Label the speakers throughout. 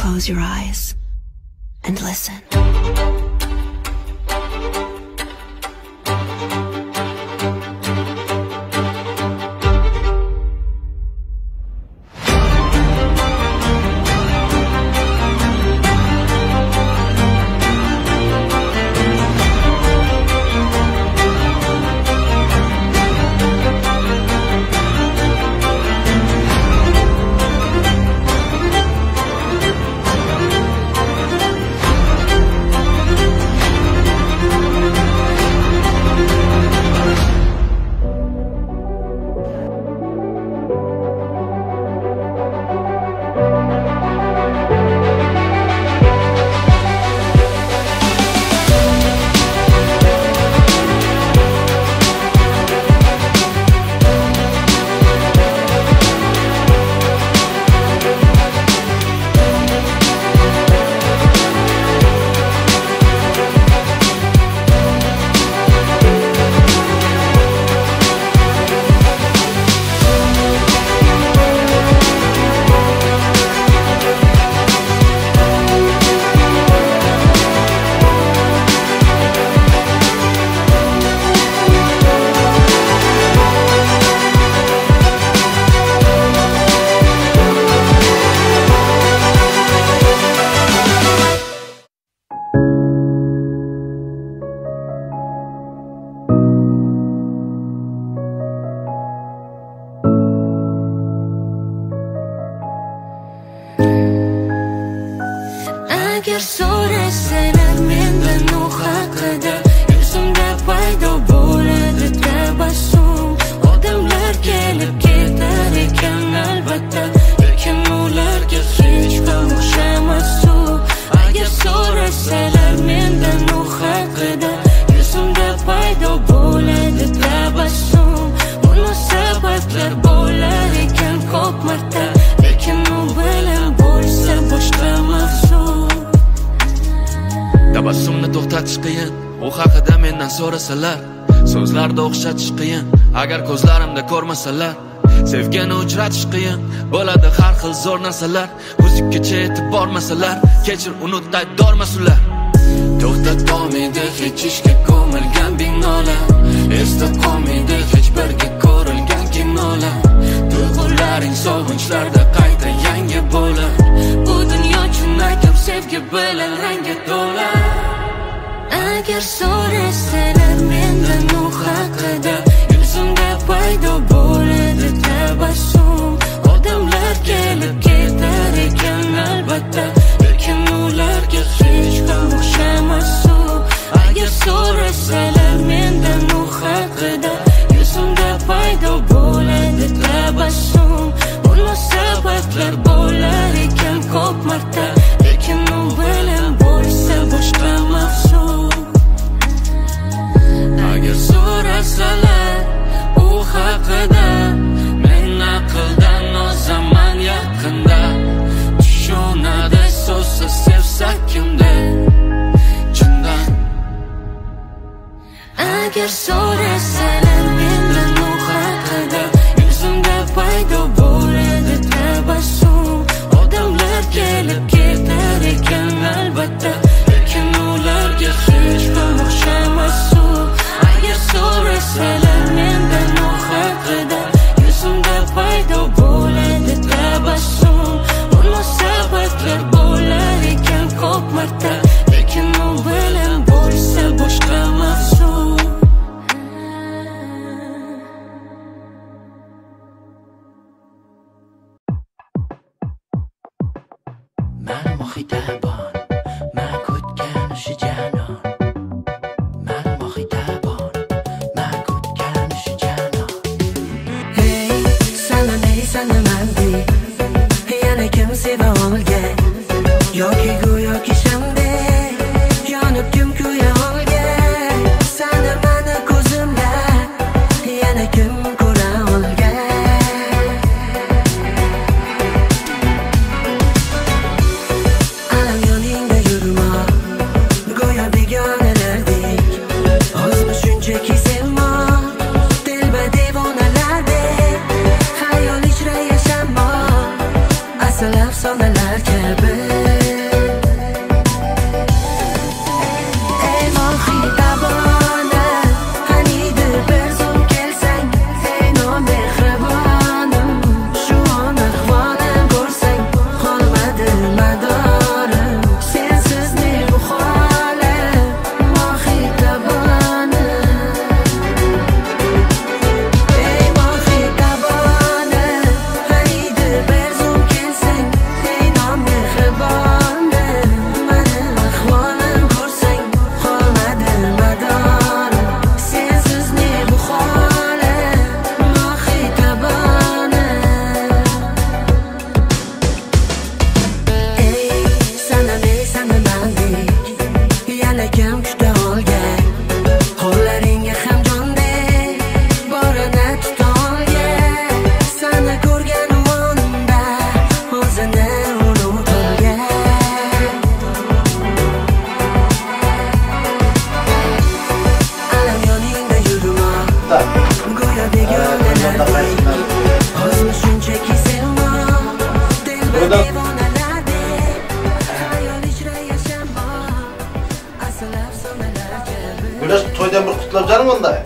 Speaker 1: Close your eyes and listen.
Speaker 2: Agar so'rasalar mendan u haqida, yuzimda paydo bo'ladi tabassum. Odamlar kelib ketar ekan albatta, lekin ularga hech ham o'xshamas u. Agar so'rasalar mendan u haqida, yuzimda paydo bo'ladi tabassum. Munosabatlar bo'lar ekan ko'p marta, lekin u bilan bo'lsa boshqa mavzu.
Speaker 3: Tabassumni to'xtatish qiyin, u haqida mendan so'rasalar. So'zlarda o'xshatish qiyin, agar ko'zlarimda ko'rmasalar. Sevgini uchratish qiyin, bo'ladi har xil zo'r narsalar. Ko'zikkacha yetib bormasalar, kechir unut aybdormas ular. To'xtatolmaydi hech ishga ko'milgan binolar, esda qolmaydi hech birga ko'rilgan kinolar. Tuyg'ularing sog'inchlarda qayta yangi bo'lar.
Speaker 2: Bu dunyo uchun aytib sevgi bilan rangga to'lar. Agar so'rasalar mendan u haqida, yuzimda paydo bo'ladi tabassum. Odamlar kelib ketar ekan albatta, lekin ularga hech ham o'xshamas u. Agar so'rasalar mendan u haqida, yuzimda paydo bo'ladi tabassum. Munosabatlar bo'lar ekan ko'p marta, lekin u bilan bo'lsa boshqa mavzu. Agar so'rasalar u haqida, men aqldan ozaman yaqinda. Tushunadi so'zsiz sevsa kimda chindan. Agar so'rasalar mendan u haqida, yuzimda paydo bo'ladi tabassum. Odamlar kelib ketar ekan albatta, lekin ularga hech ham o'xshamas u. Agar so'rasalar mendan u haqida, yuzimda paydo bo'ladi tabassum. Munosabatlar bo'lar ekan ko'p marta, lekin u bilan bo'lsa boshqa mavzu.
Speaker 4: Man muhitabon, man kutgan o'sha janon. Man muhitabon, man kutgan o'sha janon.
Speaker 5: Hey, sana man dey, yana kim seva olgan? Yoki go'yoki shamdek yonib kim kuya olgan? Sana mani ko'zimda yana kim ko'ra olgan? Alam yoningda yurma, go'yo begonalardek. Ozmi shunchaki sevma, telba devonalardek. Xayol ichra yashama, asl afsonalar kabi.
Speaker 6: bunday.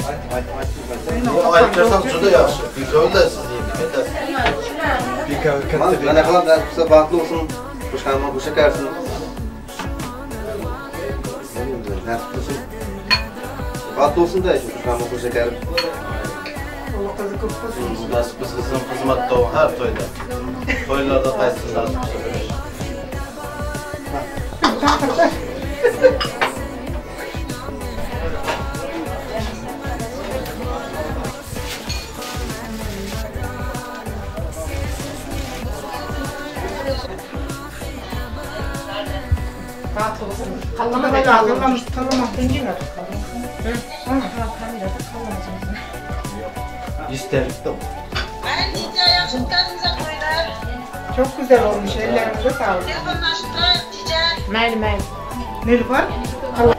Speaker 6: Aytırsan juda yaxshi. Bizo'ylarsiz endi. Mana qilam da siz baxtli olsun. Qo'shqanma qo'sha karsin. Baxtli olsun da qo'shqanma qo'sha karim. Nasib qilsin xizmatda har to'yda. To'ylarda qaysizlar. İsterlik de o.
Speaker 7: Çok güzel olmuş, ellerinize sağlık. Mayli. Nilüfer? Allah.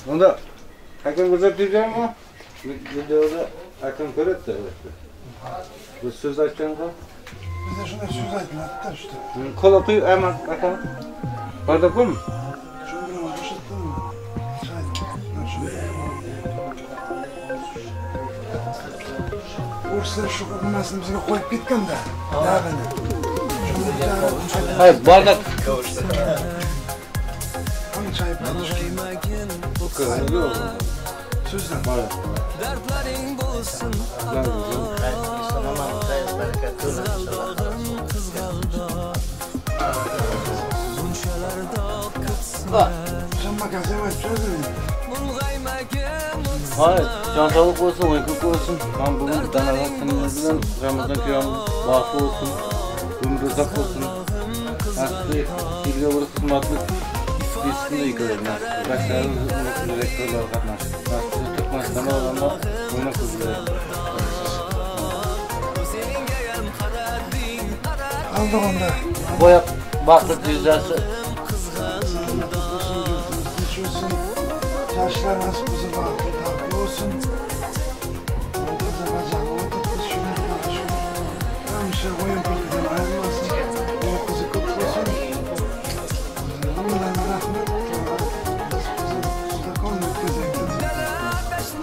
Speaker 8: Onda Hakan uzatacağım mı? Videoda Hakan görüp de bu söz açacağım da.
Speaker 9: Biz de şuna söz aytmadık da işte.
Speaker 8: Kola koy hemen Hakan. Bardak var mı?
Speaker 9: Şunu boşalttın mı? Urslar şu kokumasını bize koyup gitken de. Daha beni.
Speaker 8: Hayır bardak.
Speaker 9: Hangi çay yapalım?
Speaker 8: Bu kadar yok.
Speaker 9: Sözden.
Speaker 8: Bardak.
Speaker 9: Sen makasya var çözün.
Speaker 8: Hayır, can sağlık olsun, uyku olsun. Ben bugün danalar seninle Ramazan kıyamı, vakfı olsun, ömrü uzak olsun. Aslında ilgi olur kısmatlık üstünde yıkılır. Başlarımız direktörler katlaştı. Aslında Türkmenistan'a olanlar oyuna kızılır.
Speaker 9: Aldık onda.
Speaker 6: Boyap baktık yüzdesi.
Speaker 9: Düşürsün. Taşlar nasıl kuzu baktı. Taklı olsun. O kızı bacağını oturttu. Şunu yapma. Şunu. Ölmüşe koyun kırkıdan ayrılmasın. O kızı kutlasın. Ondan rahmet. Kızı stakon ötkezektir.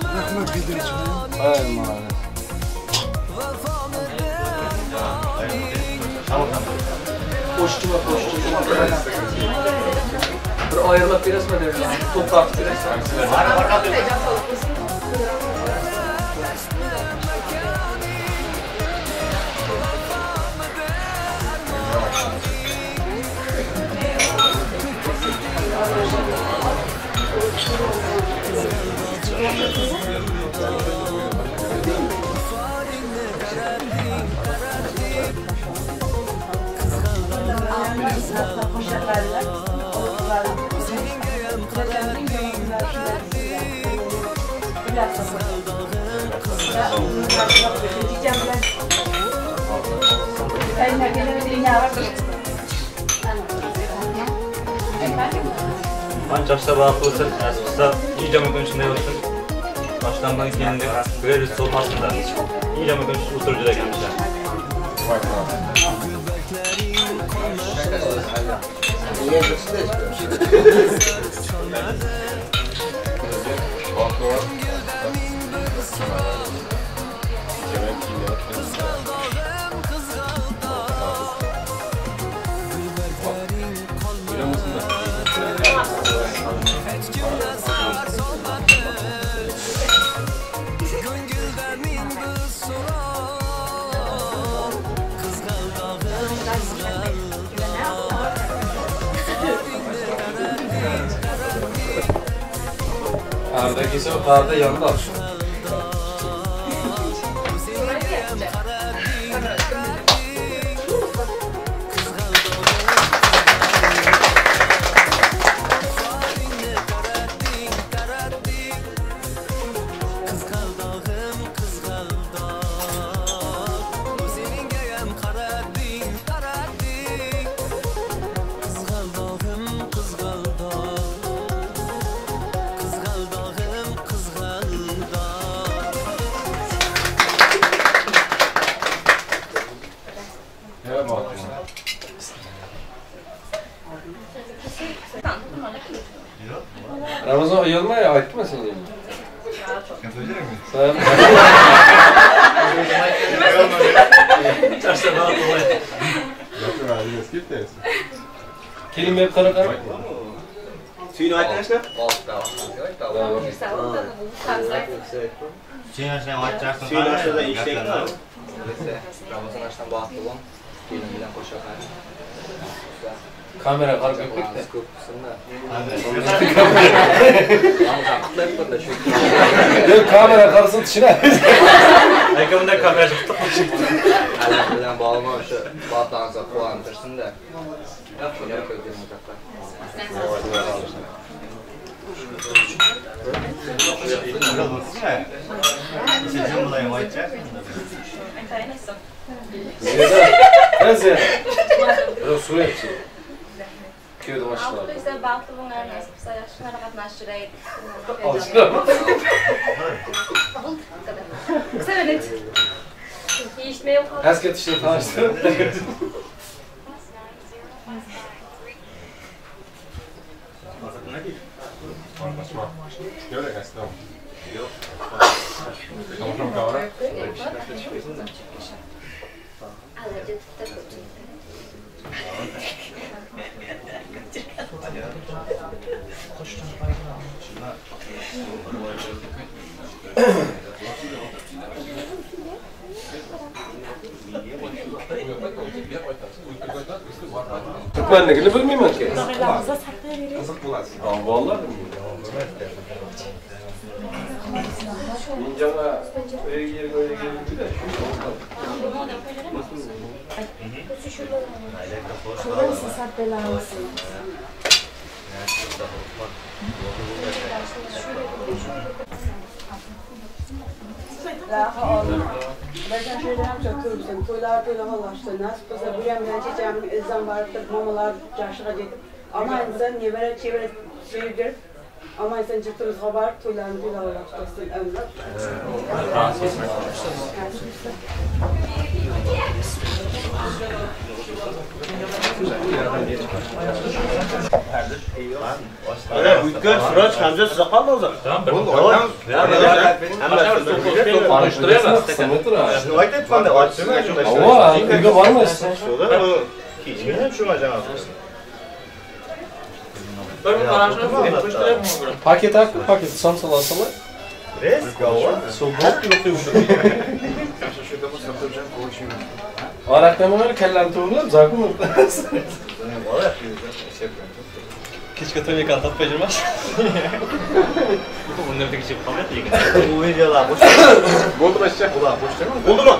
Speaker 9: Rahmet gider için.
Speaker 8: Hayır maalesef.
Speaker 10: Koşçuma. Bir ayrılıp bir resme derim. Toprak bir resme.
Speaker 11: Ancaksa bağlı olsun, kısa iyice mümkünçünde olsun. Başlandan kendi görevlisi olmasın da iyice mümkünçünde usulcüde gelmişler.
Speaker 10: Arda kesin o karda yanında akşam. Ramazan ayılma ya, ayıttı mı seni?
Speaker 9: Yapacak mı?
Speaker 10: Sen...
Speaker 11: Çarşıda bağlı olay.
Speaker 9: Yapın abi, eski de.
Speaker 10: Kelime hep kara kara.
Speaker 6: Suyunu arkadaşlar.
Speaker 11: Suyun açacaksın.
Speaker 6: Suyunu aşağıda işlek var.
Speaker 10: Ramazan açtan bağlı olan. Kelime koşar. Kamera var köpek de. Kamera karısını dışına.
Speaker 11: Ayakkabında kamera çıktı.
Speaker 10: Ayakkabıdan bağlama şu bağlantıza kullandırsın da. Yapacak özgürlüğüm uzakta. Neyse. Su yapsın. Köyde maçlar.
Speaker 12: Ama işte baktım bunlar nasıl sayışlara katnaştıraydı.
Speaker 10: Alıştırma.
Speaker 12: Kısa öyle. İşme yok.
Speaker 10: Herkes işini tanıştı.
Speaker 9: Gör det nästa. Jo. Kommer från Kara.
Speaker 10: Türkmenlikini bilmiyorum ki.
Speaker 9: Kızık bulasın.
Speaker 10: Aa vallahi bilmiyorum. İncana öyle geri bir de.
Speaker 13: Başka şeyler yapacağım. Toylar halaştı. Nasıl olsa bu yemleneceğim zam vardı. Mamalar yaşına gidip. Ama insan nevere çevre sevdir. Ama insan ciddi haber toylarını halaştırsın. Ömrü.
Speaker 6: Öyle Büyükgöl, Sıraç, Hamza size kaldı o zaman.
Speaker 11: Tamam,
Speaker 6: ben konuşturayım. Şunu ayıp etmem de açsın.
Speaker 14: Ama Büyükgöl var mı?
Speaker 6: Hiç bilmiyorum şuna canım.
Speaker 14: Paket hakkı, paket sam salasala.
Speaker 6: Res, gava.
Speaker 14: Sobot yok. Araktan var, kellan to'g'ri, zakun. Kechga to'yga kontent paylamas.
Speaker 11: Bunlarda kechib qolmayapti lekin.
Speaker 6: Bu videolar boş.
Speaker 14: Bo'ldi başcha.
Speaker 6: Ular boş değil mi? Oldu mu?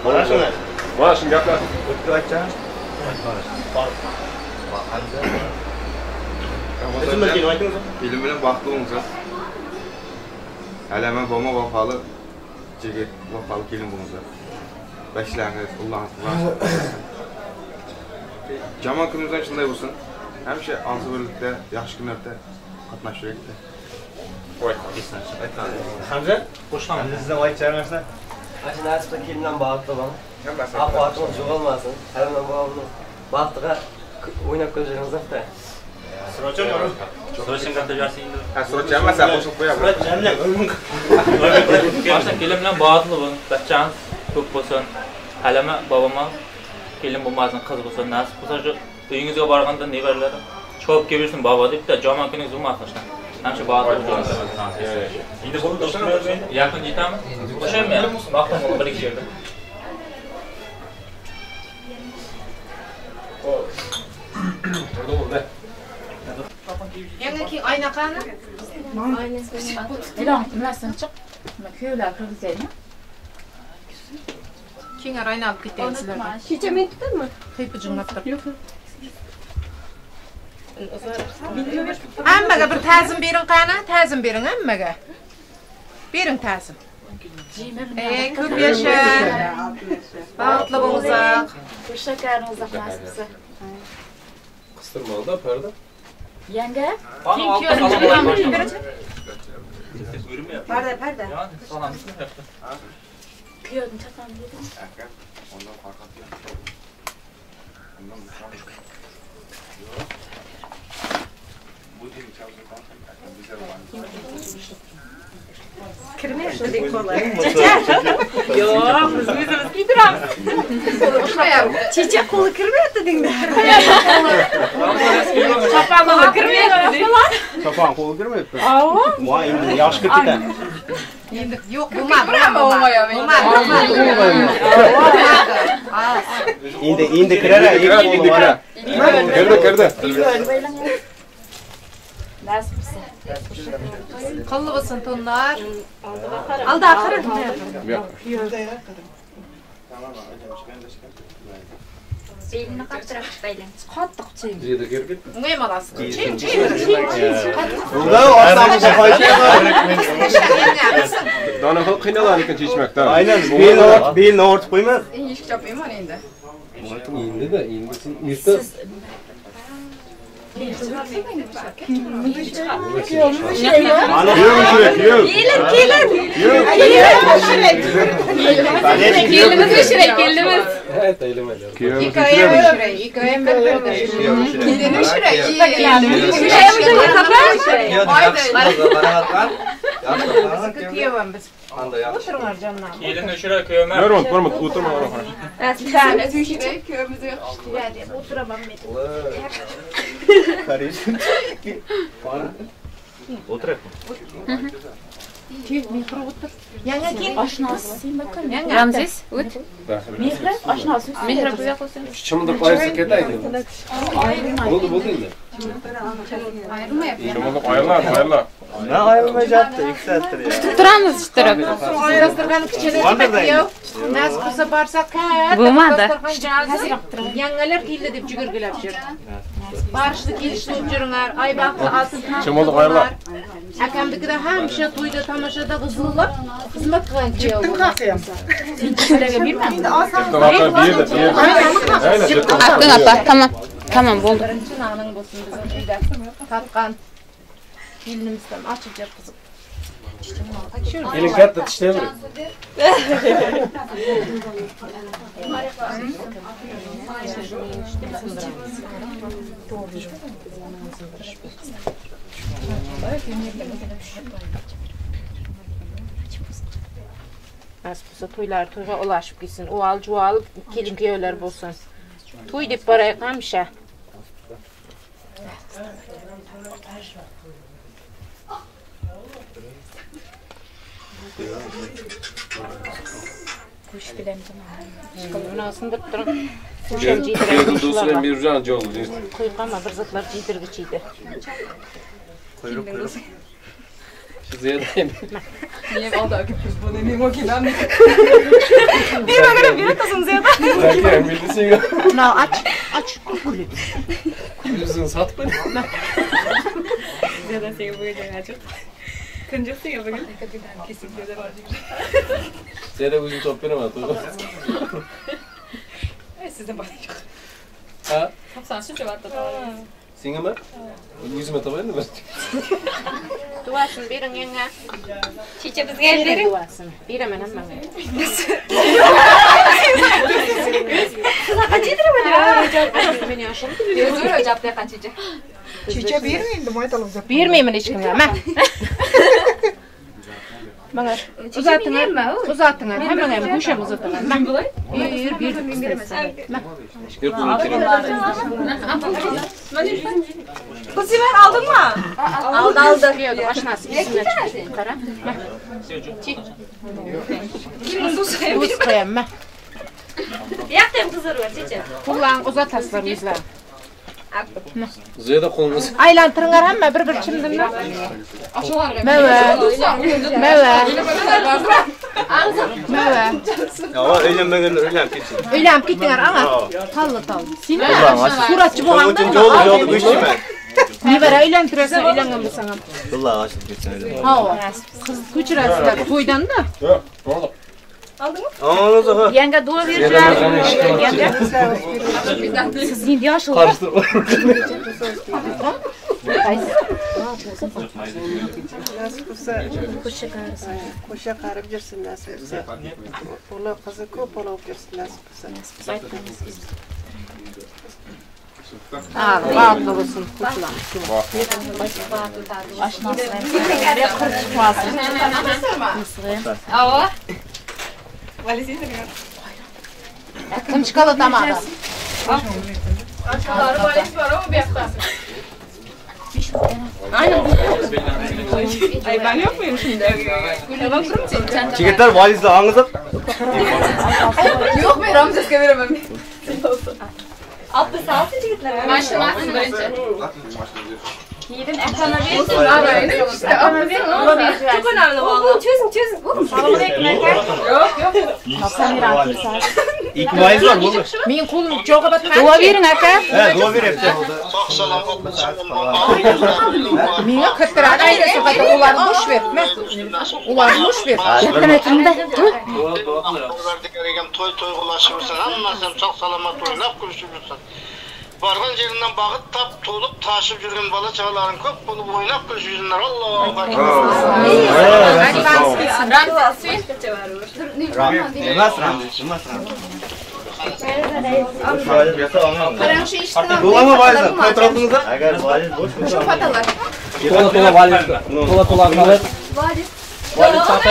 Speaker 6: Mana shuni.
Speaker 14: Mana shuni gaplar.
Speaker 6: O'tib aytsan.
Speaker 15: Film bilan vaqtli bo'lsa. Alama bo'lma vafalı jigit, vafalı kelin bo'lsa. Başlangiz, Allah'ın Jamoat kunimizdan shunday bo'lsin. Hamisha ansı birlikda, yaxshi kunlarda qatnashaylik.
Speaker 6: Voy, aytadi. Hamza, qo'shilamiz. Sizdan aytsangiz.
Speaker 16: Aşı nasibda kelindan bağırdı bana. Ahvatımız yo'qolmasin. Halimdan babamni vaqtiga o'ynab ko'rishimiz hafta.
Speaker 6: Sıraçan yo'q.
Speaker 11: Sıraçan qanday yarsinglar?
Speaker 15: Ha, Sıraçan emas, qo'shib qo'yamiz.
Speaker 6: Sıraçan bilan
Speaker 11: Başdan kelin bilan bağırdı bu. Bachchamiz ko'p bo'lsin. Halama babama kelin bo'lmasin, qiz bo'lsin, nasib bo'lsa shu uyingizga borganda nevaralari chopib kelishsin babo debdi, jomon kuningiz bo'lmasin shuna. Hamcha bağırdı bo'lamiz. Endi bo'ldi do'stlar, yaqin yetamiz. O'shamen vaqtim bor bir ikki yerda.
Speaker 14: Burada bo'ldi.
Speaker 17: Yangi ayna qani? Ayna. Nimasini chiq? Kuyovlar kirgizaymi? Kengar ayna olib ketaylik sizlarga.
Speaker 12: Kecha men tutdimmi?
Speaker 17: Qayerga jinglab tur. Hammaga bir ta'zim bering qani? Ta'zim bering hammaga. Bering ta'zim. Ko'p yashang. Baxtli bo'linglar.
Speaker 12: Shakarimiz nasibsa.
Speaker 14: Qistirmoqda parda.
Speaker 17: Yanga?
Speaker 12: Parda. Kuyovni chaqam dedim.
Speaker 15: Ondan farqat yo'q. Ondan bu deyim çavuşdan
Speaker 12: Kirmayapti deb bo'ladi.
Speaker 17: Yo'q, biz o'zimiz kiydiramiz.
Speaker 12: Checha qo'li kirmayapti denglar.
Speaker 17: Chopon qo'li kirmayapti.
Speaker 6: Chopon qo'li kirmayapti.
Speaker 17: Avo.
Speaker 6: Voy, endi yosh kirib ketadi.
Speaker 17: Endi yo'q, bo'lmadi.
Speaker 6: Endi kiradi.
Speaker 14: Kirdi.
Speaker 17: Nasibsa. Qilli bo'lsin tonlar.
Speaker 12: Alda axir. Belini qattiq baylang. Qattiq ching.
Speaker 14: Jiyda kirib.
Speaker 17: Unga olasiz. Ching.
Speaker 6: Bunda ortaqi qo'yish.
Speaker 14: Donaxon qiynalar ekan chechmakdan.
Speaker 6: Aynan, belni ortib qo'yma.
Speaker 17: Eshik chopayman endi.
Speaker 14: Endi-da, endi siz erta
Speaker 11: Kelini şuraya köyüme.
Speaker 14: Görmüyor, oturma oraya.
Speaker 12: O'tiraman men.
Speaker 6: O'tirib.
Speaker 17: Mehr o'tir. Yanga kel.
Speaker 12: Oshnosi.
Speaker 17: Yanga Ramziz, o't.
Speaker 12: Mehr oshnosi.
Speaker 17: Mehr bu yoqqa qo'ysin.
Speaker 14: Chimildiq qo'ysa ketaydi. Bo'ldi endi.
Speaker 17: Ayrilmayapti.
Speaker 14: Chimildiq ayirlar.
Speaker 6: Ne ayırma yaptı? 2 saattir ya.
Speaker 17: Tutturamız işte. Dasturgan küçüğüne bekliyor. Nasıl kısa barsak her.
Speaker 12: Bulmadı.
Speaker 17: Yangalar kildi dep jügürgülep jür. Barışlı kilişli jürünger. Aybaqlı altın
Speaker 14: Çamoluk ayırlar.
Speaker 17: Akamdaki de hemşe toyda tamaşada kızılıp hizmet kılan kiyov.
Speaker 7: Çıktım kalkayım.
Speaker 17: Kişilere bilmem.
Speaker 12: Attın apa. Tamam. Tamam buldu.
Speaker 17: Birinci nanın bolsun bizim uyda. Tatkan. Gelinimizden açacak kızım.
Speaker 14: Elin katta tişlemiyor.
Speaker 17: Aspısa toylar toyga ulaşıp gitsin. Oval juval kelin köyler bolsun. Toy dep barayık hemşe.
Speaker 12: Kuş bilem tamam.
Speaker 17: Bunasın bir durun.
Speaker 14: Geldim dostlarım bir rüzgar çoğuldu.
Speaker 17: Koyqama bir zatlar jiydirgich idi.
Speaker 14: Kuyruk. Ziyadayım.
Speaker 7: Niye aldı akıp kız bunu neyim o kilan? Bir bakara bir kızım Ziyada.
Speaker 14: Bakayım bildisin ya.
Speaker 17: Na aç kulüp.
Speaker 14: Yüzün sat beni.
Speaker 7: Ziyada seni bu gece açık. Kıncıksın ya bugün. Kesinlikle var.
Speaker 14: Ziyada uzun top benim atıyor.
Speaker 7: Sizden bakacak.
Speaker 14: Ha?
Speaker 7: Sen şimdi var da.
Speaker 14: Singe mi? Yüzüme tabayın mı?
Speaker 17: Duasın birin yenge.
Speaker 12: Çiçe biz geldirin.
Speaker 17: Duasın. Bir hemen hemen.
Speaker 12: Kaçıdır mı ya?
Speaker 17: Beni yaşam.
Speaker 12: Gözür hocam da kaçıcı.
Speaker 7: Çiçe bir miydi maytalım zaten?
Speaker 17: Bir miyim hiç kimle? Bana uzatın hemen kuşam uzatın. Bir
Speaker 7: Kızı ver aldın mı?
Speaker 17: Aldı. Aşnası isimle çıktı. Kara. Çek. Buz koyayım ben.
Speaker 12: Yaktım kızır var çiçe.
Speaker 17: Kulağın uzataslar yüzler.
Speaker 14: Ziyada kolumuz.
Speaker 17: Aylantırınlar hemen bir çimdimler. Meve.
Speaker 6: Ya öyle ben öyle gitsin.
Speaker 17: Öylem gittiler ama tallı. Suratçı bu anda.
Speaker 6: Yolu düştü ben.
Speaker 17: Ne var eylentiriyorsan eylengem sana.
Speaker 6: Vallahi açıp gitsin öyle.
Speaker 17: Ha. Kız küçürasınlar toydan da.
Speaker 7: Aldın mı?
Speaker 6: Onu zaman.
Speaker 12: Yenge dua vereceğim. Siz yine yaşlı.
Speaker 14: Karıştırma.
Speaker 7: Koşa karıp girsin nasip kısa. Ola kızı köp olup girsin nasip kısa.
Speaker 17: Bağlı olsun kuşlar.
Speaker 12: Aşnası. Nereye kırık fazla. Ava.
Speaker 7: Valizi de ya.
Speaker 17: Kim çıkalı tamada.
Speaker 7: Aşağıları valiz var ama bir hafta.
Speaker 12: Aynen.
Speaker 7: Ay ben yok muyum şimdi? Tamam kurum sen.
Speaker 6: Çiketler valizle ağınızı.
Speaker 7: Yok be Ramses veremem.
Speaker 12: Altı saat çocuklar. Maşallah bence. Yedim ekrana verirsin.
Speaker 7: Arayın işte ama çok önemli valla.
Speaker 12: Çözün. Sağlamın ekmek.
Speaker 7: Yok.
Speaker 6: İlk valiz var mı?
Speaker 17: Benim kolum çok abat.
Speaker 12: Dua verin aka.
Speaker 6: He, dua ver hepsi.
Speaker 17: Mine kıttıran ayrı sokakta ular boş ver. Ular boş ver.
Speaker 12: Hükümetinde.
Speaker 9: Toy ulaşırsan anlasam çok salamat oynap görüşürsen. Bargan yerinden bağıt tap tolup taşıp yürüyen bala çağların köp bulup oynap görüşürler. Allah'a bakın.
Speaker 6: Dolama valizler. Kontrolünüzde. Eğer valiz boş mu?
Speaker 17: Şu patalar.
Speaker 14: Tola valiz. Tola almalı. Valiz çapı.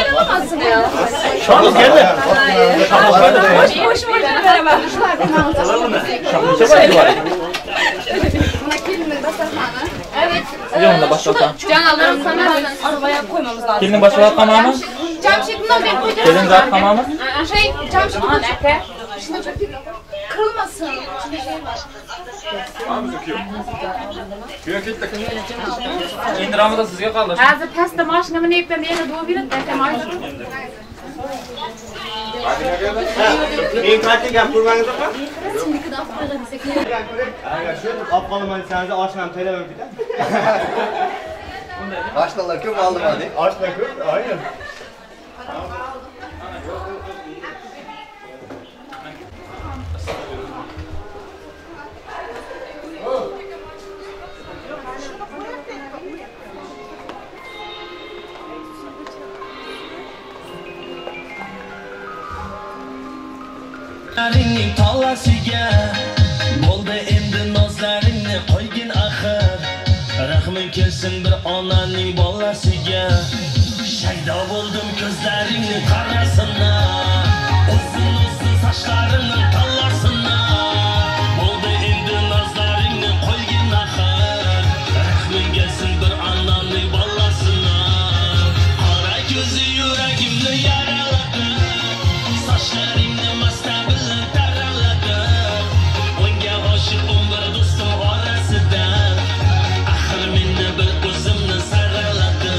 Speaker 14: Şamuz geldi.
Speaker 7: Boş beraber.
Speaker 12: Evet.
Speaker 11: Yanında başlatan.
Speaker 12: Can alırım sana. Arabaya koymamız lazım.
Speaker 11: Kelinin başlatan tamamı.
Speaker 12: Camşit'in o ben koyacağım.
Speaker 11: Kelin zat tamamı.
Speaker 12: Camşit'in Kırılmasın.
Speaker 11: İndiramı da sizge kaldı.
Speaker 12: Hazır pasta maşinamı neyip ben yine doğu bilet ben maşinamı.
Speaker 16: Men kartga kurmangiz opa?
Speaker 12: Şimdi kadar fazla sekreter.
Speaker 16: Agar shu opqolaman desangiz oshnam to'layman bitta.
Speaker 6: Oshnalar ko'p oldimadi.
Speaker 16: Oshna ko'p, aynan.
Speaker 4: Ringning tolasiga bo'ldi endi nozlaringni qo'ygin axir. Rahming kelsin bir onaning bolasiga. Shaydo bo'ldim ko'zlaringni qarasina. Uzun sochlaringni tanlasina. Bo'ldi endi nozlaringni qo'ygin axir. Rahming kelsin bir onaning bolasina. Qora ko'zi yuragimni yaraladi. Sochlaringni mastabil taraladi. Unga oshiqim bir do'stim orasida. Axir meni bir o'zimni saraladi.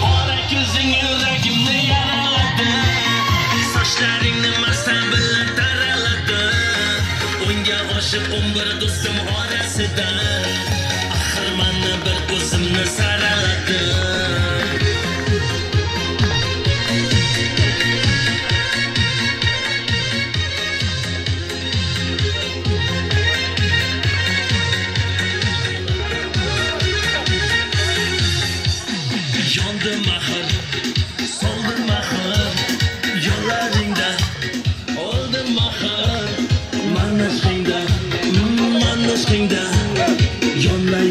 Speaker 4: Qora ko'zing yuragimni yaraladi. Sochlaringni mastabil taraladi. Unga oshiqim bir do'stim orasida. Axir meni bir o'zimni saraladi. Yondim axir, soldim axir, yo'llaringda oldim axir. Mana ishqingda,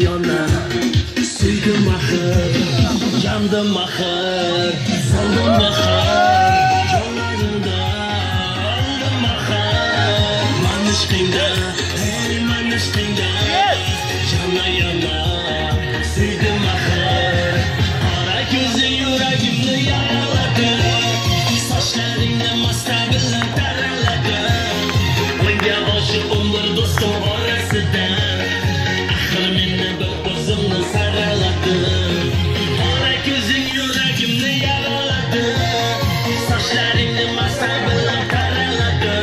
Speaker 4: yonna suydim axir. Yandim axir, soldim axir, yo'llaringda oldim axir. Mana ishqingda, yonna suydim axir. Ko'zing yuragimni yaraladi. Sochlaringni mastabil taraladi. Unga oshiqim bir do'stim orasida. Axir meni bir o'zimni saraladi. Qora ko'zing yuragimni yaraladi. Sochlaringni mastabil taraladi.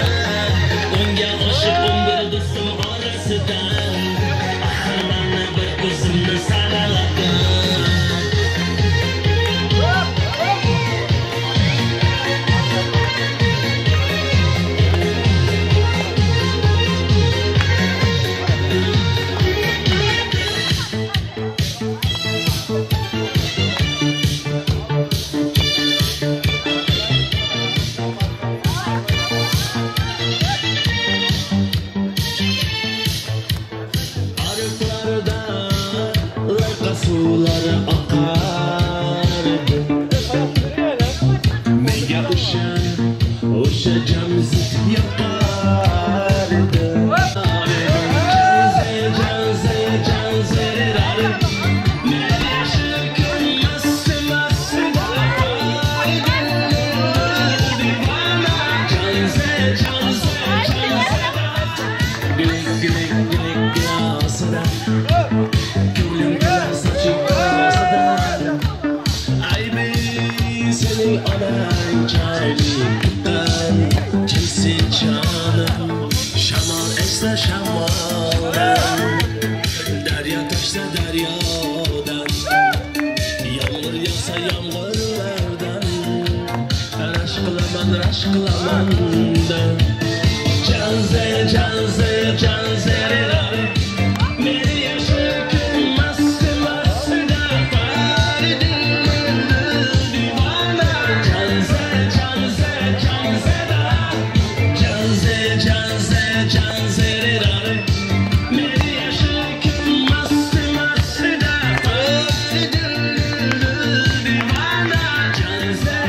Speaker 4: Unga oshiqim bir do'stim orasida. Axir meni bir o'zimni saraladi. Suvlar akar. Menga o'sha jamzit yoqar edi. Şamal esne şamaldan, derya taşsa deryadan, yağmur yağsa yağmurlardan, raşk kılaman da. Canze meni yaşarken mastı da faridi divana. Canze da. Meni yaşarken mastı da faridi divana. Canze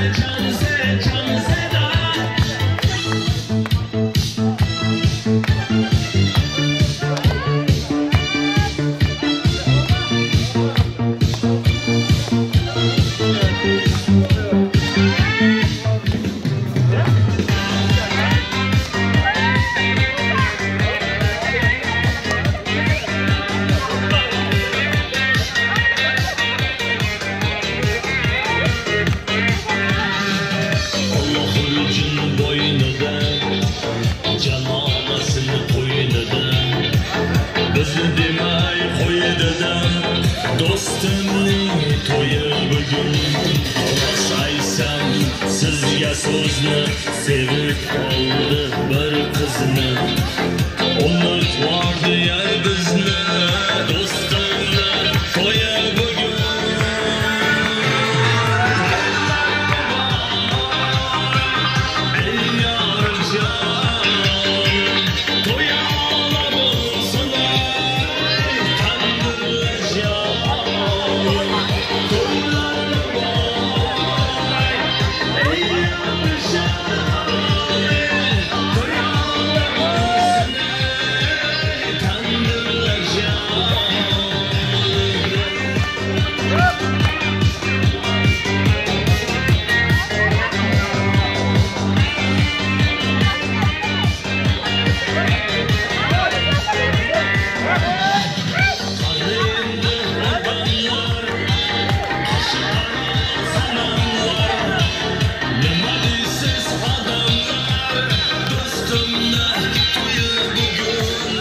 Speaker 4: da. bizni sevib oldi bir qizni unutvordi yar bizni do'stimni to'yi bugun ey yorjon to'ya ola bo'lsin tandirlar jon to'ylarni boy ey yorjon to'ya ola bo'lsin tandirlar jon nima deysiz odamlar do'stimni to'yi bugun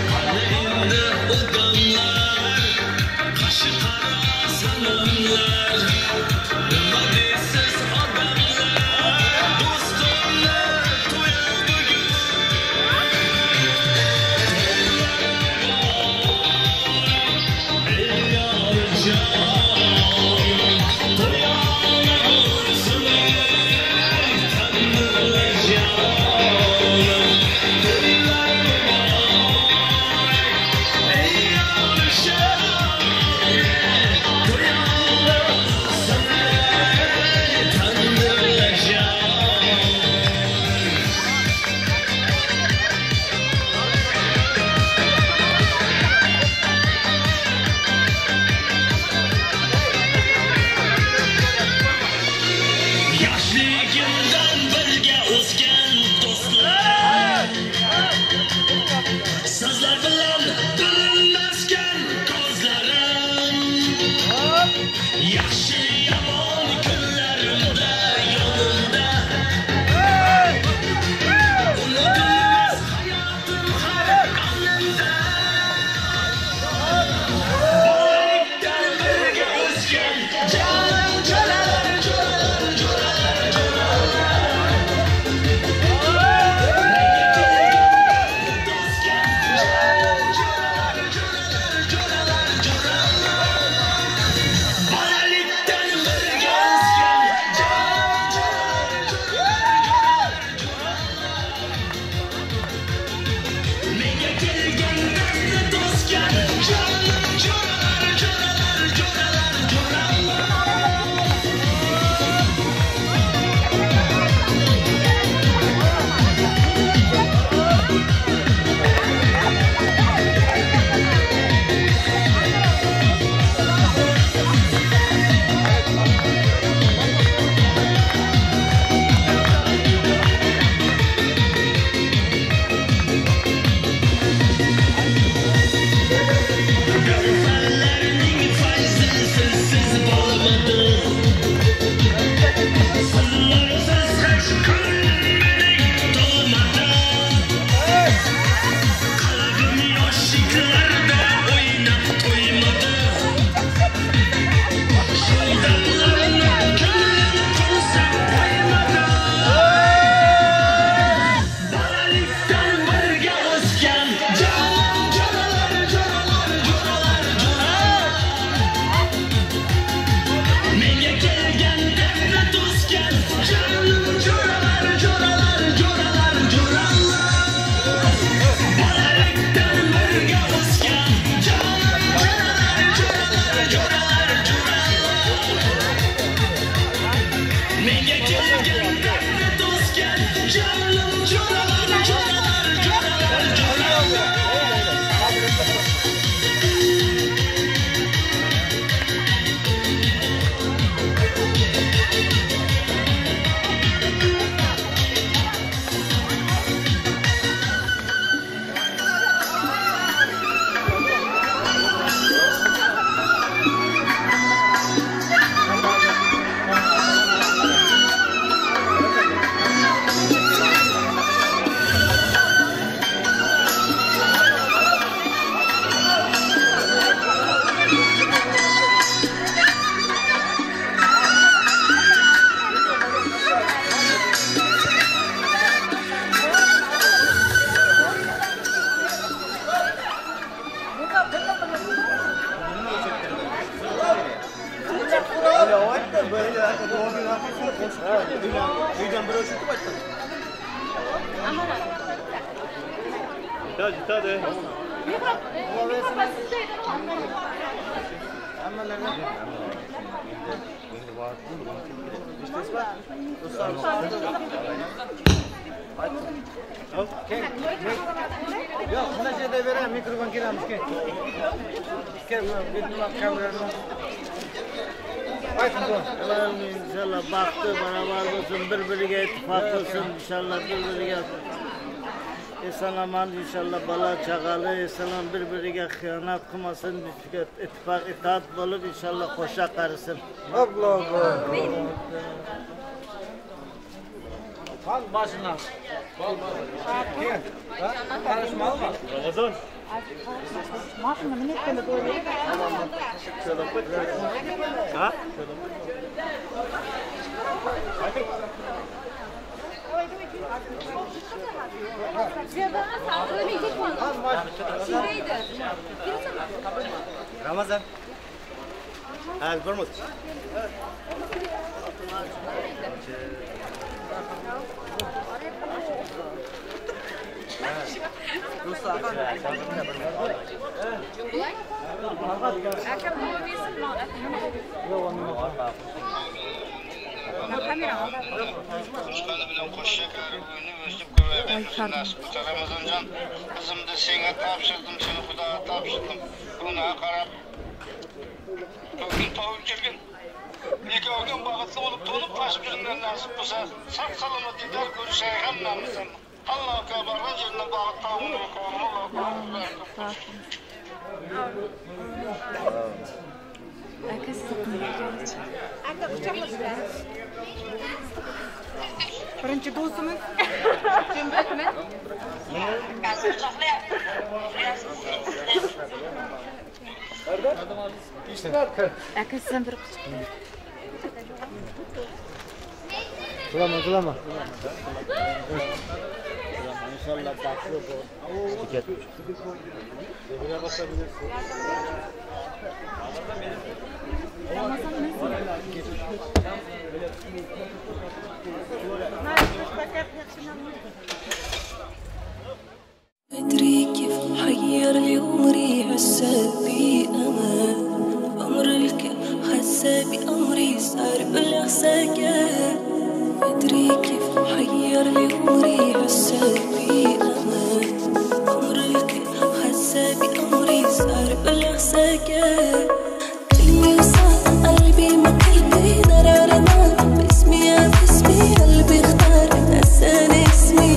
Speaker 4: qani endi odamlar qashi qara sanamlar nima deysiz odamlar do'stimni to'yi bugun ey yorjon to'ya ola bo'lsin tandirlar jon to'ylarni boy ey yorjon to'ya ola bo'lsin tandirlar jon yoshligimdan birga o'sgan do'stlar sizlar bilan bilinmaskan ko'zlarim yaxshi yomon kunlarimda yonimda unutilmas hayotim har onimda bolalikdan birga o'sgan jo'ralar jo'ralar jo'ralar jo'ralar
Speaker 18: Hadi.
Speaker 9: Yok, buna şeyde vereyim, mikrofon girermiş ki. İnşallah baktı, beraber olsun, birbirine ittifak olsun, inşallah birbirine esallaman, inşallah bala çağalı, esallam birbirine hıyanat kılmasın, ittifak itaat bulup inşallah koşa karısın. Allah Allah. Kan başına. Karışmalı mı? Ramazan.
Speaker 17: Maşına mı ne kadar doğru?
Speaker 18: Ha?
Speaker 9: Ramazan. Vermut.
Speaker 19: Ramazancan, kızımda sana tapşırdım, seni Xudoga tapşırdım. Buna qarab, bugün tavuk jirgin. Ekövgen bag'atlı olup to'lib toshib yurgan nasib bo'lsa, sog' salomat didor ko'rishayga hammamizdan. Allohga borgan yerdan bag'at tavuqni
Speaker 17: Birinchi do'stimiz.
Speaker 12: Jumbatmi?
Speaker 17: Aka sen bir
Speaker 9: Tulama. İnşallah bakıyor bu. Tiket. Buraya basabilirsin.
Speaker 2: أدري كيف حير لي عمري حسيت بي أمان عمر الكل حسيت بأمري صار بالإحساس أدري كيف حير لي عمري حسيت بي أمان عمر الكل حسيت بأمري صار بالإحساس كلمة وصل قلبي ما قلبي دررنا باسمي قلبي اختار نساني اسمي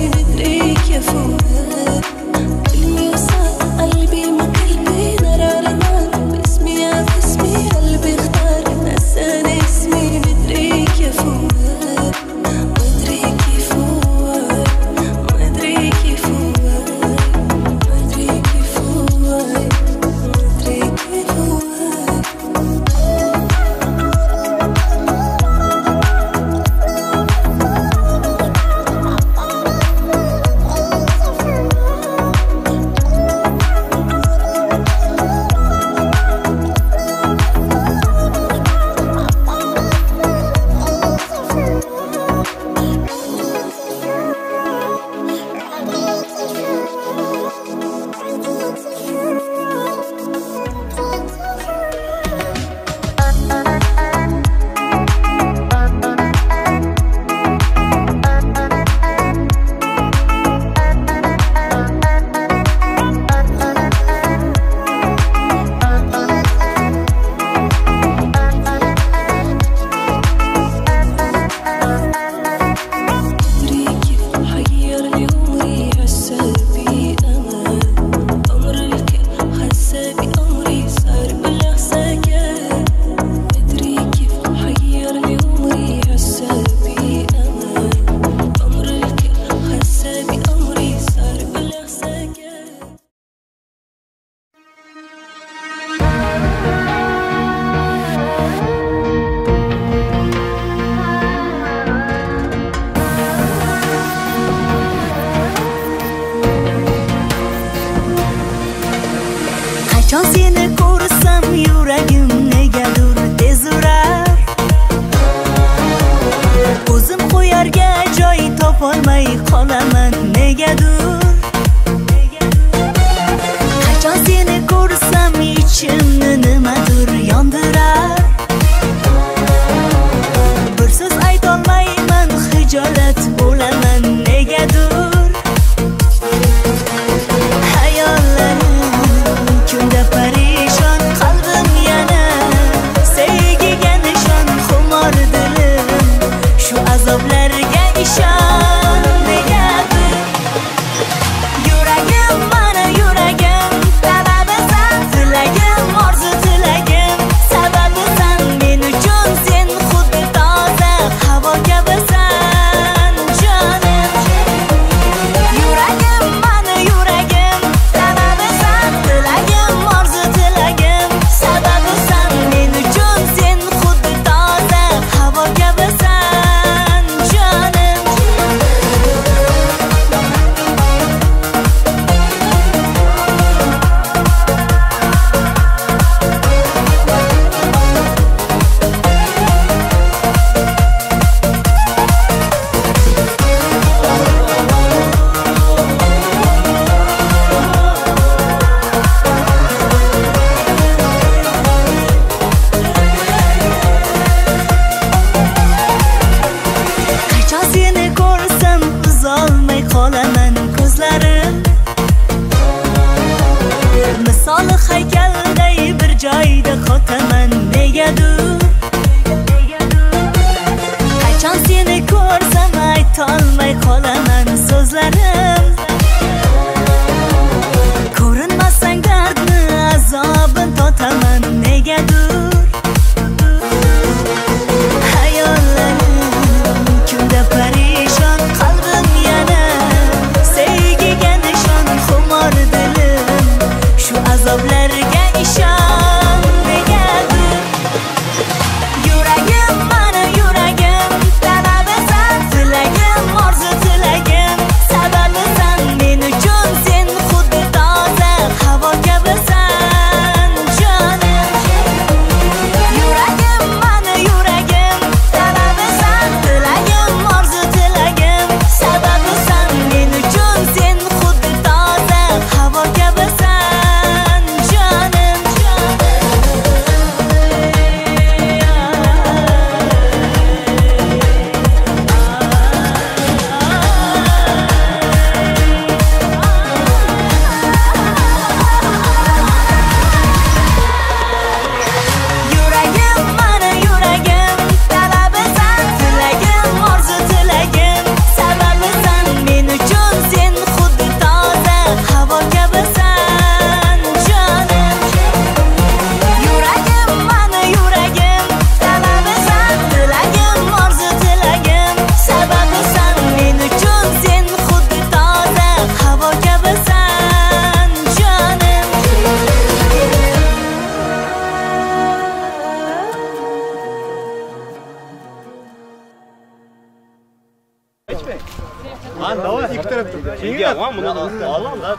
Speaker 20: Lan davul iki tarafta. Şimdi lan bunu Allah'ım da.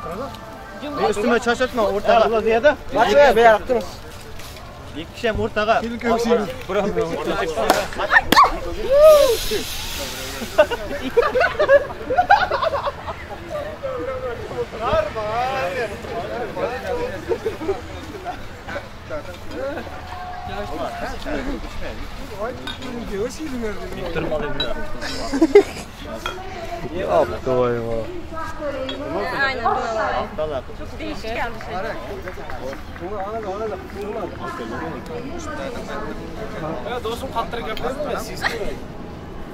Speaker 20: Üstüme çaşatma ortaga ula diye de.
Speaker 16: Bak be bir yaktınız.
Speaker 20: İki kişi ortaga.
Speaker 16: Gelin kökseyim.
Speaker 20: Buram.
Speaker 16: Yaptı vay vay.
Speaker 12: Aynen doğru. Çok değişik gelmiş.
Speaker 14: Ya dostum kattırıp yapıyorsun ya siz.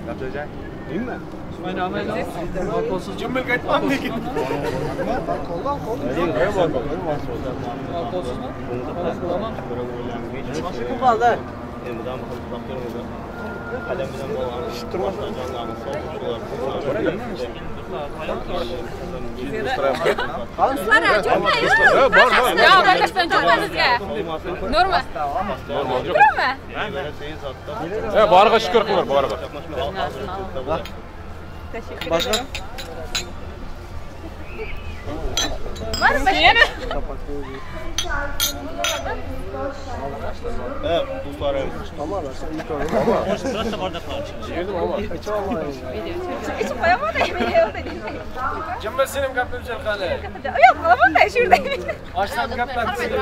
Speaker 20: Yapacak. Değil mi?
Speaker 14: Aynen aynen. Balkonsuz cümbül kaçmam peki.
Speaker 16: Koldan koldan.
Speaker 14: Balkonsuz mu? Tamam.
Speaker 16: Başı kullandı.
Speaker 20: Kalemden bağlanmış. Durmazdan canlarını
Speaker 12: Kızlar çok mu? Ya arkadaşlar çok mu sizge? Normal. Normal.
Speaker 14: Ya bu arada şükür kılır bu arada.
Speaker 12: Teşekkür
Speaker 16: Başka?
Speaker 12: ederim. Var mı başka?
Speaker 20: Evet, bu sonra.
Speaker 16: Tamam sen ilk oraya.
Speaker 20: Hoş burası bardak var.
Speaker 16: Yedim ama. Hiç olmadı.
Speaker 12: Hiç bayamadı yemeği o dedi.
Speaker 14: Cümbül senin kapı bir kale.
Speaker 12: Yok alamam da şuradayım.
Speaker 14: Açsam kaptan senin.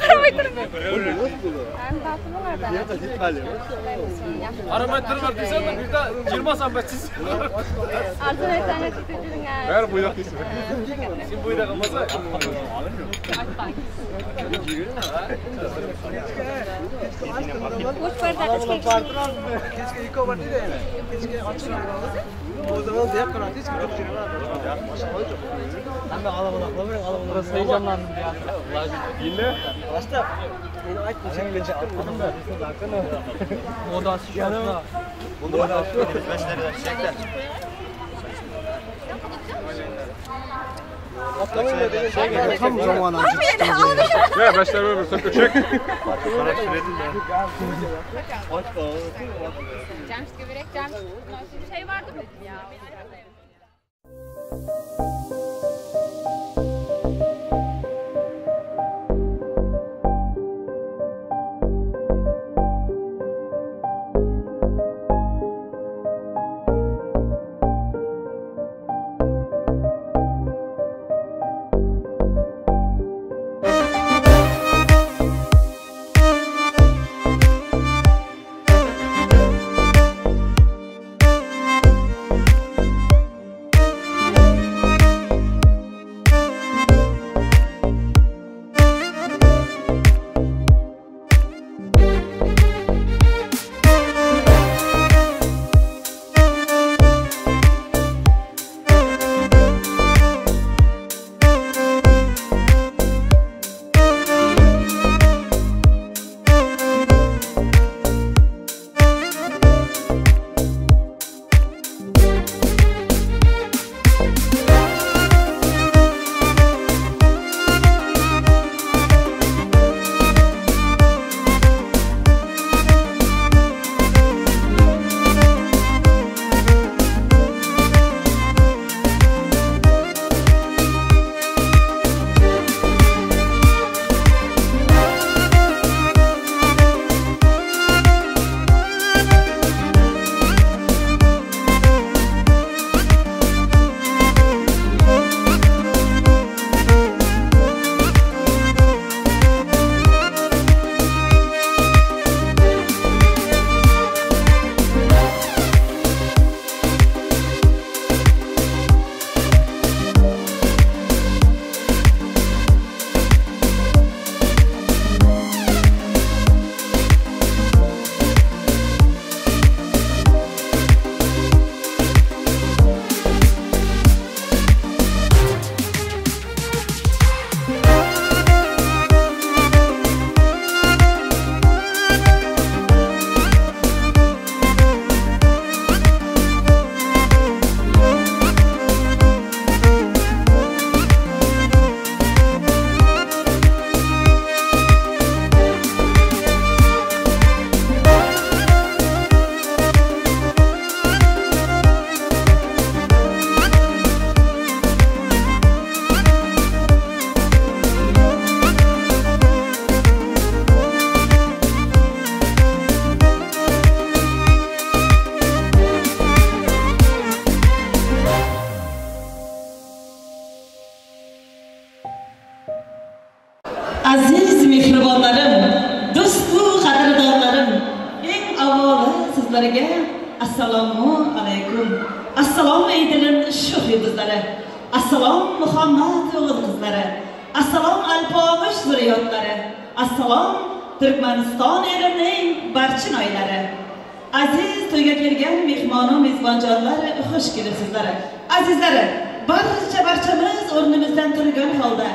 Speaker 12: Arabayı durun. Ben tatlı
Speaker 16: Ya da git kale.
Speaker 14: Arabayı durma desen de bir de 20 sanatçısı.
Speaker 12: Artık her tane tutucunun ya.
Speaker 14: Ver bu yak ismi. Sen bu yak olmasa.
Speaker 12: Boş bardak keşke.
Speaker 16: Keşke ilk o vardı da yani. Keşke açılır. O zaman zevk kalan hiç çok şey var. Ben de alabalaklamıyorum. Alabalaklamıyorum. Heyecanlandım bir anda.
Speaker 14: Dinle.
Speaker 16: Başta. Beni ait bir şekilde çıktım da.
Speaker 14: Modası şu anda.
Speaker 20: Bunu da başları çekler.
Speaker 16: Tam zamanı çıktı.
Speaker 14: Ya başları böyle sakın çek.
Speaker 12: Camış göbürek, camış. Bir şey vardı mı ya?
Speaker 21: Aziz mehribonlarim, do'stu qadrdonlarim, eng avvalo sizlarga assalomu alaykum. Assalom aytilin sho'x yulduzlari. Assalom Muhammad o'g'il qizlari. Assalom Alpomish zurriyotlari. Assalom Turkmaniston elining barcha noylari. Aziz to'yga kelgan mehmonu mezbonjonlar, xush kelibsizlar. Azizlarim, barchamiz o'rnimizdan turgan holda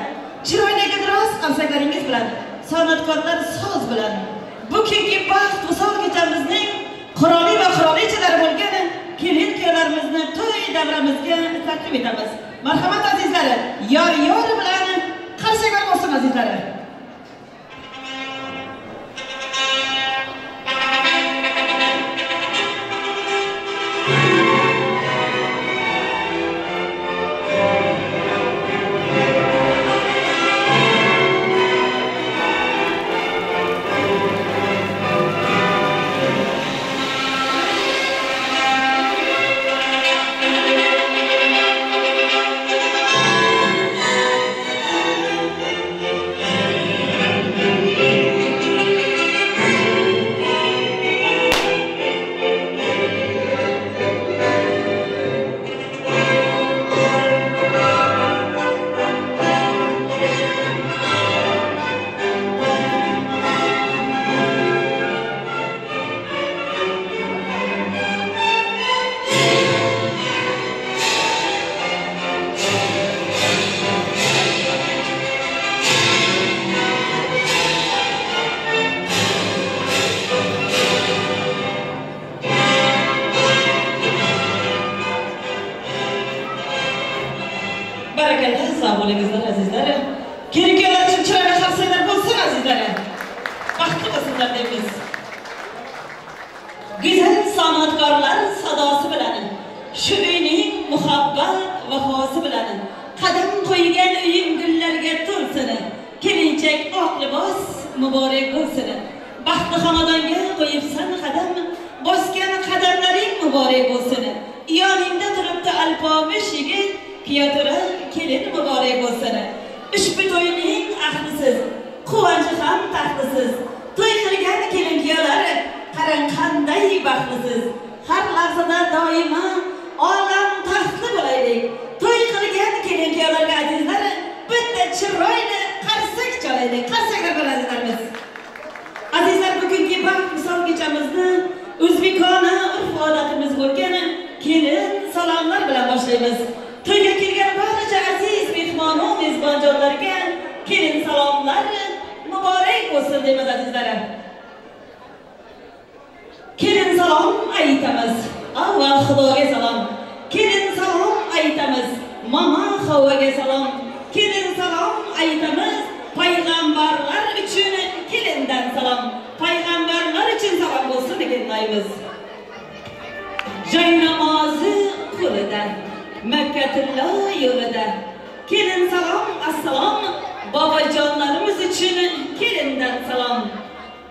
Speaker 21: chiroydagi biroz amsaklaringiz bilan, san'atkorlar so'z bilan bugungi baxt misol kechamizning qiroli va qirolichalari bo'lgan kelin-kuyovlarimizni to'y davramizga taklif etamiz. Marhamat azizlarim, yor bilan qarshılar olsun azizlarim. Güzel sanatkarlar sadası bilan, şu uyning muhabbat vafosi bilan qadam qo'ygan uying gullarga to'lsin. Kelinchak oq libos muborak bo'lsin. Baxtli xonadonga qo'yibsan qadam, bosgan qadamlaring muborak bo'lsin. Yoningda turibdi alpomish yigit, piyotura kelin muborak bo'lsin. Ushbu to'yning ahlisiz, quvonchi ham taxtisiz. To'y qilgan kelin-kuyovlar qarang qanday baxtlisiz. Har lahzada doimo olam taxtli bo'laylik. To'y qilgan kelin-kuyovlarga azizlar, bitta chiroyli qarsak chalaylik. Qarsaklar bilan azizlarimiz. Azizlar, bugungi baxt misol kechamizni o'zbekona urf-odatimiz bo'lgan kelin salomlar bilan boshlaymiz. To'yga kelgan barcha aziz mehmonu mezbonjonlarga kelin salomlar muborak bo'lsin deymiz azizlarim. Kelin salom aytamiz. Avval Xudoga salom. Kelin salom aytamiz. Mama Havvaga salom. Kelin salom aytamiz. Payg'ambarlar uchun kelindan salom. Payg'ambarlar uchun salom bo'lsin deganlaymiz. Joy namozi qo'lida, Makkatullo yo'lida. Kelin salom, assalom. Bobojonlarimiz uchun kelindan salom.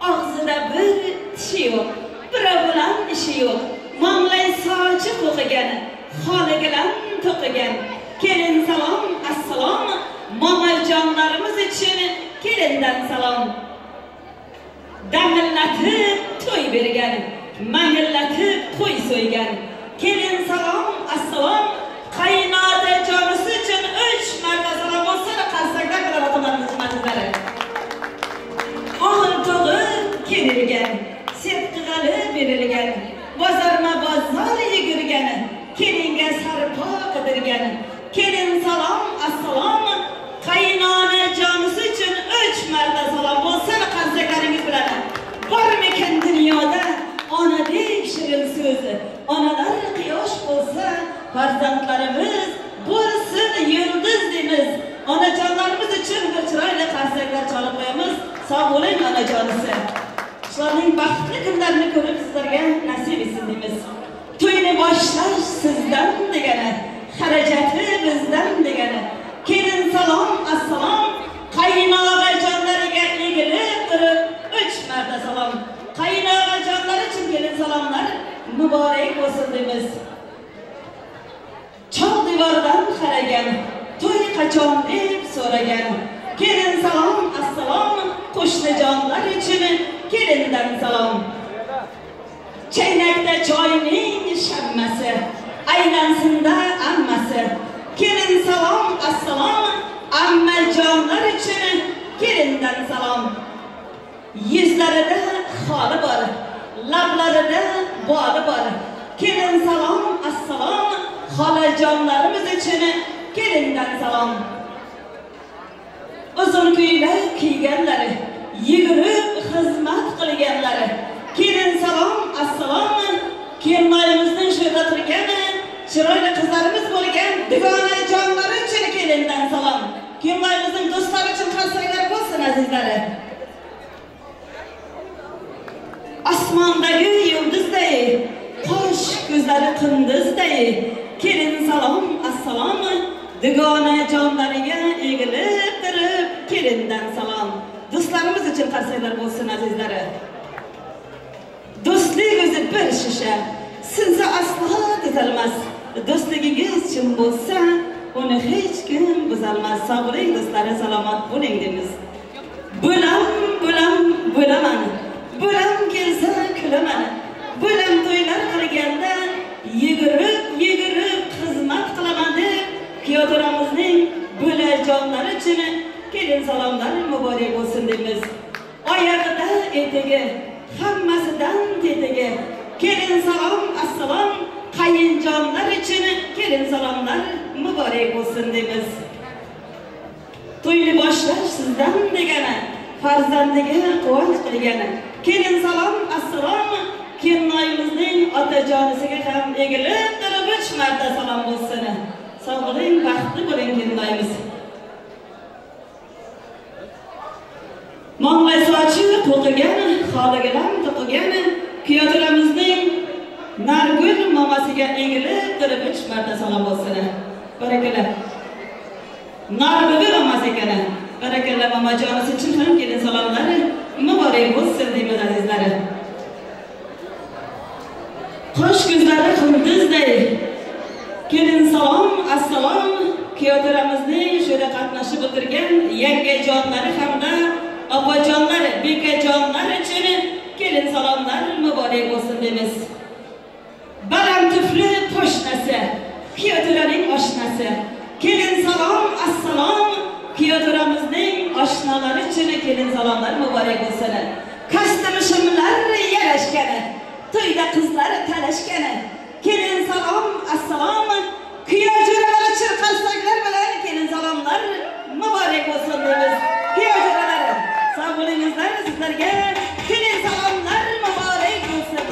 Speaker 21: Og'zida bir tishi yo'q, bira bilan ishi yo'q. Mang'lay sochi qo'qigan, xoli bilan to'qigan. Kelin salom, assalom. Momajonlarimiz uchun kelindan salom. Damillatib to'y bergan, mangillatib qo'y so'ygan. Kelin salom, assalom. Qaynota jonisi uchun 3 marta salom bo'lsin. Qarsaklar bilan otalarimiz xizmatlari. O'g'il tug'ib kelilgan, setqig'ali berilgan, bozorma-bozor yugurgan, kelinga sarpo qidirgan. Kelin salom, assalom. Qaynona jonisi uchun 3 marta salom bo'lsin. Qarsaklaringiz bilan. Bormikan dunyoda onadek shirin so'zi, onalar quyosh bo'lsa, farzandlarimiz bo'lsin yulduz deymiz. Onajonlarimiz uchun bir chiroyli qarsaklar chalib qo'yamiz. Sog' bo'ling onajonisi. Shularning baxtli kunlarini ko'rib sizlarga nasib etsin deymiz. To'yni boshlash sizdan degani, xarajati bizdan degani. Kelin salom, assalom. Qaynona jonlariga egilib turib 3 marta salom. Qaynona jonlar uchun kelin salomlar muborak bo'lsin deymiz. Choq devoridan qaragan, to'y qachon deb so'ragan. Kelin salom, assalom. qo'shnijonlar uchun kelindan salom. Chaynakda choyning shammasi, aylansinda ammasi. Kelin salom, assalom, ammajonlar uchun kelindan salom. Yuzlarida xoli bor, lablarida boli bor. Kelin salom, assalom, xolajonlarimiz uchun kelindan salom. Uzun ko'ylak kiyganlari, yugurib xizmat qilganlari. Kelin salom, assalom, kelinoyimizning shuda turgani, chiroyli qizlarimiz bo'lgan dugonajonlar uchun kelindan salom. Kelinoyimizning do'stlari uchun qarsaklar bo'lsin azizlari. Osmondagi yulduzday, qosh ko'zlari qunduzday. Kelin salom, assalom, dugonajonlariga egilib turib kelindan salom. Do'stlarimiz uchun qarsaklar bo'lsin azizlari. Do'stlik o'zi bir shisha, sinsa aslo tuzalmas. Do'stligingiz chin bo'lsa, uni hech kim buzolmas. Sog'lik do'stlari, salomat bo'ling deymiz. Bo'laman. Bo'lam kelsa kulaman. Bo'lam to'ylar qilganda yugurib xizmat qilaman deb Piyodaramizning bo'lajonlari uchun kelin salomlar muborak bo'lsin deymiz. Oyog'ida etigi, hammasidan tetigi. Kelin salom, assalom, qayinjonlar uchun kelin salomlar muborak bo'lsin deymiz. To'yli boshlash sizdan degani, farzandiga quvonch qilgani. Kelin salom, assalom, kelinoyimizning otajonisiga ham egilib turib 3 marta salom bo'lsin. Sog' bo'ling, baxtli bo'ling kelinoyimiz. Mong'ay sochi to'qigan, xoligilam to'qigan piyodaramizning Nargul momasiga egilib turib 3 marta salom bo'lsin. Barakallah. Nargul momasi ekan. Barakallah, momajonisi uchun ham kelin salomlari muborak bo'lsin deymiz azizlari. Qosh ko'zlari qunduzday. Kelin salom, assalom, piyodaramizning shunda qatnashib o'tirgan yangajonlari hamda opajonlar, bekajonlar uchun kelin salomlar muborak bo'lsin deymiz. Baland tufli qo'shnasi, piyodaraning oshnasi. Kelin salom, assalom, piyodaramizning oshnalari uchun kelin salomlar muborak bo'lsin. Kastimishimlar yarashgani, to'yda qizlar talashgani. Kelin salom, assalom, piyodalar chirqalsaklar bilan kelin salomlar muborak bo'lsin deymiz. Piyodalar, sog' bo'lingizlar, sizlarga kelin salomlar muborak bo'lsin.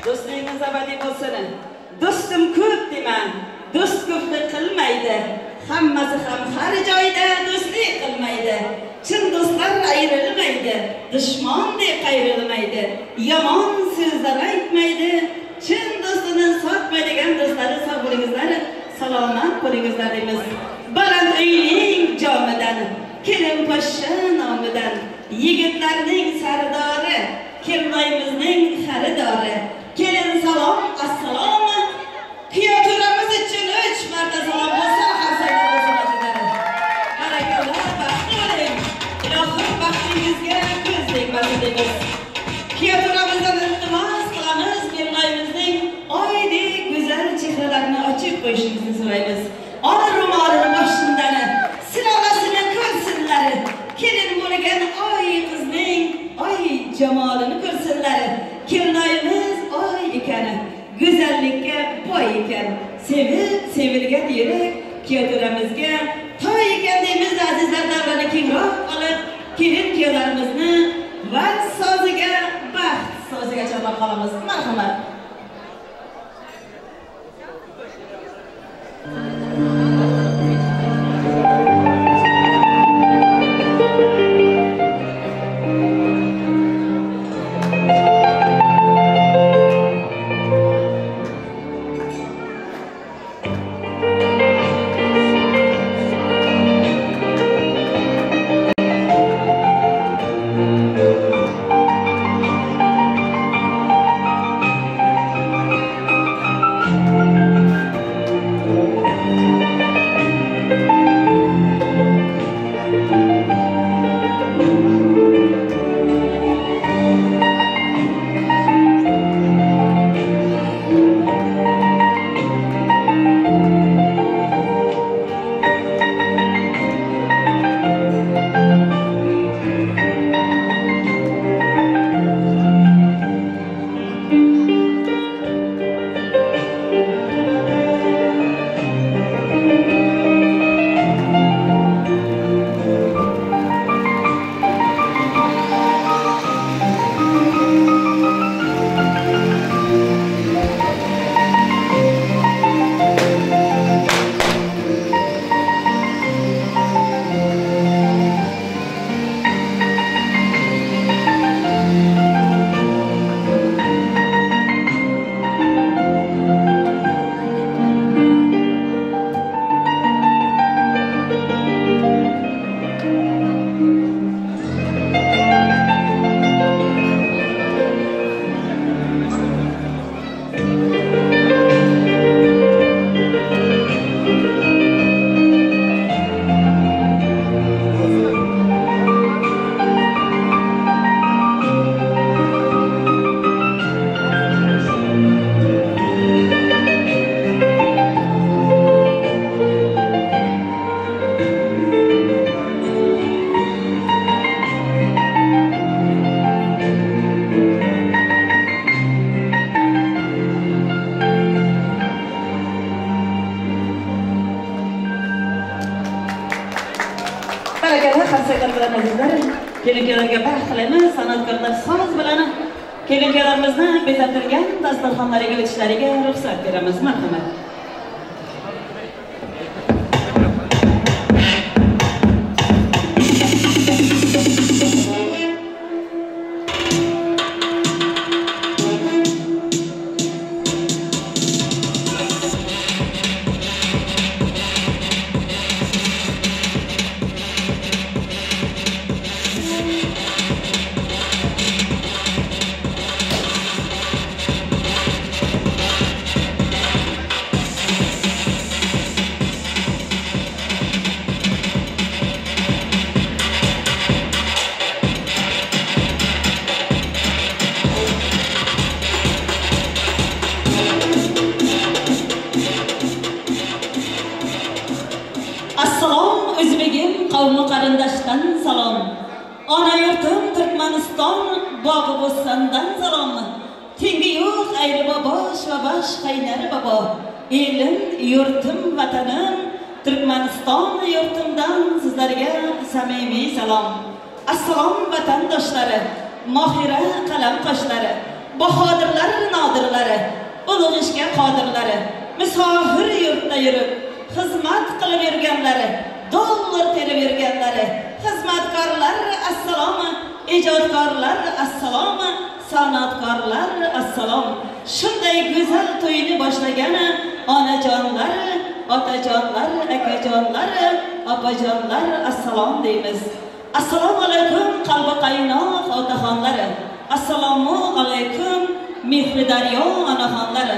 Speaker 21: Do'stligingiz abadiy bo'lsin. Do'stim ko'p dema, do'st ko'pni qilmaydi. Hammasi ham har joyda do'stlik qilmaydi. Chin do'stlar ayrilmaydi, dushmon deb qayrilmaydi. Yomon so'zlar aytmaydi. Chin do'stini sotmaydigan do'stlari sog' bo'lingizlar, salomat bo'lingizlar deymiz. Baland uyning jomidan, kelin poshsha nomidan, yigitlarning sardori, kelinoyimizning xaridori. Kelin salom, assalom, piyodaramiz uchun 3 marta salom bo'lsin, qarsaklar bo'lsin. Barakalloh, baxtli bo'ling. Ilohim baxtingizga ko'z tegmasin deymiz. Piyodaramizdan iltimos qilamiz, kelinoyimizning oydek go'zal chehralarini ochib qo'yishingizni so'raymiz. Ona ro'molini boshindan silolasini ko'rsinlar. Kelin bo'lgan oy qizning oy jamolini ko'rsinlar. Kelinoyimiz oy ekan, go'zallikka boy ekan, sevilgan yurak piyodaramizga toy ekan deymiz azizlar. Davrani kengroq qilib, kelin piyodalarimizni vals soziga, baxt soziga chalib qolamiz. Marhamat. Kelinkalarga baxt tilaymiz, san'atkorlar so'z bilan kelinkalarimizni bezatilgan dasturxonlariga o'tishlariga ruxsat beramiz. Marhamat. Samimiy salom. Assalom vatandoshlari, mohira qalam qoshlari, bahodirlar nodirlari, ulug' ishga qodirlari, musofir yurtda yurib, xizmat qilib yurganlari, dollar terib yurganlari, xizmatkorlar assalom, ijodkorlar assalom, san'atkorlar assalom. Shunday go'zal to'yni boshlagan onajonlar, otajonlar, akajonlar, opajonlar assalom deymiz. Assalomu alaykum qalbi qaynoq otaxonlari. Assalomu alaykum mehri daryo onaxonlari.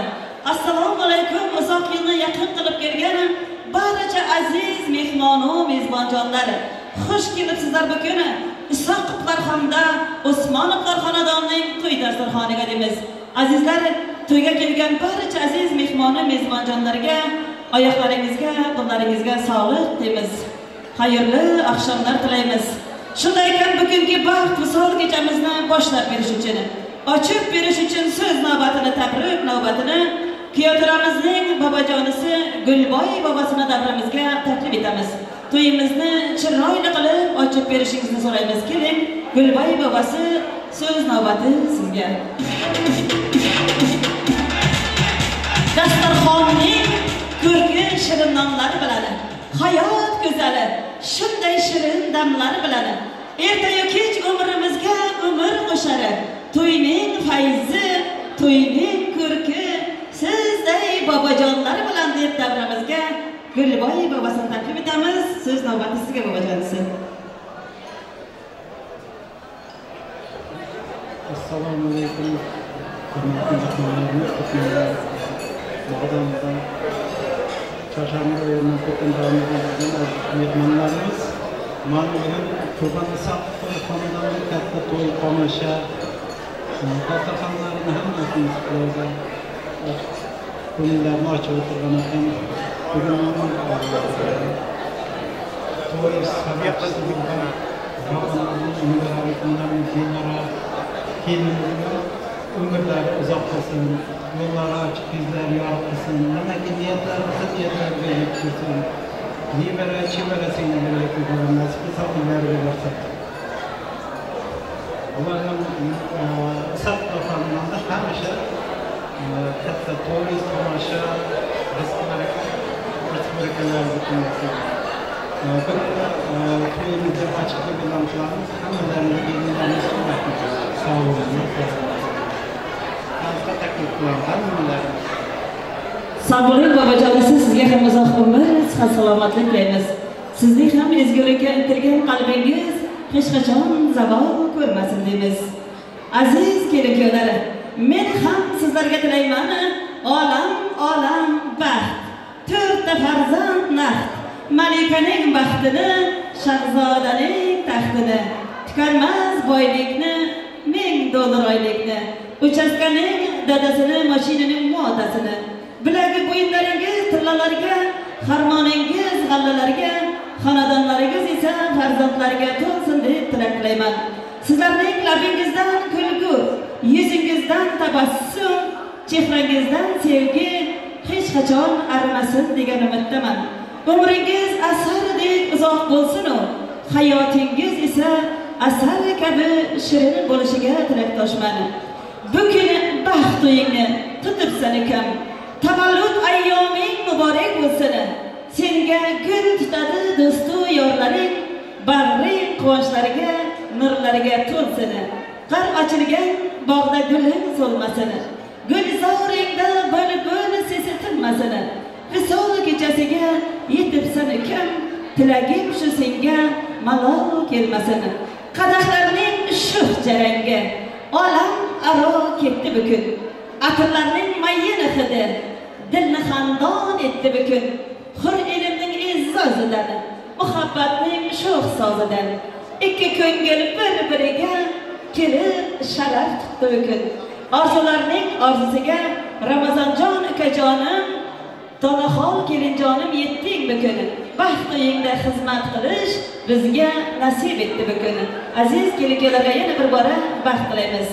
Speaker 21: Assalomu alaykum uzoq yilni yaqin qilib kelgan barcha aziz mehmonu mezbonjonlar. Xush kelibsizlar bu kuni Isoqovlar hamda Usmonovlar xonadonining to'y dasturxoniga deymiz. Azizlar, to'yga kelgan barcha aziz mehmonu mezbonjonlarga oyoqlaringizga, qo'llaringizga sog'lik deymiz. Xayrli oqshomlar tilaymiz. Shunday ekan, bugungi baxt visol kechamizni boshlab berish uchun, ochib berish uchun so'z navbatini, tabrik navbatini Kiyotiramizning bobojonisi Gulboy bobosini davramizga taklif etamiz. To'yimizni chiroyli qilib ochib berishingizni so'raymiz. Keling, Gulboy bobosi, so'z navbati sizga. Dasturxonning ko'rki shirin nonlari bilan, hayot go'zali shunday shirin damlari bilan ertayu kech umrimizga umr qo'shar. To'yning fayzi, to'yning ko'rki sizday bobojonlar bilan deb davramizga Gulboy bobosini taklif etamiz. So'z navbati sizga bobojonisi.
Speaker 1: Assalomu alaykum. Hurmatli mehmonlarimiz, Bağdam'dan Çarşamba ayının to'qinlarimiz mehmonlarimiz mana bugun Kurban Isoqov xonadonining katta to'y tomosha dasturxonlarini hammasini ko'ngillarni ochib o'tirgan ekan. Bugun to'y sababchisiga ömürleri uzak olsun, yolları açık, yüzleri yarık olsun, nemeki niyetlerimizi niyetlerine yetiştirsin. Nibere, çiberesine birlikte olan nasip sakınları verirse. Allah'ın ısat bakanından da hemşe hatta toy, tamaşa, rızkı berekeler bütünlesi. Toyumuzda açıkta bilançlarımız hemelerinde gelirlerimiz sunmaktadır. Sağ olun.
Speaker 21: Sabırlı babajonisi, sizga ham uzoq umr, sihat salomatlik tilaymiz. Sizning ham ezgulikka intilgan qalbingiz hech qachon zavol ko'rmasin deymiz. Aziz kelin-kuyovlar, men ham sizlarga tilayman olam baxt, to'rtta farzand naxt, malikaning baxtini, shahzodaning taxtini, tukanmas boylikni, ming dollar oylikni, uchastkaning dadasini, mashinaning motasini, bilagi bo'yinlaringiz tillalarga, harmoningiz g'allalarga, xonadonlaringiz esa farzandlarga to'lsin deb tilaklayman. Sizlarning labingizdan kulgu, yuzingizdan tabassum, chehrangizdan sevgi hech qachon arimasin degan umiddaman. Umringiz asaridek uzoq bo'lsin-u, hayotingiz esa asar kabi shirin bo'lishiga tilakdoshman. Bu kuni baxt to'yingni tutibsan ekan. Tavallud ayyoming muborak bo'lsin. Senga gul tutadi do'stu yorlaring, bag'ri quvonchlariga, nurlariga to'lsin. Qar ochilgan bog'da guling so'lmasin. Gulzoringda bulbul sesi tinmasin. Visol kechasiga yetibsan ekan, tilagim shu senga malol kelmasin. Qadahlarning sho'x jarangga olam aro ketdi bugun. Atirlarning mayin hidi dilni xandon etdi bugun. Hur ilmning izzozidan, muhabbatning sho'x sozidan ikki ko'ngil bir-biriga kelib sharaf tutdi bugun. Orzularning orzusiga Ramazonjon akajonim, Tonaxon kelinjonim yetding bugun. Baxt to'yingda xizmat qilish bizga nasib etdi bugun. Aziz kelin-kuyovlarga yana bir bora baxt tilaymiz.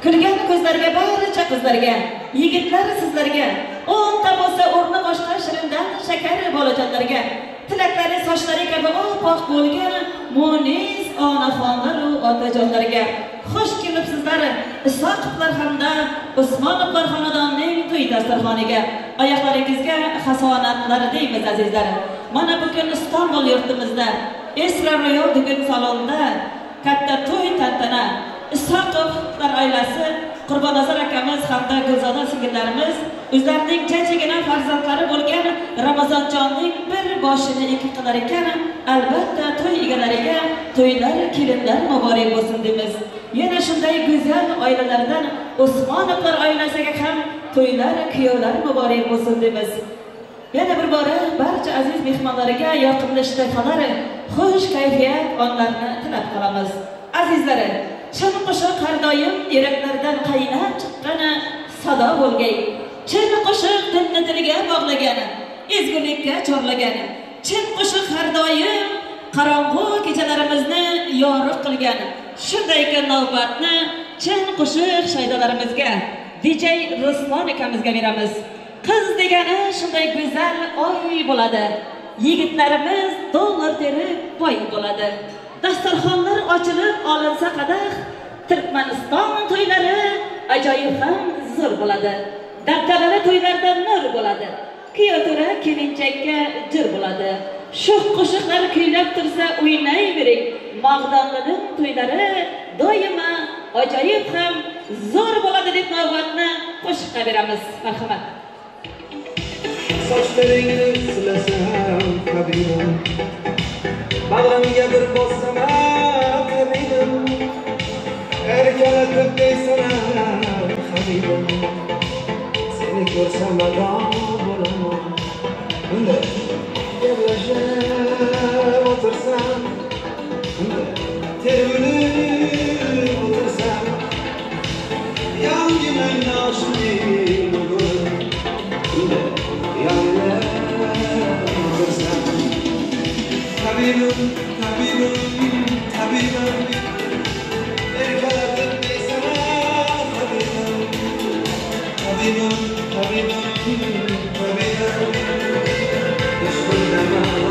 Speaker 21: Kulgan ko'zlarga, barcha qizlarga, yigitlar sizlarga, o'nta bo'lsa o'rni boshqa shirindan shakar bolajonlarga, tilaklari sochlari kabi oppoq bo'lgan munis onaxonlar va otajonlarga xush kelibsizlar. Isoqovlar hamda Usmonovlar xonadonining to'y dasturxoniga, oyoqlaringizga hasonatlar deymiz azizlar. Mana bugun Istanbul yurtimizda Esra Royal bugun salonda katta to'y tantana. Isoqovlar oilasi, Qurbonazar akamiz hamda Gulzoda singillarimiz o'zlarining jajjigina farzandlari bo'lgan Ramazonjonning bir boshini ikki qilar ekan, albatta to'y egalariga to'ylar, kelinlar muborak bo'lsin deymiz. Yana shunday go'zal oilalardan Usmonovlar oilasiga ham to'ylar, kuyovlar muborak bo'lsin deymiz. Yana bir bora barcha aziz mehmonlarga yoqimli ishtiholar, xush kayfiyat onlarni tilab qolamiz. Azizlar, chin qo'shiq har doim yuraklardan qaynab chiqqan sado bo'lgay. Chin qo'shiq dilni diliga bog'lagan, ezgulikka chorlagan. Chin qo'shiq har doim qorong'u kechalarimizni yorug' qilgan. Shunday navbatni chin qo'shiq shaydolarimizga, DJ Ruslan akamizga beramiz. Qiz degani shunday go'zal oy bo'ladi. Yigitlarimiz dollar terib boy bo'ladi. Dasturxonlar ochilib olinsa qadah, Turkmaniston to'ylari ajoyib ham zo'r bo'ladi. Dabdabali to'ylarda nur bo'ladi. Kuyovto'ra kelinchakka jir bo'ladi. Sho'x qo'shiqlar kuylab tursa o'ynayvering. Mag'donlining to'ylari doimo ajoyib ham zo'r bo'ladi deb navbatni qo'shiqqa beramiz. Marhamat.
Speaker 3: Sochlaringni silasam tabibim, bag'rimga bir bossam tabibim, erkalatib deysan habibim, seni ko'rsam madon bo'laman. Unda gaplashib o'tirsam, unda termilib o'tirsam, yangina noshning bugun, unda Tabibim, tabibim, tabibim, erkalatib deysan tabibim, tabibim, tabibim, tabibim, dushmandan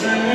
Speaker 4: Sen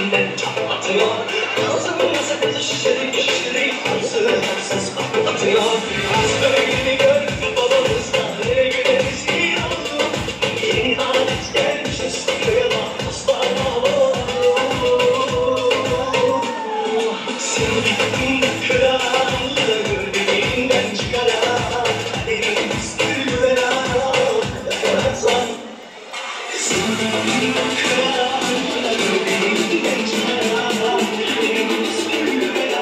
Speaker 4: yüreğinden çatlatıyor. Ağzımın sakızı şişiri hırsız patlatıyor. Az böyle gör babamızda ne güleriz iyi oldu. Yeni adet gelmişiz kıyıma aslanma olur. Sevdiğim kralları göbeğinden çıkaran elimiz gülveren yaparsan. Sevdiğim kralları göbeğinden çıkaran elimiz gülveren.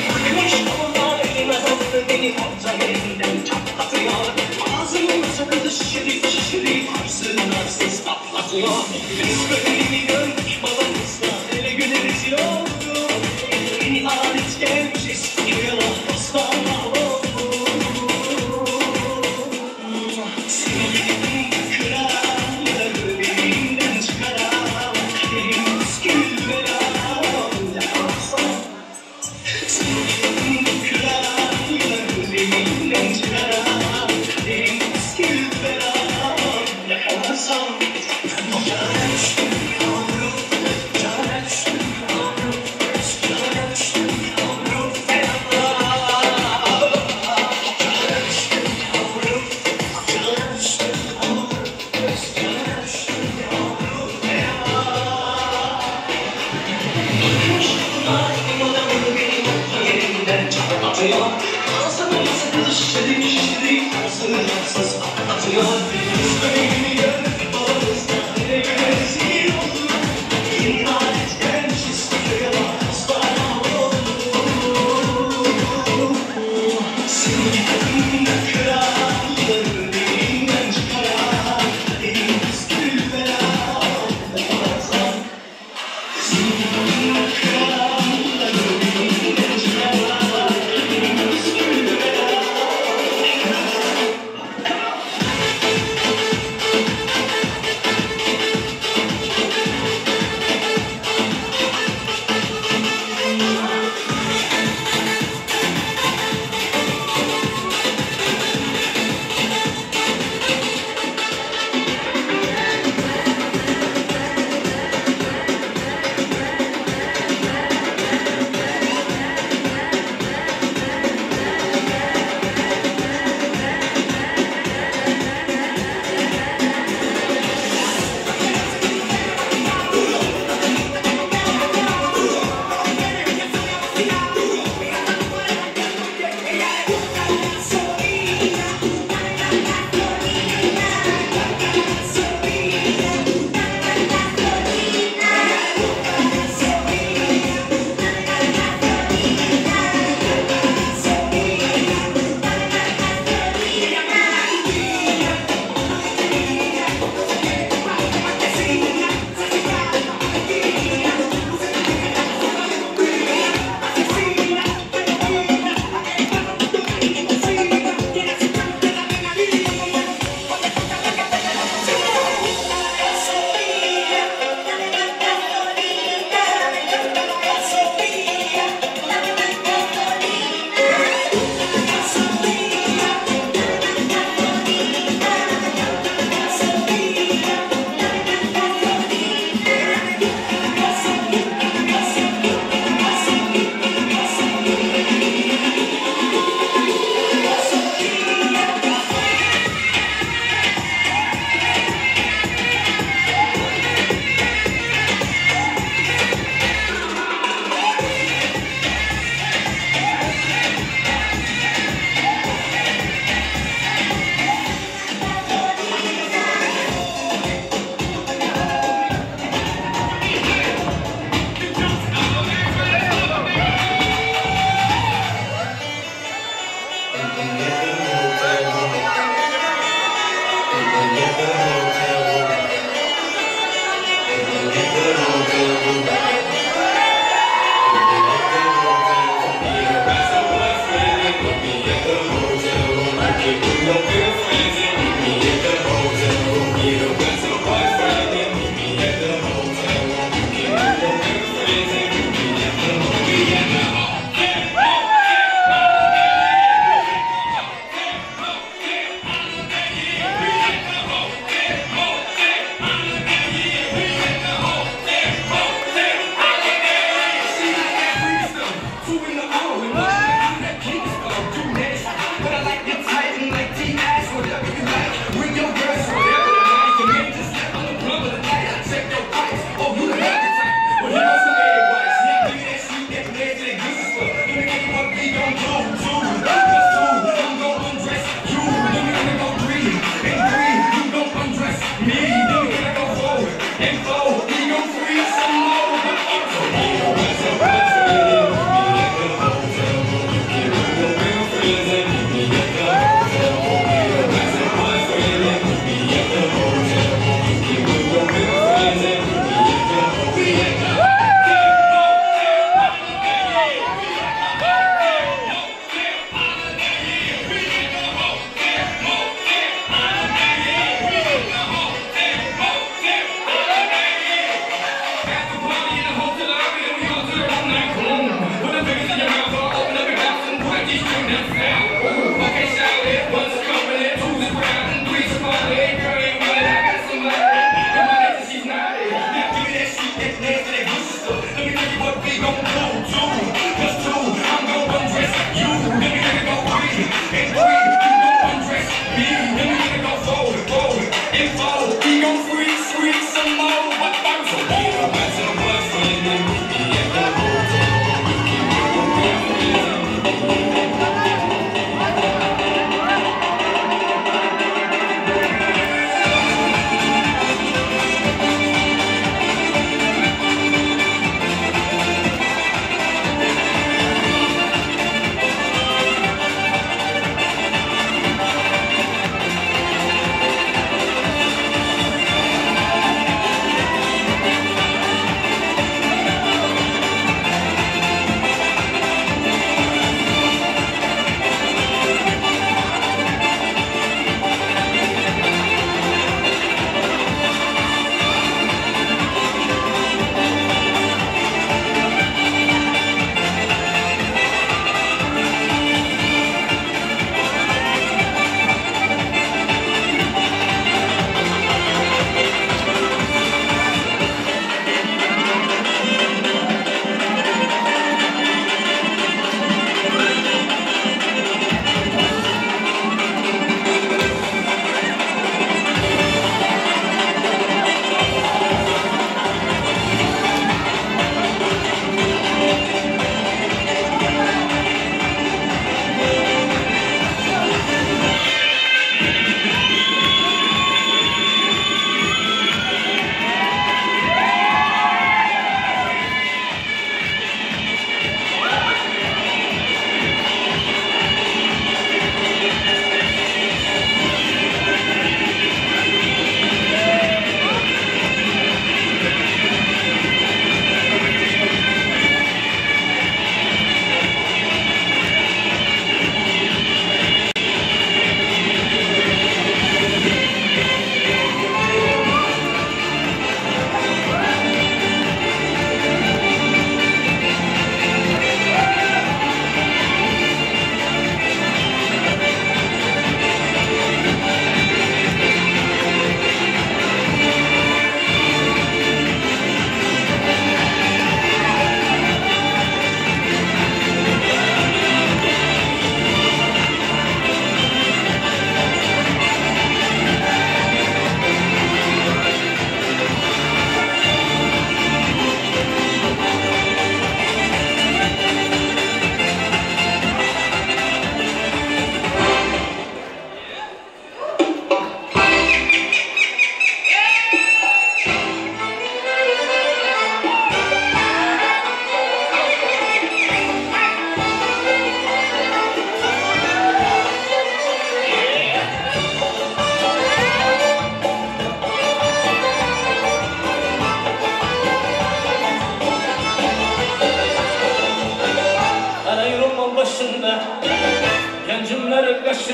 Speaker 4: Bakmış onlar elime aldı beni orta yerinden çatlatıyor. Ağzımın sakızı şişiri hırsız patlatıyor. Biz böyle gördük babamızla ele güleriz yoldu. Yeni adet gelmişiz kıyıla aslanma oldu. Sevdiğim kralları göbeğinden çıkaran elimiz gülveren yaparsan. Sevdiğim kralları göbeğinden çıkaran elimiz gülveren yaparsan. Cana düştüm yavrum, cana düştüm yavrum, cana düştüm yavrum fena. Cana düştüm yavrum, cana düştüm yavrum, cana düştüm yavrum fena. Bakmış bunlar adamı benim orta yerimden çatlatıyor. Ağzımın sakızı şişiri hırsız patlatıyor. Biz böyle gördük babamızda ne güleriz iyi oldu. Yeni adet gelmişiz kıyıma aslanma oldu. Sevdiğim kralları göbeğinden çıkaran elimiz gülveren yaparsan. Sevdiğim kralları göbeğinden çıkaran elimiz gülveren.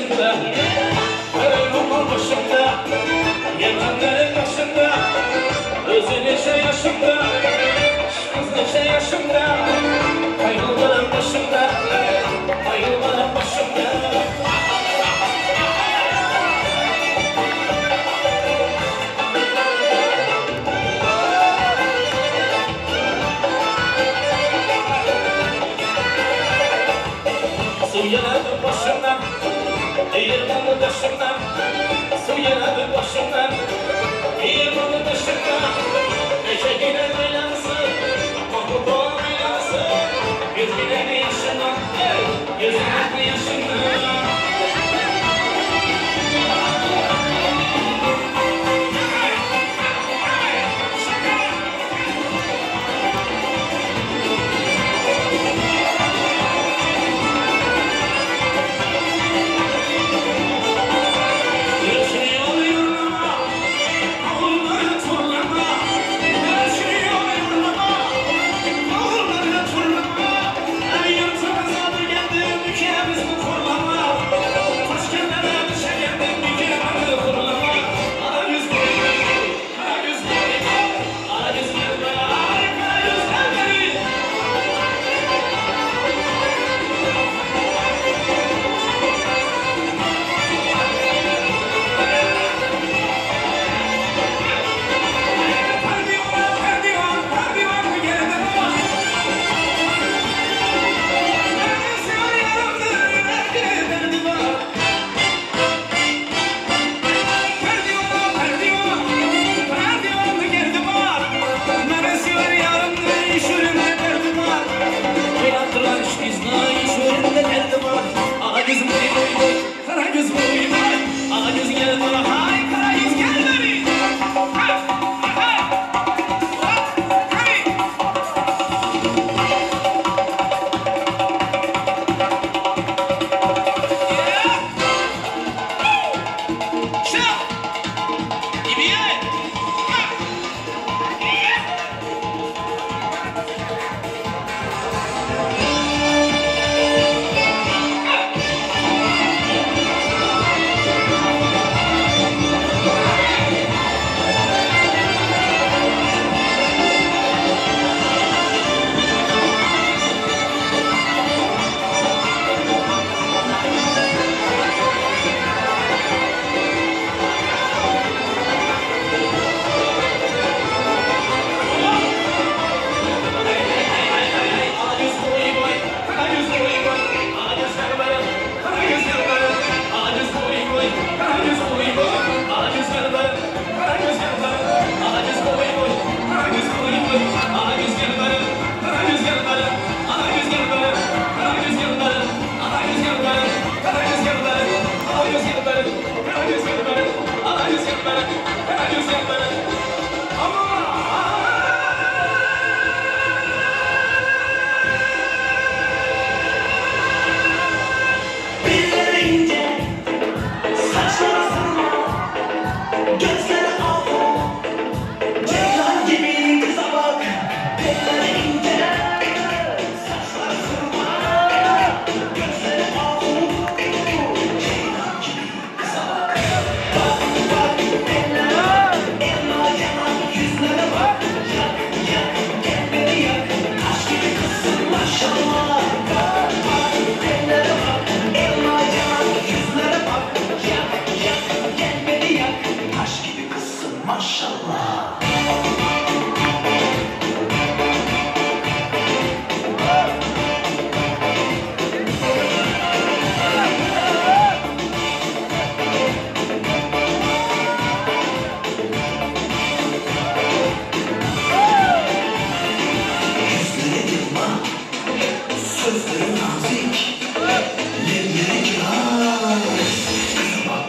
Speaker 4: başında, Karaymamın başında, yetimlerin başında, özü neşe yaşında, kız neşe yaşında, kaygıların başında, kaygıların başında. Su yanadı başımdan, değirmanı başımdan, su yanadı başımdan, değirmanı başımdan, neşe giden aylansı, mahmut olan aylansı, yüz giden yaşından, yüz giden yaşından.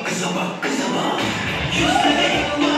Speaker 4: Kıza bak, kıza bak. Yüzüne yıkma.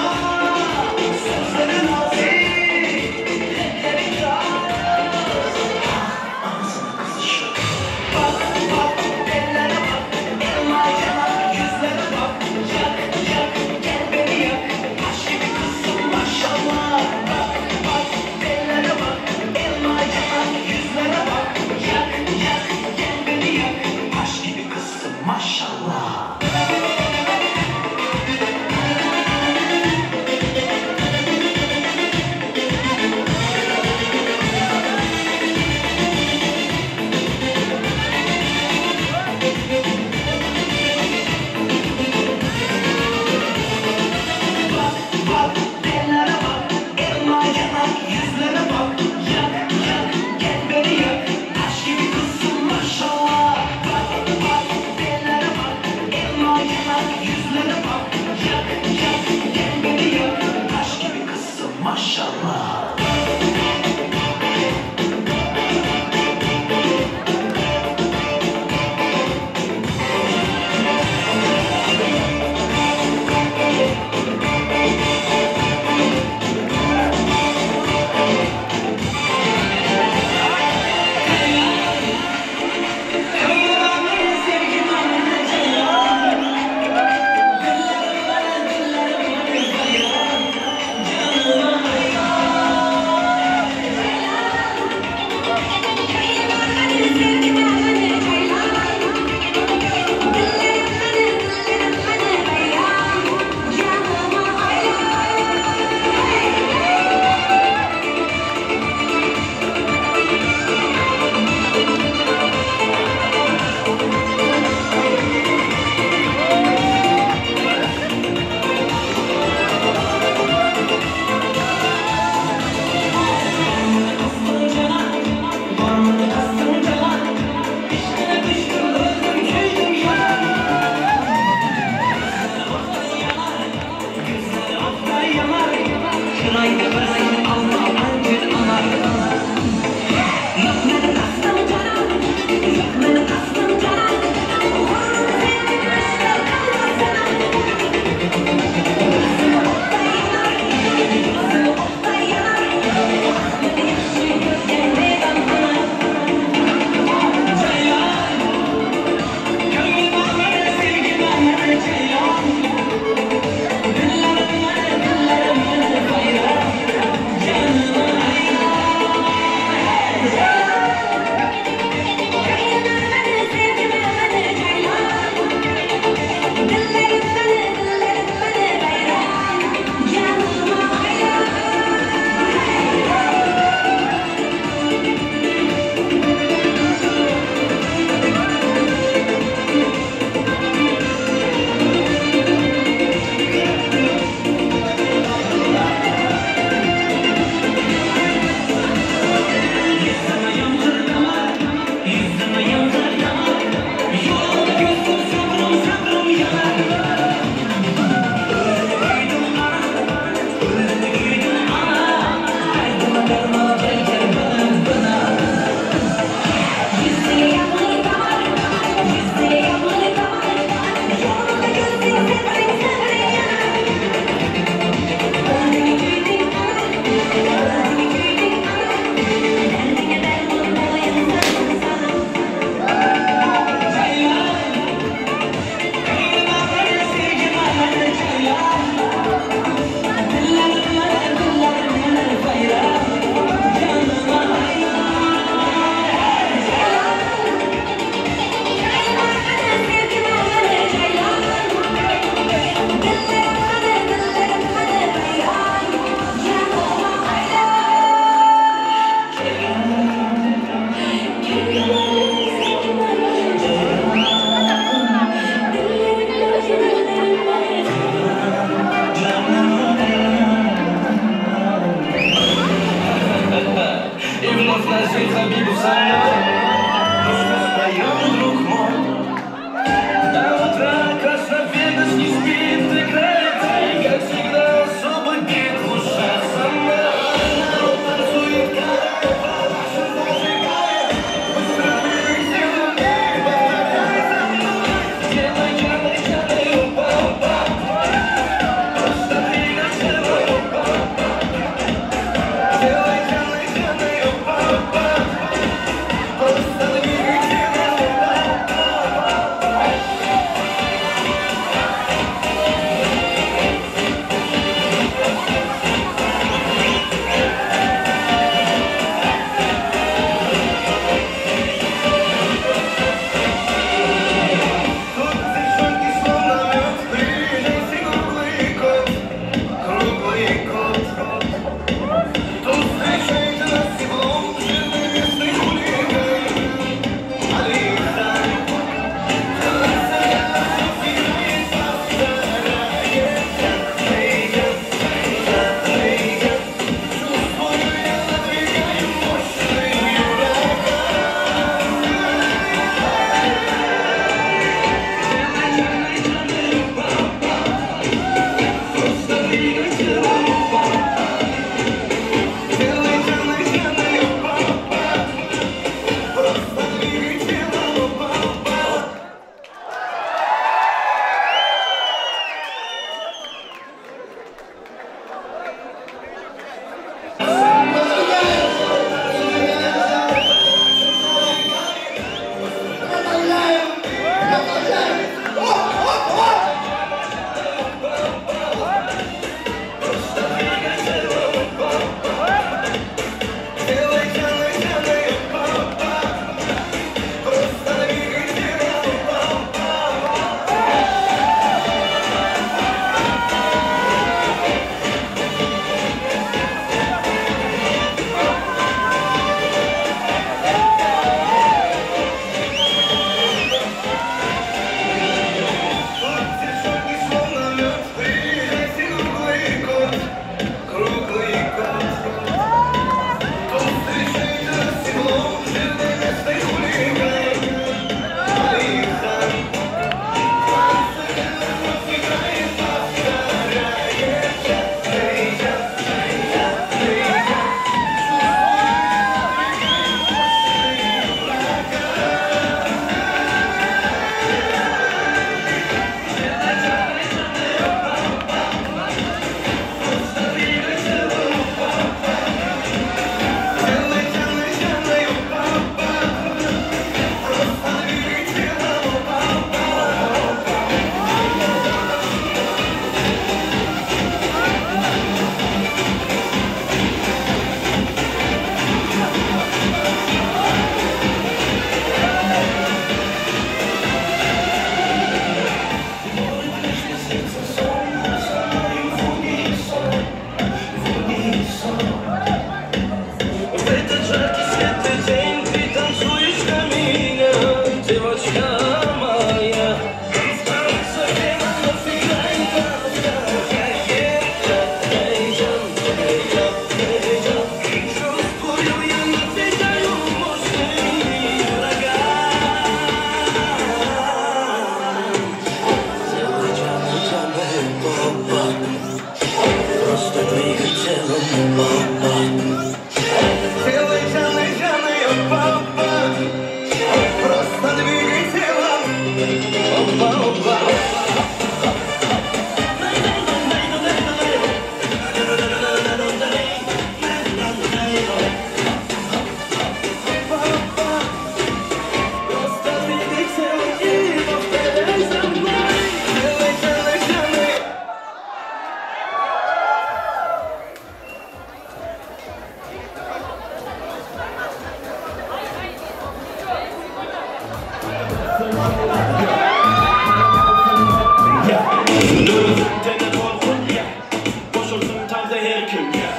Speaker 4: her gün ya.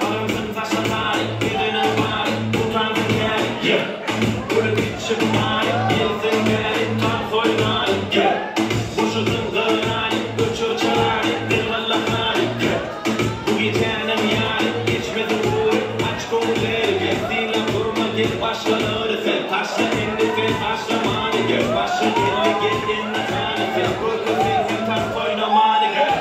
Speaker 4: Aramızın taşlamayı, birinin bari, utansın gel ya. Böyle küçük mali, gelsin gel, tam soynayı gel. Boşuzun kırnayı, göçür çarayı, bir vallamayı gel. Bu gecenin yani, geçmedi uğru, aç konuları, gezdiğinle vurma gel başkaları sen. Taşla indi sen, taşlamanı gel, başa geldi gel eline tane sen. Korku sensin, tam soynamanı gel.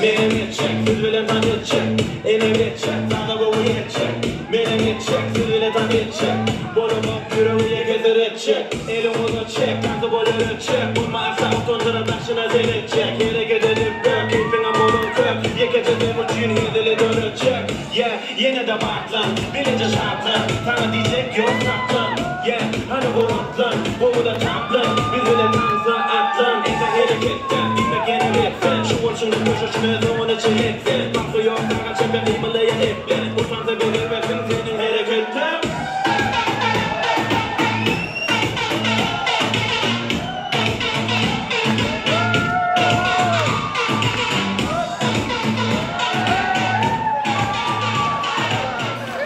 Speaker 4: Menem yetecek, siz bile tan yetecek. Enem yetecek, sana boğu yetecek. Menem yetecek, siz bile tan yetecek. Bolup yüreğiye gezer edecek. Elim onu çek, kansı boyu edecek. Bulma aksa utonlara taşına zel edecek. Yere gezelim bök, keyfine morun kök. Yekeceğim uçun hideli dönecek. Yine de baklan, bilince şartlan. Sana diyecek yok saklan. Hani bu atlan, bu da taplan. Biz bile tansa atlan. Ese hareketten, gitmek yeni beksen. Şu olsun koşuşunu zaman için etsen. Baksı yok, sana çember Himalaya etlen. Utansa bilir versin senin hareketten.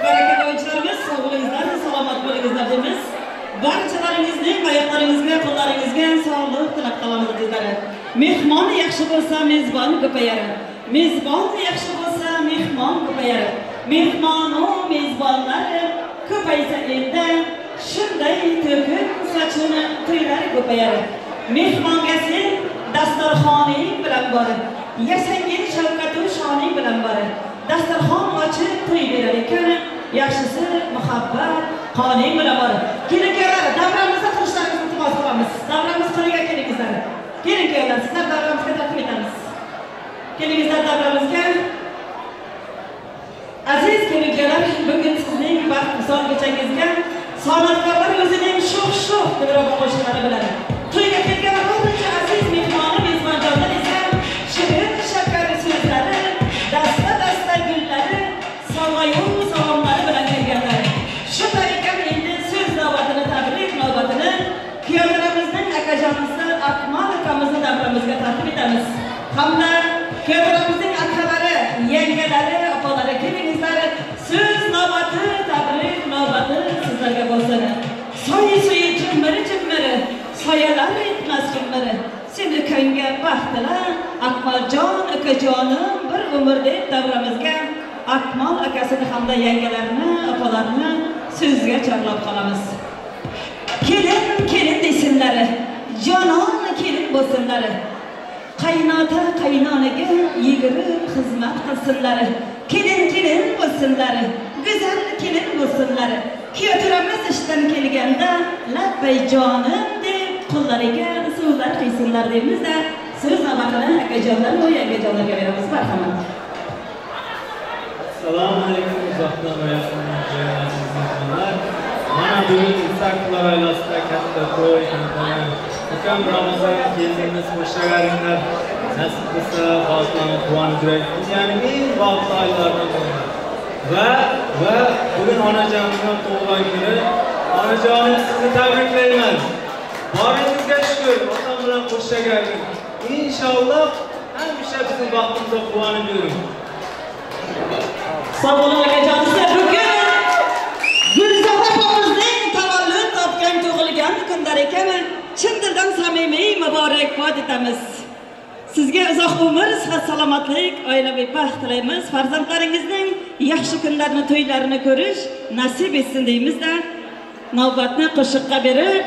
Speaker 21: Bereketli oyuncularımız, sağlığınızlar, selamat bo'lingizlar deymiz. Barchalaringizning oyoqlaringizga, qo'llaringizga sog'lik tilab qolamiz sizlarga. Mehmon yaxshi bo'lsa, mezbon ko'payar. Mezbon yaxshi bo'lsa, mehmon ko'payar. Mehmonu mezbonlar ko'paysa endi, shunday to'kin sochini to'ylar ko'payar. Mehmonga sen dasturxoning bilan bor. Yasangin shavkatu shoning bilan bor. Dasturxon ochib to'y berar ekan, yaxshisi muhabbat qoning bilan bor. Keling-kelar, davramizda qilishlaringizni iltimos qilamiz. Davramiz qiliga kelingizlar. Keling-kelar, sizlar davramizga taklif etamiz. Kelingizlar davramizga. Aziz keling-kelar, bugun sizning baxt misol kechangizga san'atkorlar o'zining sho'x-sho'x dilrabo qo'shiqlari bilan to'yga kelgan barcha aziz mehmoni mezbonjonlar esa shirin shakari so'zlari, dasta gullari, sovg'a-yu salomlari bilan kelganlar. Shu tariqa endi so'z navbatini, tabrik navbatini kuyovlarimizning akajonisi Akmal akamizni davramizga taklif etamiz. Hamda kuyovlarimizning akalari, yangalari, opalari kelingizlar. So'z navbati, tabrik navbati sizlarga bo'lsin. Soyi jimmiri, soyalar etmas jimmiri. Seni ko'ngga baxtilar, Akmaljon akajonim bir umr deb davramizga Akmal akasini hamda yangalarini, opalarini so'zga chorlab qolamiz. Kelin desinlar, jonon kelin bo'lsinlar. Qaynota qaynonaga yigirib xizmat qilsinlar. Kelin bo'lsinlar, go'zal kelin bo'lsinlar. Kuyovlarimiz ishdan kelganda labbay jonim deb qo'llariga suvlar quysinlar deymizda, so'z navbatini akajonlar va yangajonlarga beramiz. Marhamat.
Speaker 5: Assalomu alaykum, uzoqdan va yaqindan mehmonlar. Mana bugun Istaqular oilasida katta to'y, ukam Ramazon keldingiz, qo'shagaringlar. Nasib bo'lsa, xalqlarni quvontirib, ya'ni eng baxtli oilalardan biri. Va bugun onajonimning tug'ilgan kuni. Onajonim, sizni tabriklayman. Boringizga shukr, otam bilan qo'shagaring. Inshaalloh hamisha bizning baxtimizga quvonib yuring.
Speaker 21: Sağ olun akajonlar, bugun Gulzora opamizning tavallud topgan tug'ilgan kunlari ekan. Chin dildan samimiy muborakbod etamiz. Sizga uzoq umr, sihat, salomatlik, oilaviy baxt tilaymiz. Farzandlaringizning yaxshi kunlarini, to'ylarini ko'rish nasib etsin deymizda, navbatni qo'shiqqa berib,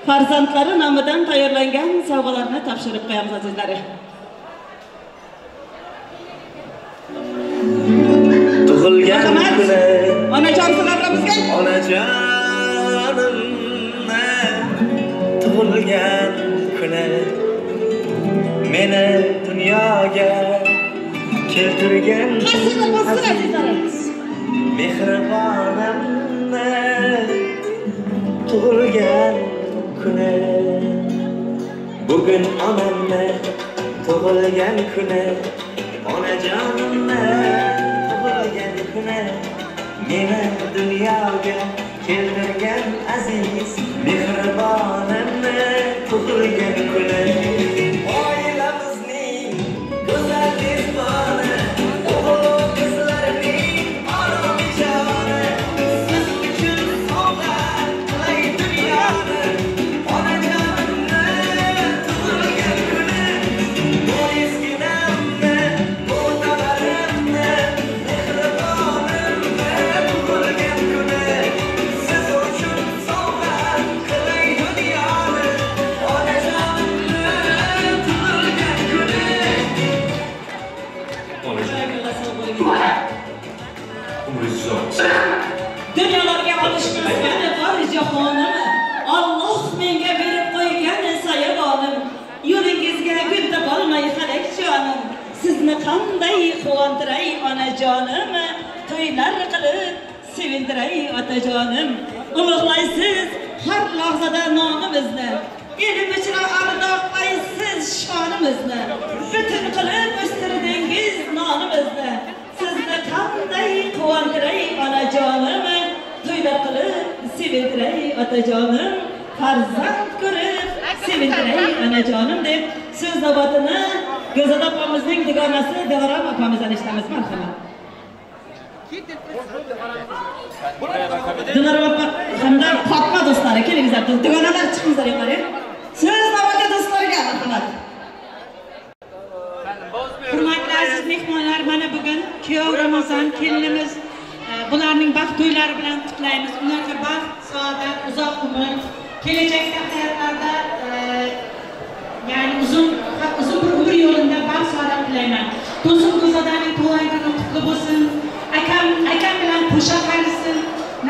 Speaker 21: farzandlari nomidan tayyorlangan sovg'alarni topshirib qo'yamiz azizlar.
Speaker 4: Tug'ilgan kuni
Speaker 21: onajon sizlarga
Speaker 4: onajon tug'ilgan kuni meni dunyoga keltirgan aziz mehribonimni tug'ilgan kuni bugun onamni tug'ilgan kuni onajonimni tug'ilgan kuni meni dunyoga keltirgan aziz mehribonimni tug'ilgan kuni oilamizning go'zal mehmoni o'g'il qizlarning onaijoni siz uchun sovg'a qilay dunyoni onajonimni tug'ilgan kuni bo'leskinamni mo'tabarimni mehribonimni tug'ilgan kuni siz uchun sovg'a qilay dunyoni onajonimni tug'ilgan kuni
Speaker 21: Dünyalarga alışmasmani var jahonim Allah menga berib qo'ygan soyabonim yo'lingizga gulda qolmay halak jonim sizni qanday quvontiray onajonim to'ylar qilib sevintiray otajonim ulug'laysiz har lahzada nomimizni elim ichra ardoqlaysiz shonimizni butun qilib o'stirdingiz nonimizni sizni qanday quvontiray onajonim to'ylar qilib sevintiray otajonim farzand ko'rib sevintiray onajonim deb so'z navbatini Go'zal opamizning dugonasi Dilorom opamizdan eshitamiz. Marhamat. Dilorom opa hamda Fatma do'stlari kelingizlar. Dugonalar chiqingizlar yuqori. So'z navbati do'stlarga marhamat.
Speaker 8: Hurmatli aziz mehmonlar, mana bugun kuyov Ramazon kelinimiz bularning baxt to'ylari bilan qutlaymiz. Ularga baxt, saodat, uzoq umr, kelajakda hayotlarida yani uzun bir umr yo'lida baxt saodat tilayman. To'sin Go'zadaning to'ylari qutlu bo'lsin. Akam bilan qo'sha qarisin.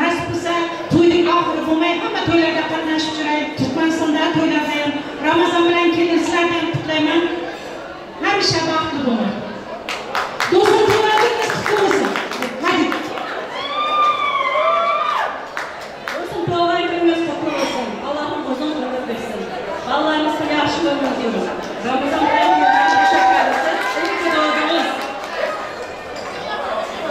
Speaker 8: Nasib bo'lsa to'yning oxiri bo'lmay hamma to'ylarda qatnashib yuraylik. Turkmanistonda to'ylarda ham Ramazon bilan kelisizlarni ham qutlayman. Hamisha baxtli bo'lin. Do'stim to'ylaringiz qutlu bo'lsin. Hadi. Do'stim to'ylaringiz qutlu bo'lsin. Allohim uzun umr bersin. Allohimiz sizga yaxshi umr bersin. Ramazon bilan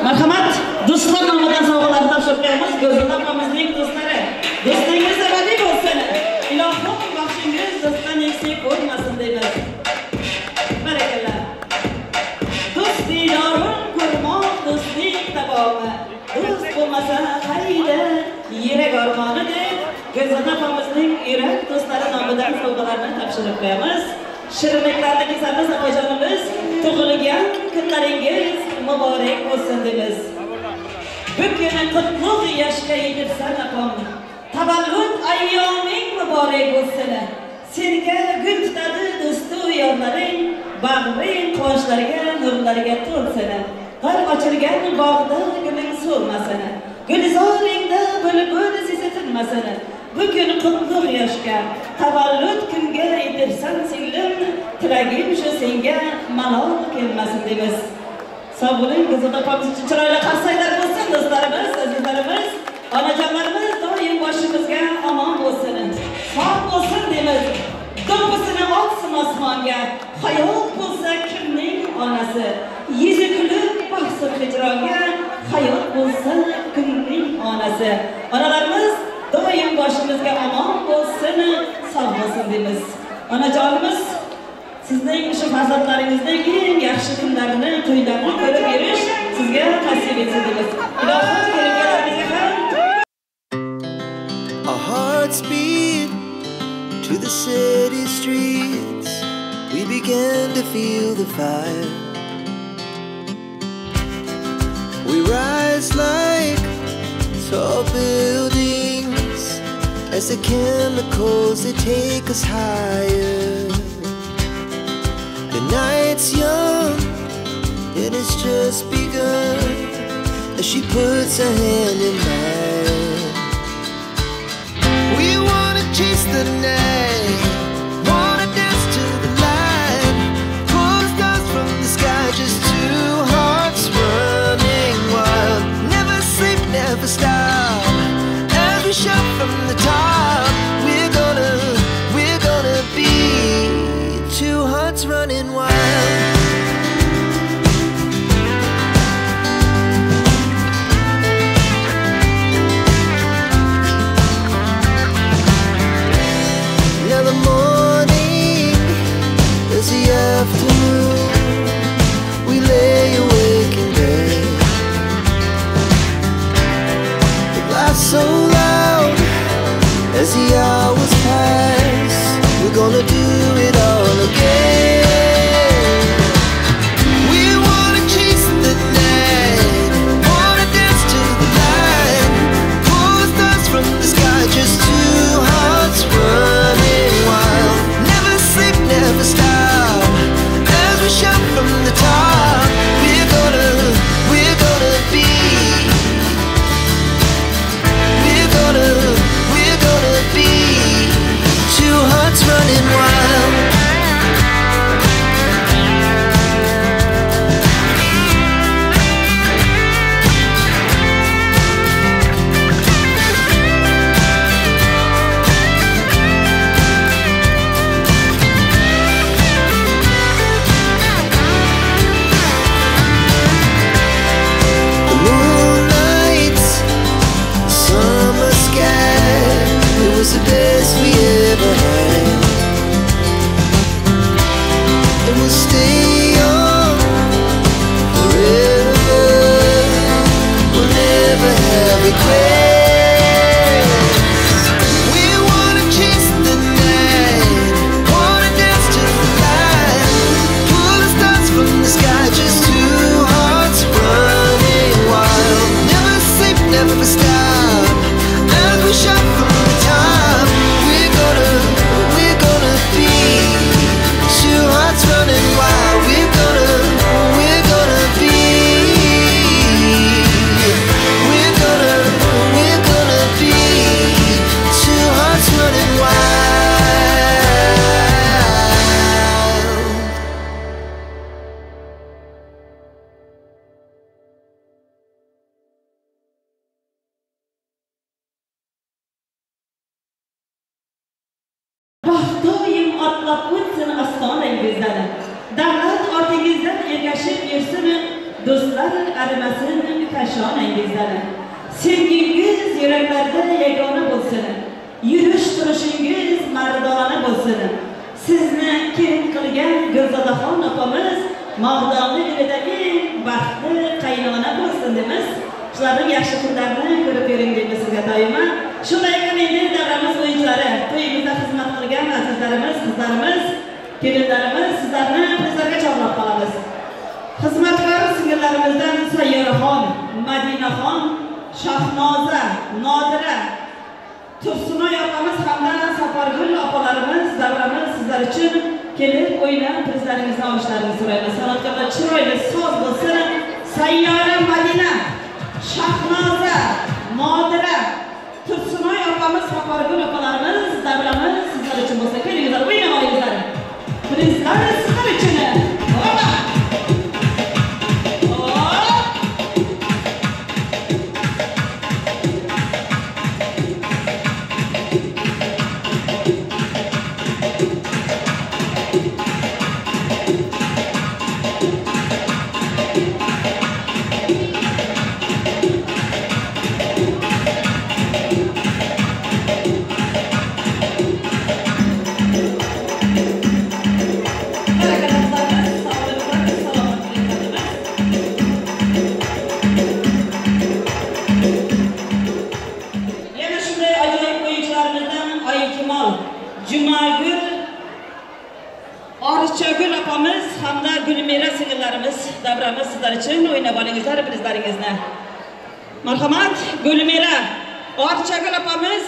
Speaker 21: marhamat, do'stlar nomidan sovg'alar topshirib qo'yamiz. Go'zal opamizning do'stlari. Do'stingiz abadiy bo'lsin. Ilohim baxshingiz do'stdan eksik bo'lmasin deymiz. Barakallah. Do'sti dorum ko'rmoq do'stlik tabomi. Do'st bo'lmasa qayda yirak armoni deb Go'zal opamizning yurak do'stlari nomidan sovg'alarni topshirib qo'yamiz. Shirinliklarni kesamiz opajonimiz. Tug'ilgan kunlaringiz muborak bo'lsin deymiz. Bugun qutlug' yoshga yetibsan opam. Tavallud ayyoming muborak bo'lsin. Senga gul tutadi do'stu yorlaring, bag'ring qoshlariga nurlarga to'lsin. G'ar ochilgan bog'da guling so'lmasin. Gulzoringda bulbul sesitilmasin. Bugun qutlug' yoshga, tavallud kunga yetibsan singlim, tilagim shu senga malol kelmasin deymiz. Sog' bo'ling, Go'zal opamiz uchun chiroyli qarsaklar bo'lsin do'stlarimiz, azizlarimiz, onajonlarimiz doim boshimizga omon bo'lsin. Sog' bo'lsin deymiz. Do'ppisini otsin osmonga. Hayot bo'lsa kimning onasi? Yuzi kulib baxtli hijronga. Hayot bo'lsa kimning onasi? Onalarimiz doim boshimizga omon bo'lsin, sog' bo'lsin deymiz. Onajonimiz sizning shu farzandlaringizning eng yaxshi kunlarini, to'ylarini ko'rib yurish sizga nasib etsin deymiz. Ilohim kelingizlarga ham
Speaker 22: our hearts beat to the city streets. We began to feel the fire. We rise like tall buildings as the chemicals they take us higher. The night's young and it's just begun as she puts her hand in mine. We wanna chase the night we shout from the top, we're gonna be two hearts running wild. Now the morning is the afternoon, we lay awake in bed. It laughs so loud as the hours pass, we're gonna do it all again. We wanna chase the night, wanna dance to the light, pull the stars from the sky, just two hearts running wild. Never sleep, never stop, as we shout from the top, we're gonna be, we're gonna be two hearts running wild. The moonlight, summer sky, it was the best we ever had. And we'll stay young forever, we'll never have regrets. We wanna chase the night, wanna dance to the light, pull the stars from the sky, just two hearts running wild. Never sleep, never stop, as we shout from the top, we're gonna be two hearts running wild. We're gonna be, we're gonna be two hearts running wild.
Speaker 21: Doim atlab o'tsin ostonangizdan, davlat ortingizdan ergashib yursin, do'stlar arimasin kashonangizdan. Sevgingiz yuraklarda yagona bo'lsin, yurish turishingiz mardona bo'lsin. Sizni kelin qilgan Gulzodaxon opamiz Mavdonni elidagi baxtli qaynona bo'lsin deymiz. Shularning yaxshi kunlarini ko'rib bering deymiz sizga doimo. Shunday ekan endi davramiz o'yinchilari, to'yimizda xizmat qilgan azizlarimiz, qizlarimiz, kelinlarimiz sizlarni bizlarga chorlab qolamiz. Xizmatkor singillarimizdan Sayyoraxon, Madinaxon, Shahnoza, Nodira, Tursunoy opamiz hamda Safargul opalarimiz davramiz sizlar uchun kelib o'ynab prizlaringizni olishlarini so'raymiz. San'atkorlar chiroyli so'z bo'lsin. Sayyora Madina, Shahnoza, Nodira, Tursunoy opamiz, Safargul opalarimiz davramiz sizlar uchun bo'lsa kelinglar o'ynab olinglar. Prizlar sizlar uchun. Jumagul, Orchagul opamiz hamda Gulmira singillarimiz davramiz sizlar uchun o'ynab olingizlar prizlaringizni. Marhamat, Gulmira, Orchagul opamiz,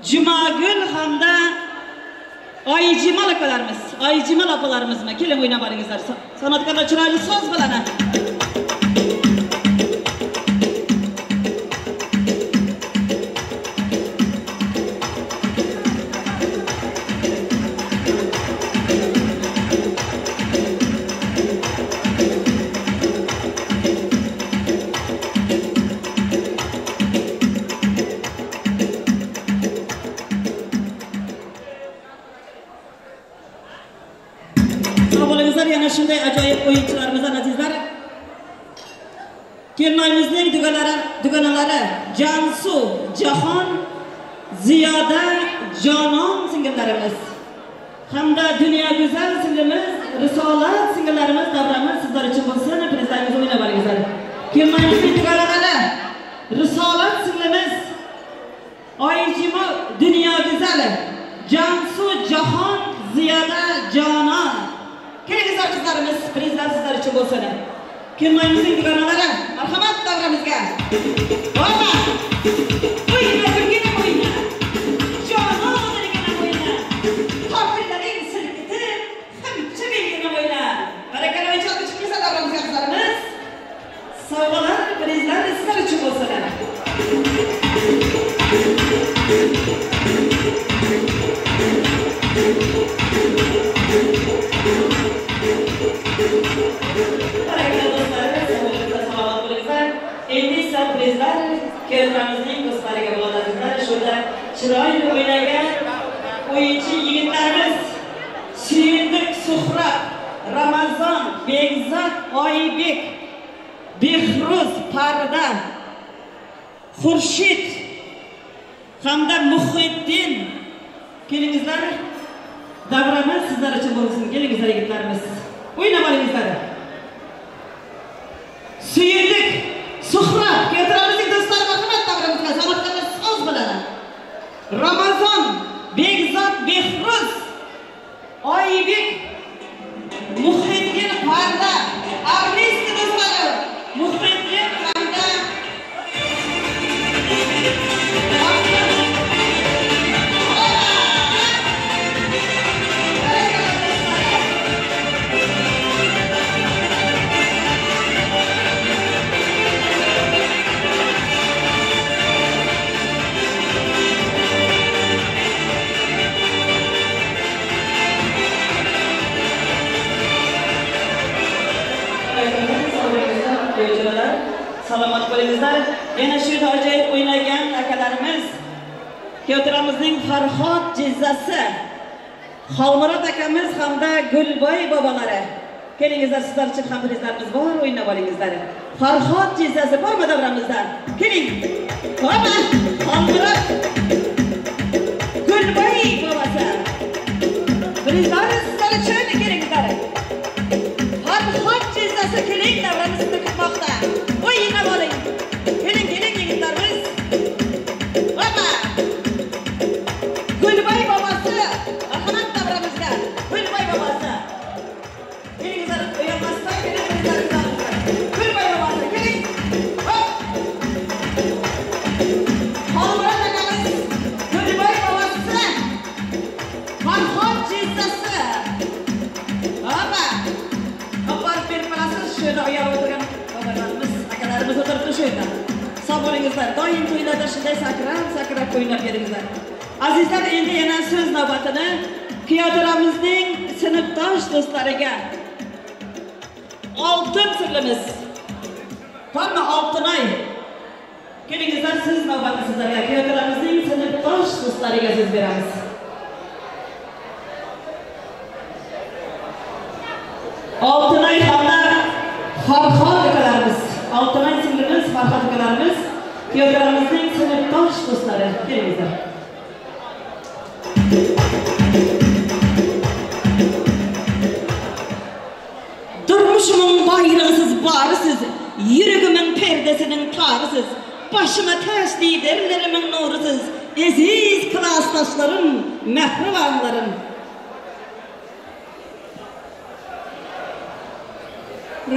Speaker 21: Jumagul hamda Oyjimal opalarimiz, Oyjimal opalarimizmi? Kelin o'ynab olingizlar. San'atkorlar chiroyli so'z bilan. shunday ajoyib o'yinchilarimiz azizlar. Kelinoyimizning dugonalari Jansu, Jahon, Ziyoda, Jonon singillarimiz hamda Dunyo go'zal singlimiz Risolat singillarimiz davramiz sizlar uchun bo'lsin. Prezidentimiz o'ynab olingizlar. Kelinoyimizning dugonalari Risolat singlimiz Oyijimo, Dunyo go'zali Jansu, Jahon, Ziyoda, Jonon. Kelingizlar qizlarimiz, prezident sizlar uchun bo'lsin. Kelinoyimizning dugonalari, marhamat davramizga. Bo'lma. O'yna, birgina o'yna. Jonon birgina o'yna. Topildaring silkitib, hamcha birgina o'yna. Barakalla va ijod chiqmasa davramizga qizlarimiz. Sovg'alar prezident sizlar uchun bo'lsin. Endi esa prezident kelganimizning do'stlariga bo'ladilar. Shunda chiroyli o'ynagan o'yinchi yigitlarimiz Suyindik Suhrat, Ramazon, Begzod, Oybek, Behruz, Parda, Xurshid hamda Muhiddin. Kelingizlar. Davramiz sizlar uchun bo'lsin. Kelingizlar yigitlarimiz. O'ynab olingizlar. Suyindik Suhrat, keltiramizning do'stlari marhamat davramizga Samarqandda so'z bilan. Ramazon, Begzod, Behruz, Oybek, Muhiddin, Parda, artist do'stlari, Muhiddin hamda salomat bo'lingizlar. Yana shu ajoyib o'ynagan akalarimiz Kyotiramizning Farhod jizzasi, Xolmurod akamiz hamda Gulboy bobolari. Kelingizlar, sizlar uchun ham prezidentimiz bor, o'ynab olingizlar. Farhod jizzasi bormi davramizda? Keling. Qora, Xolmurod, Gulboy bobosi. Prezident sizlar uchun kelingizlar. Farhod jizzasi keling, davramizni kutmoqda. O'ynab oling. Keling, keling yigitlarimiz. Qora. Gulboy bobosi, marhamat davramizga. Gulboy bobosi. Kelingizlar, o'ynamasdan kelingizlar. Gulboy bobosi, keling. Hop. Xolmurod akamiz, Gulboy bobosi. Farhod jizzasi. Hoppa. Oparib berib qo'yasiz, shu yerda oyoq o'tirgan bobolarimiz, akalarimiz o'tiribdi shu yerda. Sog' bo'lingizlar. Doim to'ylarda shunday sakrab o'ynab beringizlar. Azizlar, endi yana so'z navbatini Kyotiramizning sinfdosh do'stlariga oltin singlimiz Farma Oltinoy. Kelingizlar, siz navbatni sizlarga Kyotiramizning sinfdosh do'stlariga so'z beramiz. Oltinoy hamda Farhod akalarimiz, Oltinoy singlimiz, Farhod akalarimiz Kyotiramizning sinfdosh do'stlari. Kelingizlar. Durmuşumun bayrağısız barısız, yüreğimin perdesinin tarısız, başıma ters liderlerimin nurusuz, aziz klastaşlarım, mehribanlarım.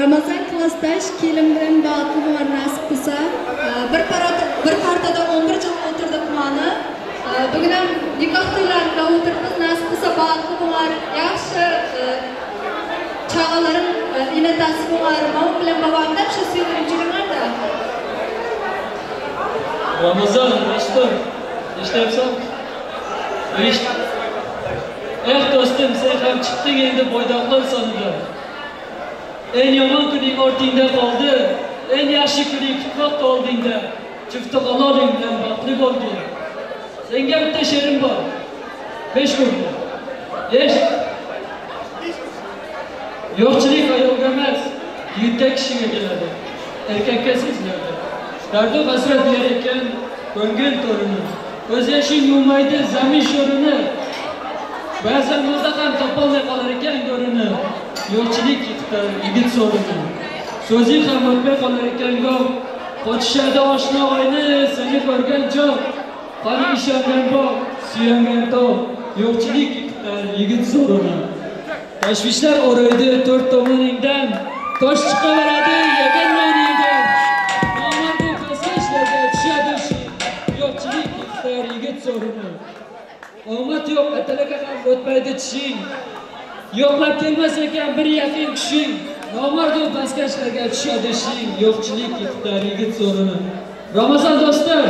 Speaker 10: Ramazan klastaş kelim bilen bağıtlı var nasip kısa. Bir partada 11 yıl oturduk manı. Bugün hem nikah toylarında oturduk nasip kısa bağıtlı var. Yaxşı çağaların inatası var. Mağın bilen babamdan şu suyunu cürümler de.
Speaker 5: Ramazan, işte yapsam? Dostum, sen hem çıktın endi boydaklar sanıda. En yaman kuning ortingda qoldi, en yaxshi kuning tuproq oldingda, jufti qaloling bilan baxtli bo'lding. Senga bitta she'rim bor. 5 kun.
Speaker 13: Yo'qchilik ayolga emas, yigitga kishiga keladi. Erkakka seziladi. Dardu hasrat yer ekan ko'ngil to'rini. Ko'z yoshing yuvmaydi zamin sho'rini. Ba'zan o'zi ham topolmay qolar ekan go'rini. Yo'qchilik yiqitar yigit so'rini. So'zing ham o'tmay qolar ekan go'p. Qochishadi oshna oyni seni ko'rgan joy. Qani ishongan bog', suyangan tog'. Yo'qchilik yiqitar yigit so'rini. Tashvishlar o'raydi to'rt tomoningdan. Tosh chiqaveradi yegan noningdan. Nomardni pasashlarga tushadi shi. Yo'qchilik yiqitar yigit so'rini. Omad yo'q, atalaka ham o'tmaydi tishing. Yo'qlab kelmas ekan bir yaqin kishing. Nomard paskashlarga tushadi shing. Yo'qchilik yiqitar yigit so'rini. Ramazon do'stlar,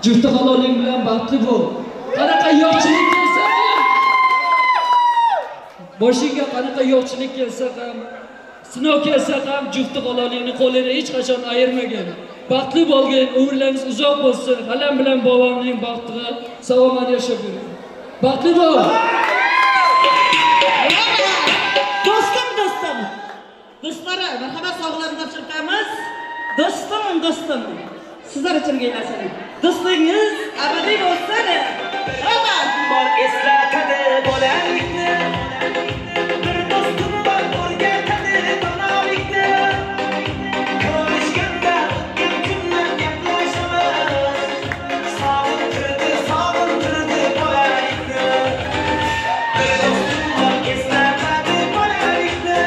Speaker 13: jufti haloling bilan baxtli bo'l. Qanaqa yo'qchilik kelsa ham, boshingga qanaqa yo'qchilik kelsa ham, sinov kelsa ham jufti halolingni qo'lini hech qachon ayirmagin. Baxtli bo'lgin, umrlaringiz uzoq bo'lsin. Halam bilan bobomning baxtiga salomat yashab yuring. Baxtli bo'l.
Speaker 21: Do'stlari, marhamat sog'larni topshiramiz. Do'stim, sizlar uchun geylasini. Do'stligingiz abadiy bo'lsin. Rahmat.
Speaker 4: Bor eslatadi bolalikni. Bir do'stim bor o'rgatadi donolikni. Ko'rishganda o'tgan kunlar gaplashamiz. Sog'intirdi bolalikni. Bir do'stim bor eslatadi bolalikni.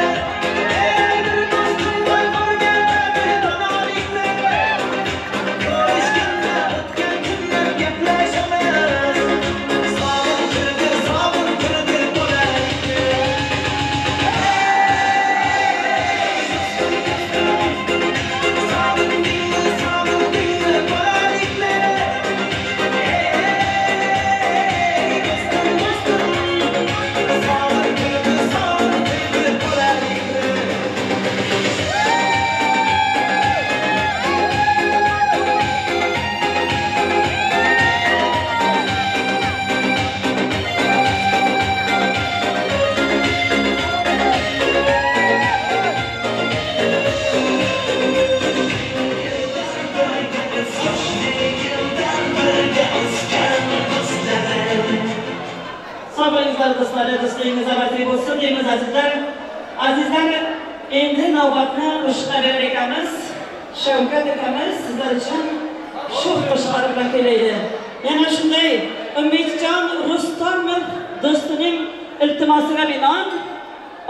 Speaker 21: Do'stligimiz abadiy bo'lsin deymiz azizlar. Azizlar, endi navbatni qo'shiqqa berar ekanmiz. Shavkat akamiz sizlar uchun shu qo'shiqlar bilan kelaydi. Yana shunday Umidjon Rustomov do'stining iltimosiga binoan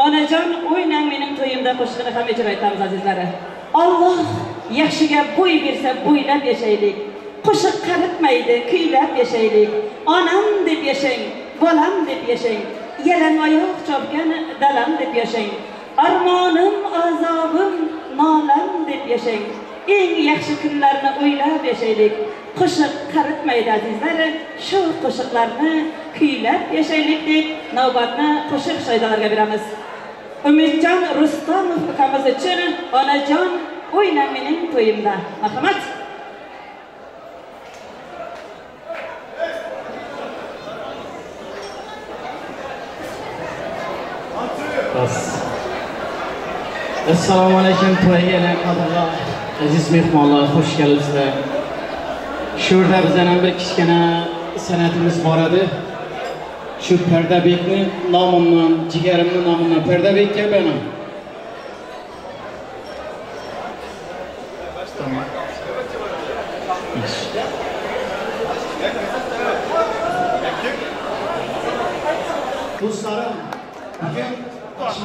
Speaker 21: Onajon o'ynang mening to'yimda qo'shiqni ham ijro etamiz azizlar. Alloh yaxshiga bo'y bersa bo'ylab yashaylik. Qo'shiq qaritmaydi, kuylab yashaylik. Onam deb yashang, bolam deb yashang. Yalang oyoq chopgan dalam deb yashang. Armonim, azobim, nolam deb yashang. Eng yaxshi kunlarni o'ylab yashaylik. Qo'shiq qaritmaydi azizlar. Shu qo'shiqlarni kuylab yashaylik deb navbatni qo'shiq shoirlarga beramiz. Umidjon Rustomov akamiz uchun Onajon o'ynang mening to'yimda. Marhamat.
Speaker 15: Assalomu alaykum to'yga qadrli aziz mehmonlar, xush kelibsizlar. Shu yerda bizdan ham bir kichkina san'atimiz bor edi. Shu Pardabekni nomimdan, jigarimning nomidan Pardabekka beraman. Do'stlarim, bugun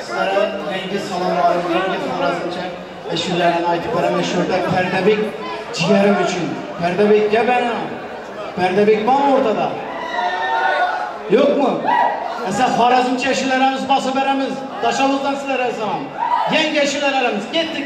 Speaker 15: sizlarga yangi salomlarim, yangi xorazmcha ashulalarni aytib beraman. Shu yerda Pardabek jigarim uchun. Pardabekka beraman. Pardabek bormi o'rtada? Yo'qmi? Esa xorazmcha ashulalarimiz bosib beramiz. Tashavvurdan sizlarga salom. Yangi ashularimiz ketdik.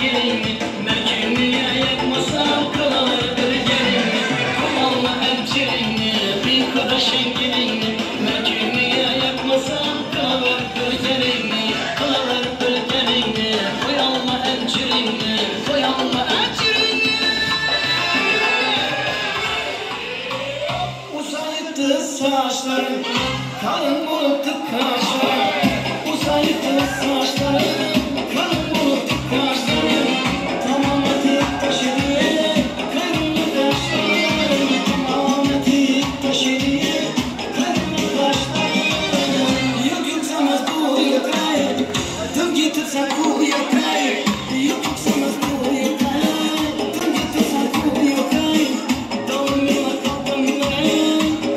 Speaker 3: gelini Merkini yakmasam kalanır bir gelini Kalanla hemşerini bir kadaşın gelini Merkini yakmasam kalanır bir gelini Kalanır bir gelini Koyalma hemşerini Koyalma hemşerini Uzaydı saçların kalın bulutlu kaşların Uzaydı saçların kalın bulutlu kaşların Tamamladı taşını kırmızı kaşların Tamamladı taşını kırmızı kaşların Yok yok sanmaz bu yakayı Tüm getirsen bu yakayı Yok yok sanmaz bu yakayı Tüm getirsen bu yakayı Dağılmıyor kalbim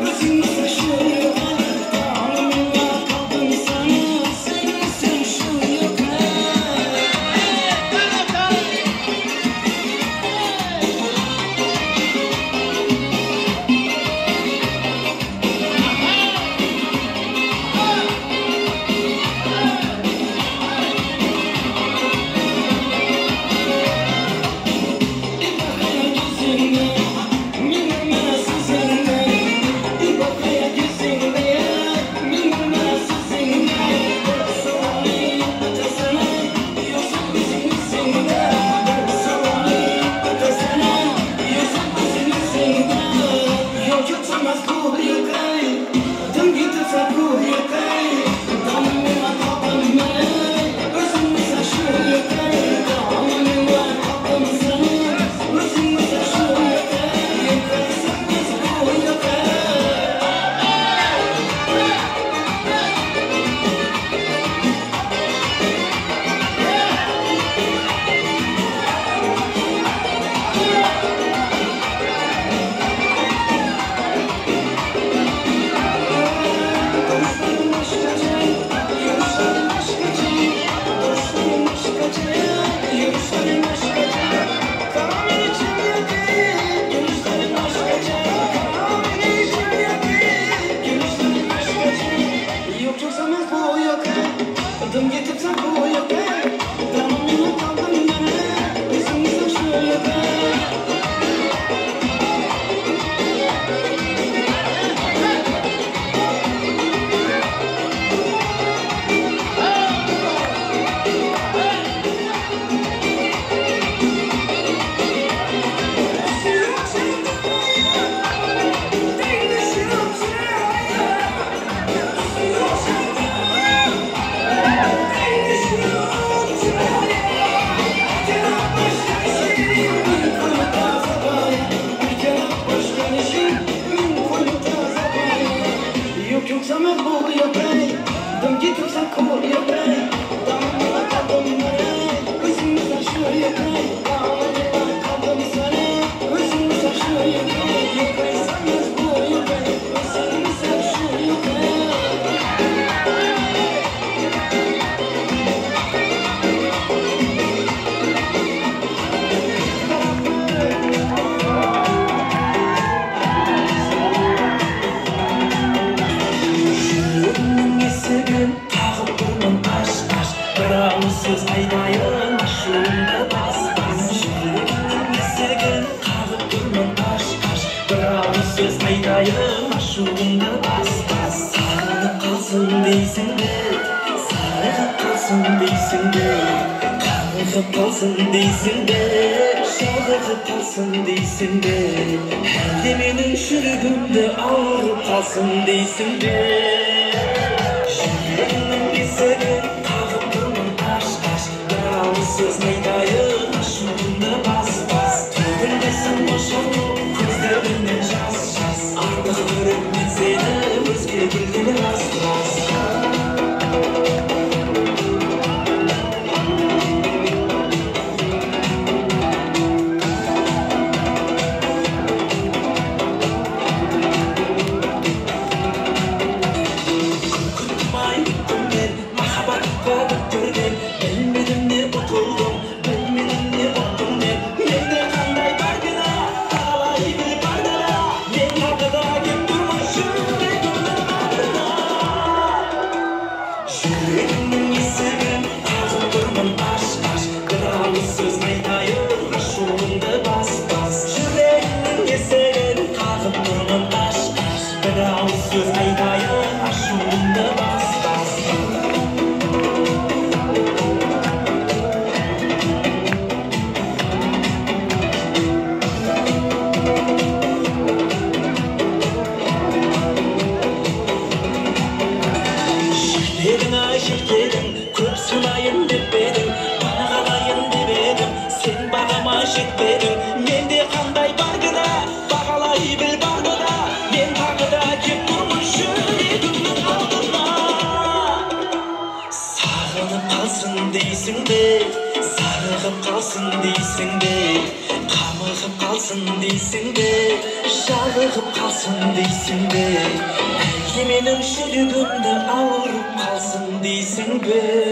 Speaker 3: Gözümü saçıyor Dağılmıyor kalbim sana Sen şu aytayım aşulunda bas bas Yüreğinin keseren kalkıp durgun taş taş Bir ağız söz aytayım aşulunda bas bas Şirketin köp sunayım depedim Bana kalayım demedim Sen bağama şirketin Mende kanday bardı da Bağalayı bil bardı da Men tağıda kep durmuşum Elimden aldığına Sağınıp kalsın deysin de Sarığıp kalsın deysin de Kamığıp kalsın deysin de Şalığıp kalsın deysin de Menin şürgümde ağırıp kalsın deysin be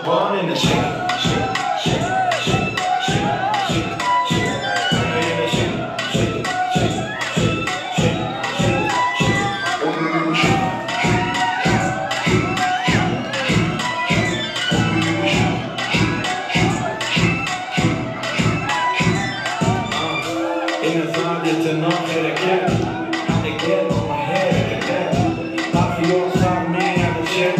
Speaker 4: one in the shake, shake, shake, shake, shake, shake, shake. Only in the shake, shake, shake, shake, shake, shake, shake. Only in the shake, shake, shake, shake, only in the shake, shake, shake, shake. In the thought it's enough that I get. I get on my head, I get that. Not for your side, man, I'm a check.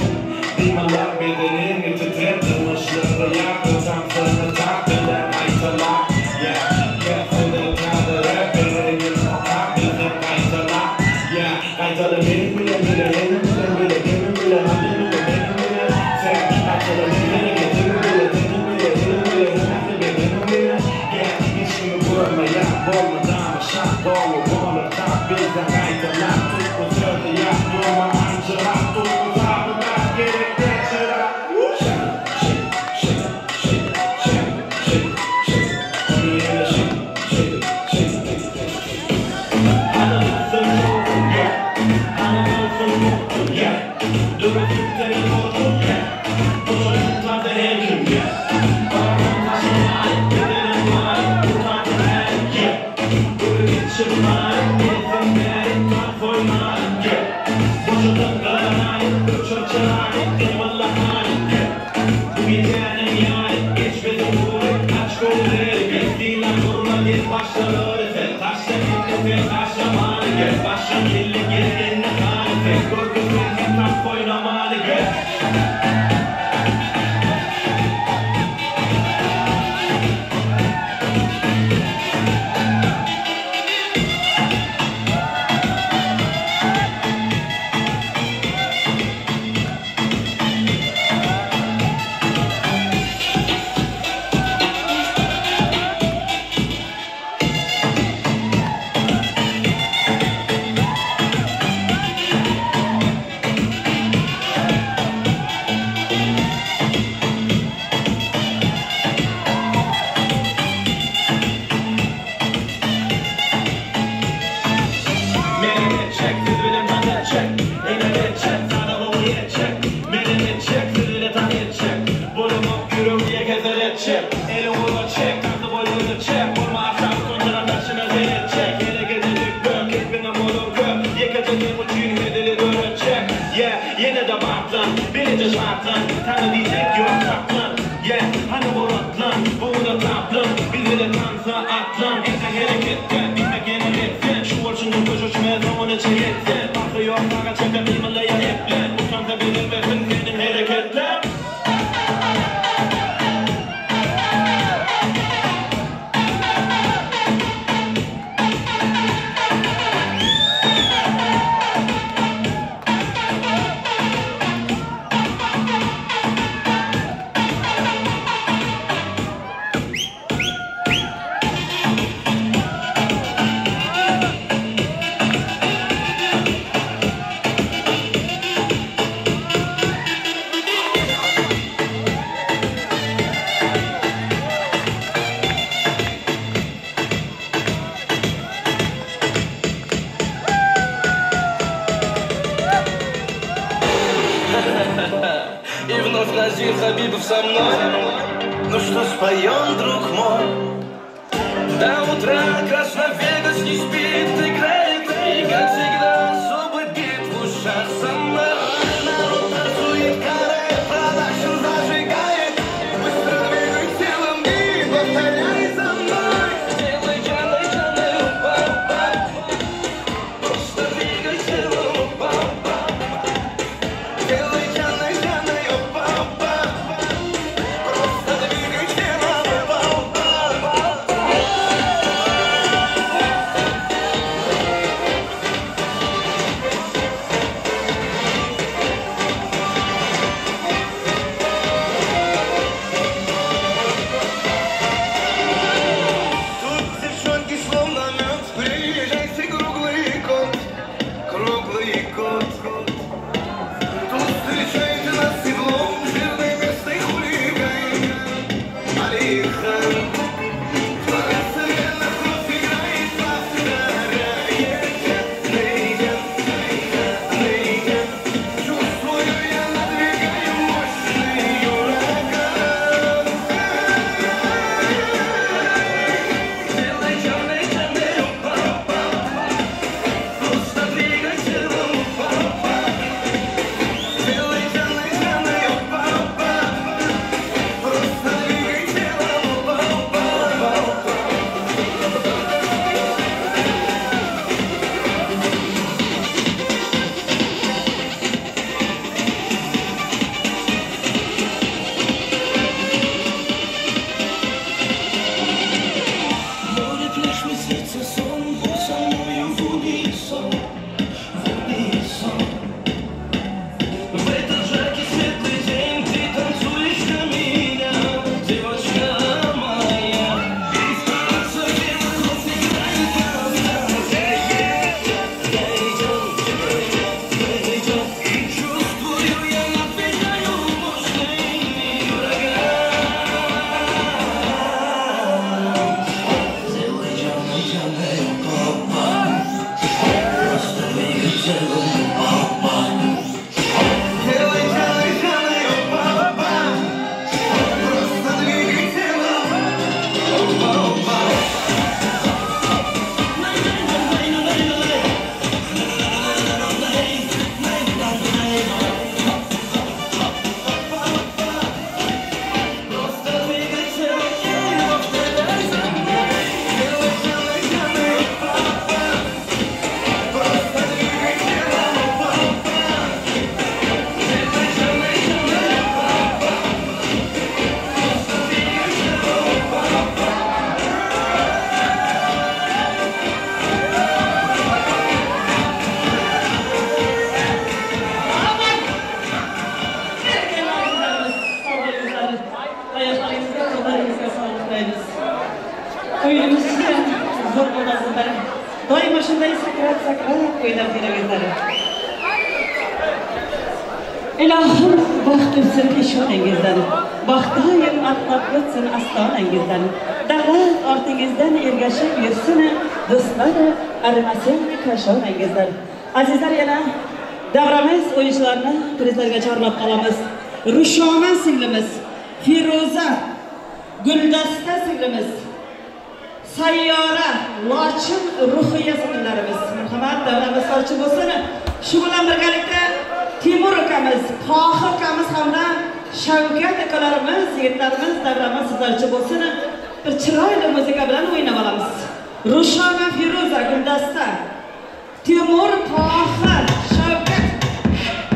Speaker 4: Be my love, be the name, it's a death. I'm a shit, but yeah, cause I'm from the top, and that night's a lot. Yeah, yeah, for the time that I've been in my pocket, that night's a lot. Yeah, I tell the minute, with a minute, with a minute, with a minute, with a minute, with a minute. Say, I tell the minute, get to the minute, with a minute, yeah, it's in the world, my yacht, ball, my dime, a shot, ball, a wall, a top, big, that night's a lot. Took was the yacht, ball, my arms a lot, took was out, but I get it, that's it,
Speaker 3: Назир Хабибов со мной. Ну что, споем, друг мой? До утра Красновегас не спит, играет, и как всегда особый бит в ушах со мной. Народ танцует, каре, продакшн зажигает. Быстро двигай телом и повторяй за мной. Делай, делай, делай, па-па. Просто двигай телом, па-па. Делай, делай, делай, па-па. Просто двигай телом, па-па.
Speaker 21: kelingizlar. Ilohim baxt o'tsin peshonangizdan, baxtdoim atlab o'tsin ostonangizdan, davlat ortingizdan ergashib yursin, do'stlar arimasin kashonangizdan. Azizlar, yana davramiz o'yinchilarini prizlarga chorlab qolamiz. Rushona singlimiz, Firoza, Guldasta singlimiz, Sayyora, Lochin, Ruhiya singillarimiz. Marhamat, davramiz sochi bo'lsin. Shu bilan birgalikda Timur akamiz, Tohir akamiz hamda Shavkat akalarimiz, yigitlarimiz davramiz sizlarcha bo'lsin. Bir chiroyli muzika bilan o'ynab olamiz. Rushona, Firoza, Guldasta, Timur, Tohir, Shavkat.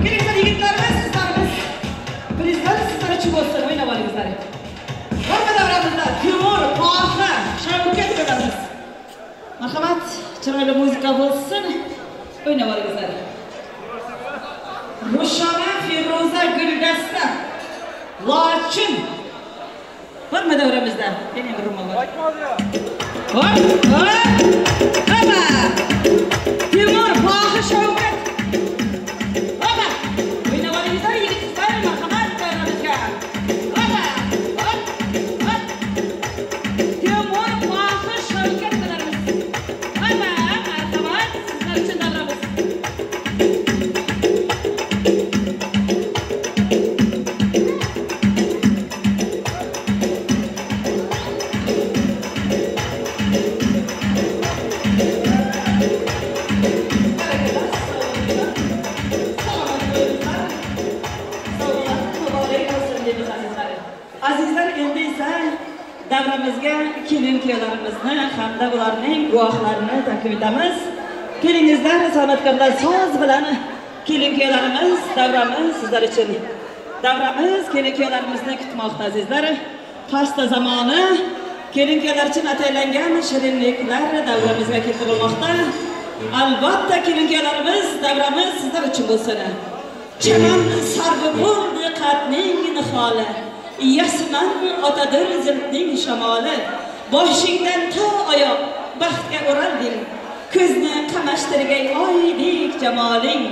Speaker 21: Kelinglar yigitlarimiz, sizlarimiz. Prizlar sizlarcha bo'lsin, o'ynab olingizlar. Hamma davramizda Timur, Tohir, Shavkat akalarimiz. Marhamat, chiroyli muzika bo'lsin. O'ynab olingizlar. Rushona, Firoza, Guldasta, Lochin. Hamma davramizda. Keling bir ro'mol. Voy, voy. Hamma. Timur, Tohir, Shavkat. Hamma. O'ynab olingizlar, yigitlar, marhamat davramizga. Hamma. Timur, Tohir, Shavkat akalarimiz. Hamma, marhamat, sizlar uchun davramiz. Azizlar, endi esa davramizga kelin-kuyovlarimizni hamda ularning guvohlarini taqdim etamiz. Kelingizlar, san'atkorlar so'z bilan kelin-kuyovlarimiz davramiz sizlar uchun. Davramiz kelin-kuyovlarimizni kutmoqda azizlar. Pasta zamoni kelin-kuyovlar uchun ataylangan shirinliklar davramizga keltirilmoqda. Albatta kelin-kuyovlarimiz davramiz sizlar uchun bo'lsin. Chaman sarvi bo'ldi qatning niholi. Yasman otadir ziltning shamoli. Boshingdan to oyoq baxtga o'ralding. Ko'zni qamashtirgay oydek jamoling.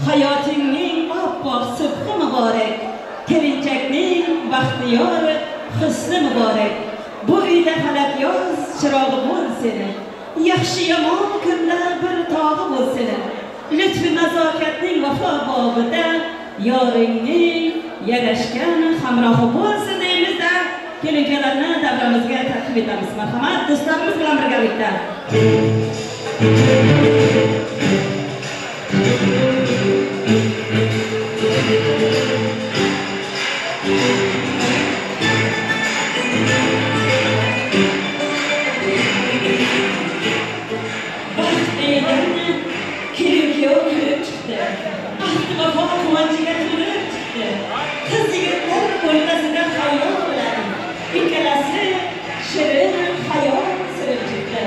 Speaker 21: Hayotingning oppoq subhi muborak. Kelinchakning baxtiyor husni muborak. Bu uyda falak yoz chirog'i bo'lsin. Yaxshi yomon kunlar bir tog'i bo'lsin. Lutfi nazokatning vafo bobida yoringning yarashgan hamrohi bo'lsin deymizda. Kelin-kuyovlarni davramizga taqdim etamiz. Marhamat, do'stlarimiz bilan birgalikda. Kelin-kuyov kulib chiqdi. Ahdi vafo quvonchiga to'lib chiqdi. Qiz-yigitlar o'rtasida xayol bilan ikkalasi shirin xayol surib chiqdi.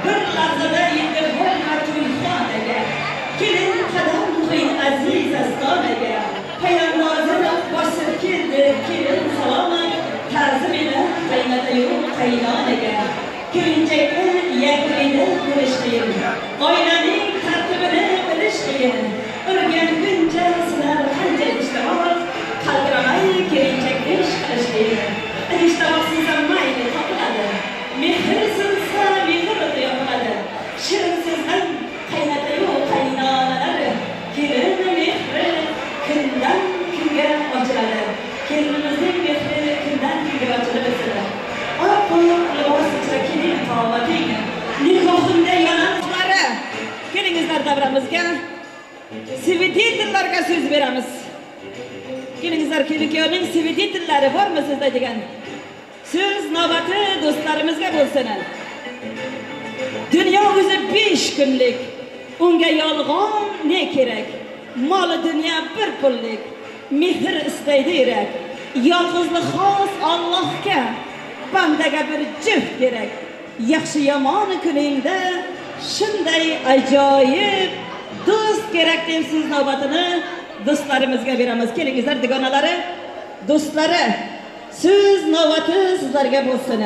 Speaker 21: Bir lahzada yetdi To'yxonaga. Kelin qadam qo'ying aziz ostonaga. Poyandozim bosib keldi kelin salom ta'zim ila qaynota-yu qaynonaga. Kelinchakni yakunda ko'rish qiyin. Oilaning tartibini bilish qiyin. O'rganguncha sizlar qancha ishtamoq qaltiramay kelinchakni ish qilish qiyin. Ishtamoqsiz mayli topiladi. Mehr sinsa mehr yopiladi. Shirinsiz qaynota-yu qaynonalar. Kelin mehri kundan kunga ochiladi. Kelinimizning mehri kundan kunga ochiladi. Nikohimda yonanlari. Kelingizlar davramizga svidetlarga so'z beramiz. Kelingizlar, kelin-kuyovning svidetllari bormi sizda degan? So'z navbati do'stlarimizga bo'lsin. Dunyo o'zi 5 kunlik. Unga yolg'on ne kerak? Mol dunyo bir pullik. Mehr istaydi yurak. Yolg'izlik xos Allohga. Bandaga bir juft kerak. Yaxshi yomon kuningda shunday ajoyib do'st kerak deb so'z navbatini do'stlarimizga beramiz. Kelingizlar dugonalari, do'stlari. So'z navbati sizlarga bo'lsin.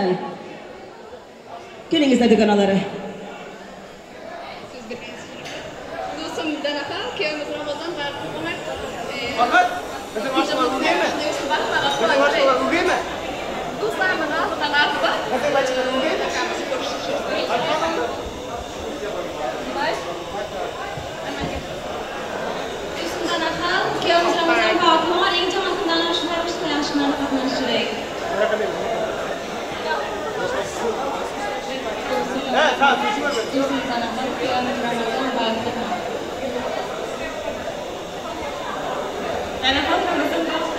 Speaker 21: Kelingizlar dugonalari.
Speaker 10: Do'stim
Speaker 16: Fakat bizim aşklar bu değil mi? Bizim aşklar bu değil mi?
Speaker 12: Dostlarımın ağzından ağzı var.
Speaker 16: Bizim aşklar bu değil mi?
Speaker 12: Üstünden akal, kıyamız Ramazan Fatma var. En canlısından aşılar işte aşılarına katlaştırayım.
Speaker 16: Evet, tamam. Üstünden
Speaker 12: akal, kıyamız Ramazan Fatma. Ben akal Ramazan Fatma.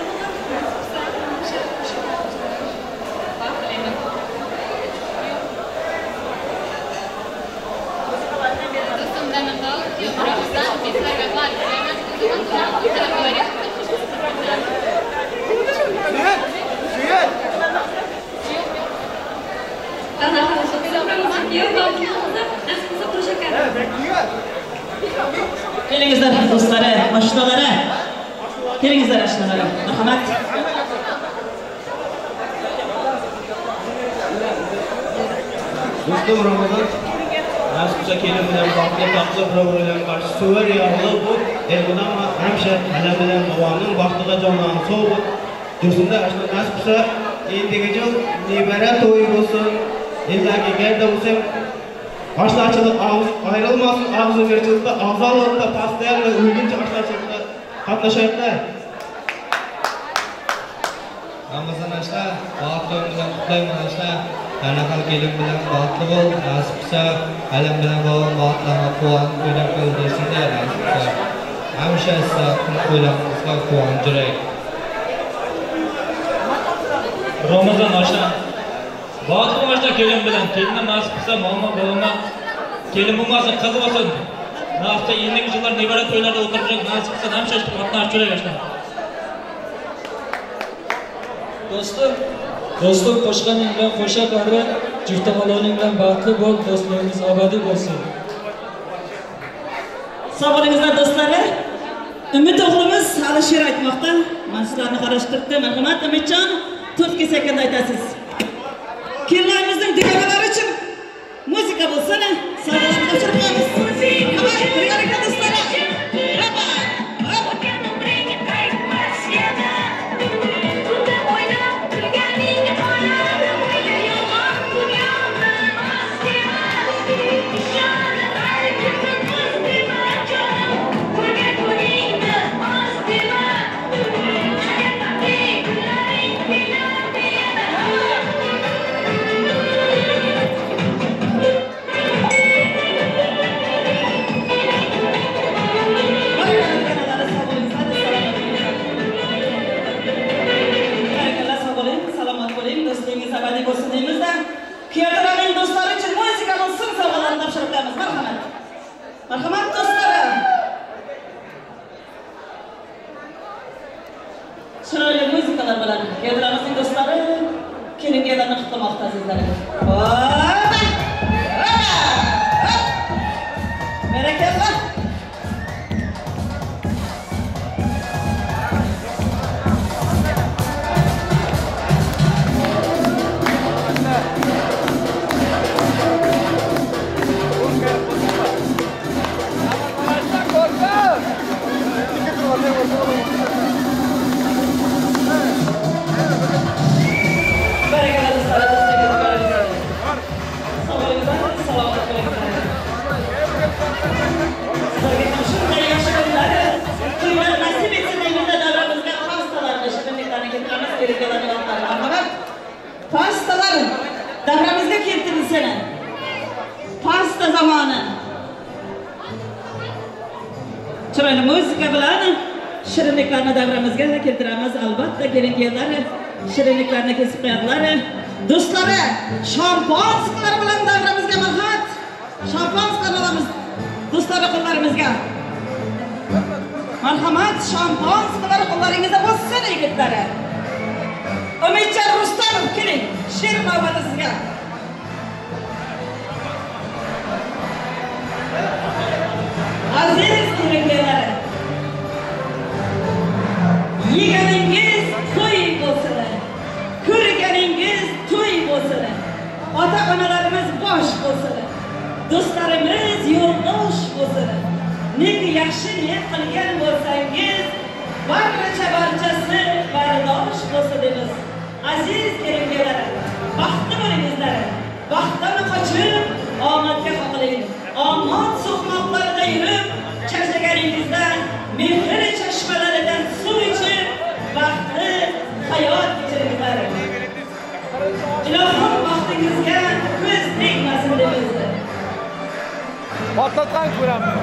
Speaker 12: Üstünden akal, kıyamız Ramazan Fatma.
Speaker 21: Kelingizler dostları, aşınaları. Kelingizler aşınaları. Merhamet.
Speaker 4: Dostum Ramazan, nasipse kelim bilen baklı taklı programlarına karşı söver yağlı bu Ergunan hemşe hele bilen havanın baktığa canlanan soğuk Dursun'da aşkı nasipse indirici libere toyu olsun illaki gerde olsun Aşlı açılıp ayrılmasın ağzı verçılıkta ağzı alanında paslayanla ülgünce aşlı açılıkta katlaşayıklar Ramazan aşkı, bağıttığım bilen kutlayın aşkı Anakal kelim bilen bağıtlı bol, nasipse alem bilen bağın bağıtlama kuan öyle kıldırısında nasipse hemşe ise kuyulamızga kuan jürek
Speaker 5: Ramazan aşağı Bağıtlı başta kelim bilen, keline nasipse mama babama kelim bulmazsa kızı olsun Nasipse yıllık yıllar nebara toylarda oturacak nasipse hemşe işte katına jürek aşağı
Speaker 13: Dostum qo'shganing bilan qo'sha qarri, juftaqaloning bilan baxtli bo'l, do'stligimiz abadiy bo'lsin.
Speaker 21: Sağ olingizlar dostları. Ümit oğlumuz hali şiir aytmoqda. Men sizlarni qarashtirdim. Marhamat Ümitjon, 4 sekund aytasiz. Kelinlarimizning dugonalari uchun muzika bo'lsa-na, savolatni topshirib qo'yamiz. Qamar, birgalikda dostlar. Kıyafetlerin dostları için müzikanın sır savalarını topşırıklarımız. Merhamet. Merhamet dostlarım. Şöyle müzikalar bilen kıyafetlerimizin dostları kelin yerlerini kutlamakta sizlere. Bereketle. Pastalar davramızda keltirilsene. Pasta zamanı. Şöyle müzika bilen şirinliklerini davramızga keltiramiz. Albatta gelingeler şirinliklerini kesip koyarlar. Dostları şampanskalar bilen davramızga marhamat. Şampanskalar alamiz dostları qo'llarimizga. Marhamat şampanskalar qo'llaringizda bo'lsin yigitlari. Ümitjon Rustamov keling, she'r navbati sizga. Aziz kelingelar, yeganingiz to'y bo'lsin, ko'rganingiz to'y bo'lsin, ota-onalarimiz bosh bo'lsin, do'stlarimiz yo'ldosh bo'lsin. Nega yaxshi niyat qilgan bo'lsangiz, barcha aziz kelingeler, baxtlı bo'lingizlar. Baxtdan qochib, omadga qoqiling. Omad so'qmoqlarida yurib, charchagaringizda mehr chashmalaridan suv ichib, baxtli hayot kechiringizlar. Ilohim baxtingizga ko'z tegmasin deymiz.
Speaker 16: Patlatgan ko'ramiz.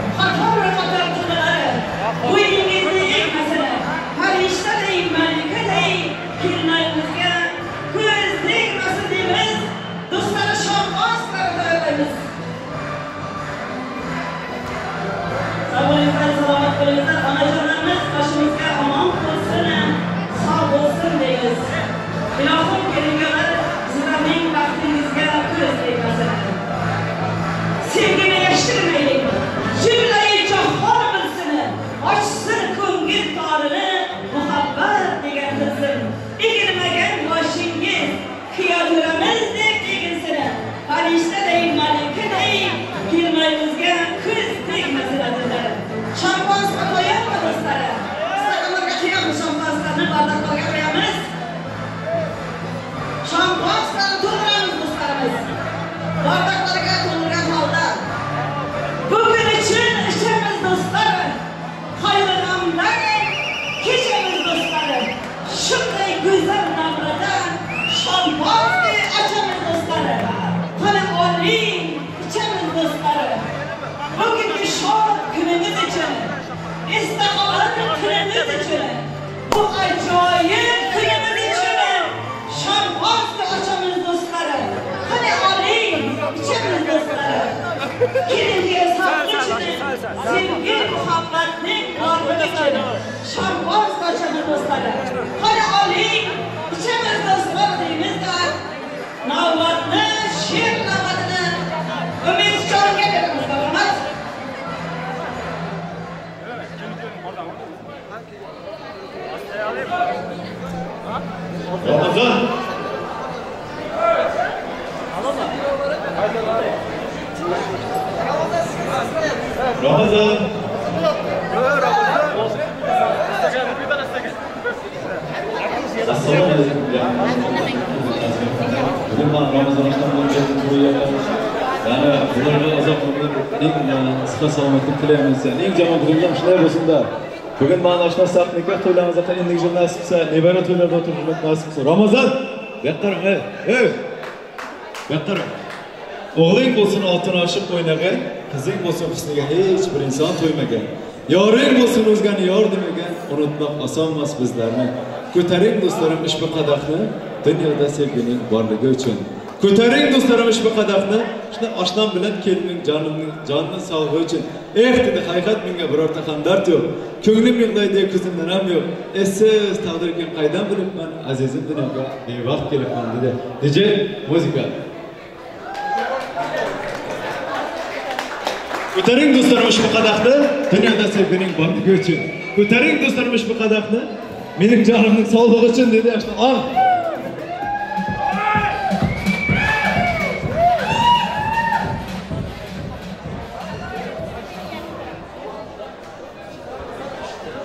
Speaker 21: Bu yeringizni egmasini, farishtaday, malikaday kelinoyimizga ko'z tegmasin deymiz. Do'stlar sho'rg'oz qilamiz. Salomat bo'linglar, onajonlarimiz boshimizga omon bo'lsin, sog' bo'lsin deymiz. Ilohim kelinganlar, sizlarning baxtingizga ko'z tegmasin. Sevgini yashirmaylik, jumlayi jahon bilsin, ochsin ko'ngil torini, muhabbat degan bilsin. Egilmagan boshingiz, xiyollarimizdek eginsin. Farishtaday, malikaday, kelmayimizga ko'z tegmasin azizlar. Shamposga qo'yamiz do'stlar. Sizlarga qiyamiz shamposlarni bardaqlarga qo'yamiz. Shamposlarni to'ldiramiz do'stlarimiz. Bardaqlarga to'ldirgan holda. Bugün için işimiz dostlar. Hayırlanlar, keçemiz dostlar. Şunday güzel namrada şambazdı açamız dostlar. Hani olayım, içemiz dostlar. Bugünkü şov günümüz için, İstanbul'un günümüz için, bu acayip günümüz için şambazdı açamız dostlar. Hani olayım, içemiz dostlar. Gelinliğe sağlık için, sevgi, muhabbetlik varlık için şambaz kaçanı dostları. Hadi alayım, içemiz dostlar deyimizler. Navbatlı, şiir navbatını Ümit Can gelirim dostlarımız.
Speaker 4: Ramazan! Ramazan! Assalomu alaykum. Bugun men Ramazon oshdan to'ylarga yana bularga uzoq eng sihat salomatlik tilaymiz. Eng jamol guruhlar shunday bo'lsin-da. Bugun men oshna saqnika to'ylarimizda endi jil nasib bo'lsa, nebara to'ylarda o'tirishimiz nasib bo'lsa. Ramazon! Yaqtar, hey! Yaqtar. O'g'ling bo'lsin oltin oshiq o'ynagan, qizing bo'lsin husniga hech bir inson to'ymagan. Yoring bo'lsin o'zgani yor demagan, unutmoq oson emas bizlarni. Ko'taring do'stlarim ushbu qadahni, dunyoda sevgining borligi uchun. Ko'taring do'stlarim ushbu qadahni, shuna oshnam bilan kelning jonimning sog'lig'i uchun. Dedi, haqiqat menga birorta ham dard yo'q. Ko'nglim yig'laydi, ko'zimdan ham yo'q. Esiz taqdirga qaydan bilibman, azizim dunyoga bevaqt kelibman dedi. DJ muzika. Ko'taring do'stlarim ushbu qadahni, dunyoda sevgining borligi uchun. Ko'taring do'stlarim ushbu qadahni, mening jonimning sog'lig'i uchun dedi. Ashna ol.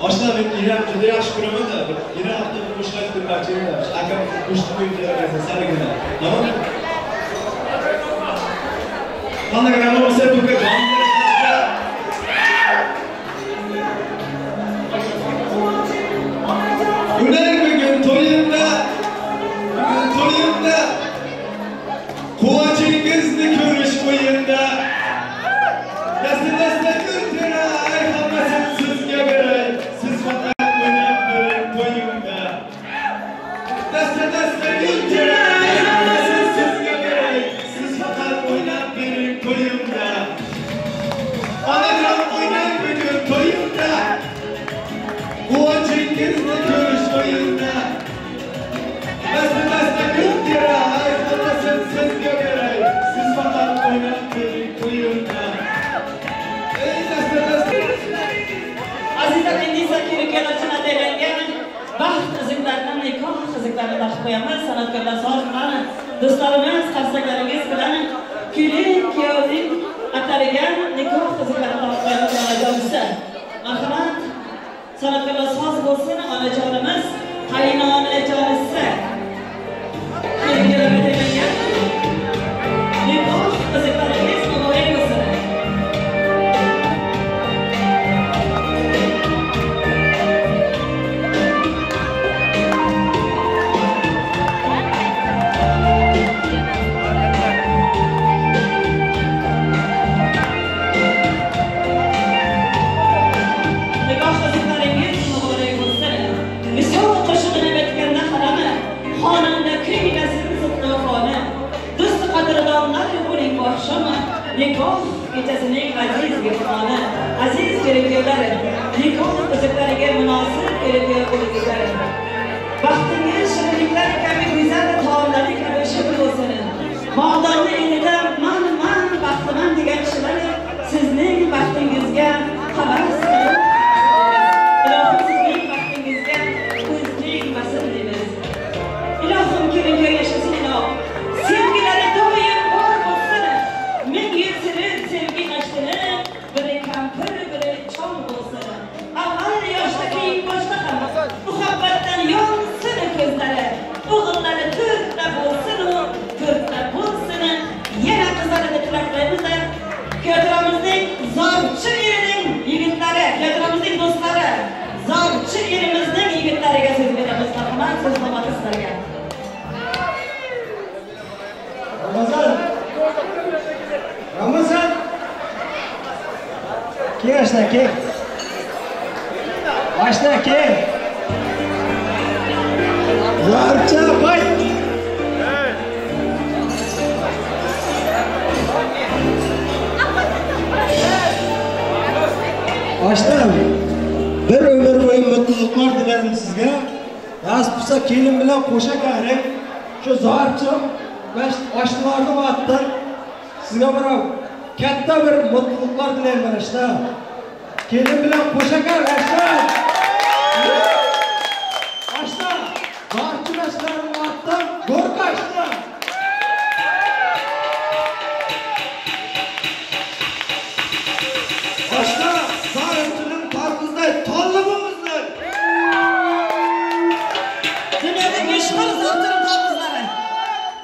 Speaker 4: Ashna men İran juda yaxshi ko'raman-da. İran haqida qo'shiq aytmoqchi edim. Akam qo'shiq qo'yib sarigina. Tamam? Qanday bo'lsa bugun Bugün toyumda kuvacınızı görüş boyunda Deste gültüray hammasın sizge beray Siz fakat oynayıp verin toyumda Deste gültüray hammasın sizge beray Siz fakat oynayıp verin toyumda Anagram oynayıp bugün toyumda Kuvacınızı görüş boyunda Deste gültüray hammasın sizge beray Siz fakat oynayıp verin toyumda
Speaker 21: Azizlar Endisa kelinganlar ataylangan baxt qizinglardan nikoh qizinglarni taqib qo'yamiz. San'atkorlar sozlari, do'stlarimiz, qarsaklaringiz bilan kelin kuyovning atalgan nikoh qizinglarni taqib qo'yamiz onajonisi. Marhamat, san'atkorlar soz bo'lsin, onajonimiz, qaynonajonisi. kelinkeler, nikah kızıklarına münasır kelinkeler olacaklar. Vaxtınız şirinlikler kabi güzel taamları kabi şükür olsun. Mağdanlı elinden man vaxtıman degan kişiler sizning vaxtingizga havas qilib, ilohim sizning vaxtingizga ko'zlik masin deymiz. İlohim kelinke yaşasın ilohim. Sevgileri doyum bor bo'lsin. Ming yuzini sevgi qaştini, biri kampir, biri chol bo'lsin. Avval yoshdagi boshqa ham muhabbatdan yonsin ko'zlari. O'g'illari to'rtta bo'lsin, to'rtta bo'lsin. Yana qizlarini tilaklaymiz. Köylerimizin zavçı yerinin yigitlari, köylerimizin dostları, zavçı yerimizin yigitlariga söz beramiz. Rahmat söz qilmoqda sizlarga.
Speaker 1: Ramazan. Kel ashna kel. Ashna kel. Zavçı qo'y. Ashtam, bir ömür boyu mutluluklar dilerim sizge. Nasip olsa kelin bilen koşa gayret. Şu zarçım ve aştılarını attır. Sizge bana katta bir mutluluklar dilerim ben ashtam. Kelin bilen koşa gayret ashtam. Ashtam, zarçım aştılarını attır. Gorka ashtam. Ashtam. Sarıntının parkızday tallımımızdır.
Speaker 21: Dünyada meşhur zartının tatlızları.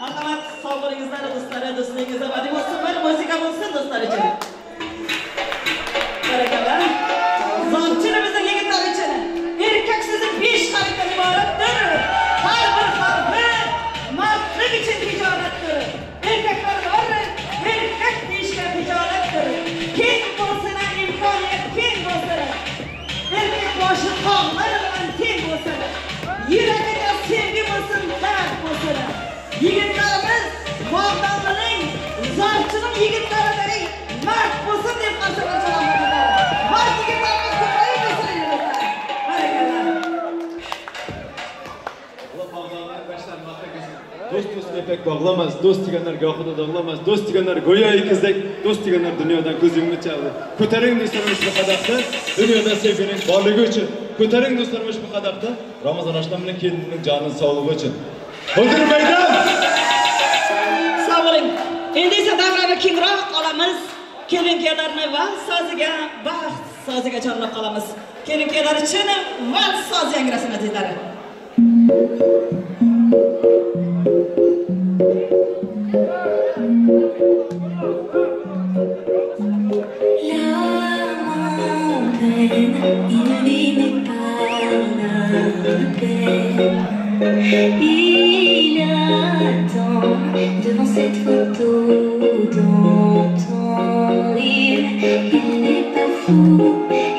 Speaker 21: Marhamat, sağ olunuzlar, dostlarınızlar, hadi olsun, böyle müzika olsun dostlar için. Barakallah. Zartçınımızın yigitler için erkeksizin 5 harften ibarettir. Her bir harfi martlık için ticarettir. Erkekler var, erkek işler ticarettir. Kim olsuna imkaniyet, kim olsuna. Erkek başı tağlarla kim olsuna. Yüreğine sevgi olsun, dert olsuna. Yigitlerimiz Bağdanlı'nın, zartçının yigitleri mert olsun diye karşıma çalamadılar. Mert yigitlerimiz kutlayı olsun yigitler.
Speaker 7: Dost pek bağlamaz, dost deganlar gohida dog'lamaz, dost deganlar go'yo ikizdek, dost deganlar dunyodan ko'z yumib chaldi. Ko'taring do'stlarimiz bu qadaqda, dunyoda sevgining borligi uchun. Ko'taring do'stlarimiz bu qadaqda, Ramazon ashtam bilan kelinining jonining sog'ligi uchun. Hozir maydon!
Speaker 21: Sağ olun. Endi esa davrani kengroq olamiz. Kelinkelarni vals soziga, baxt soziga chorlab qolamiz. Kelinkelar uchun vals soz yangrasin azizlarim.
Speaker 2: Il attend devant cette photo d'antan. Il n'est pas fou,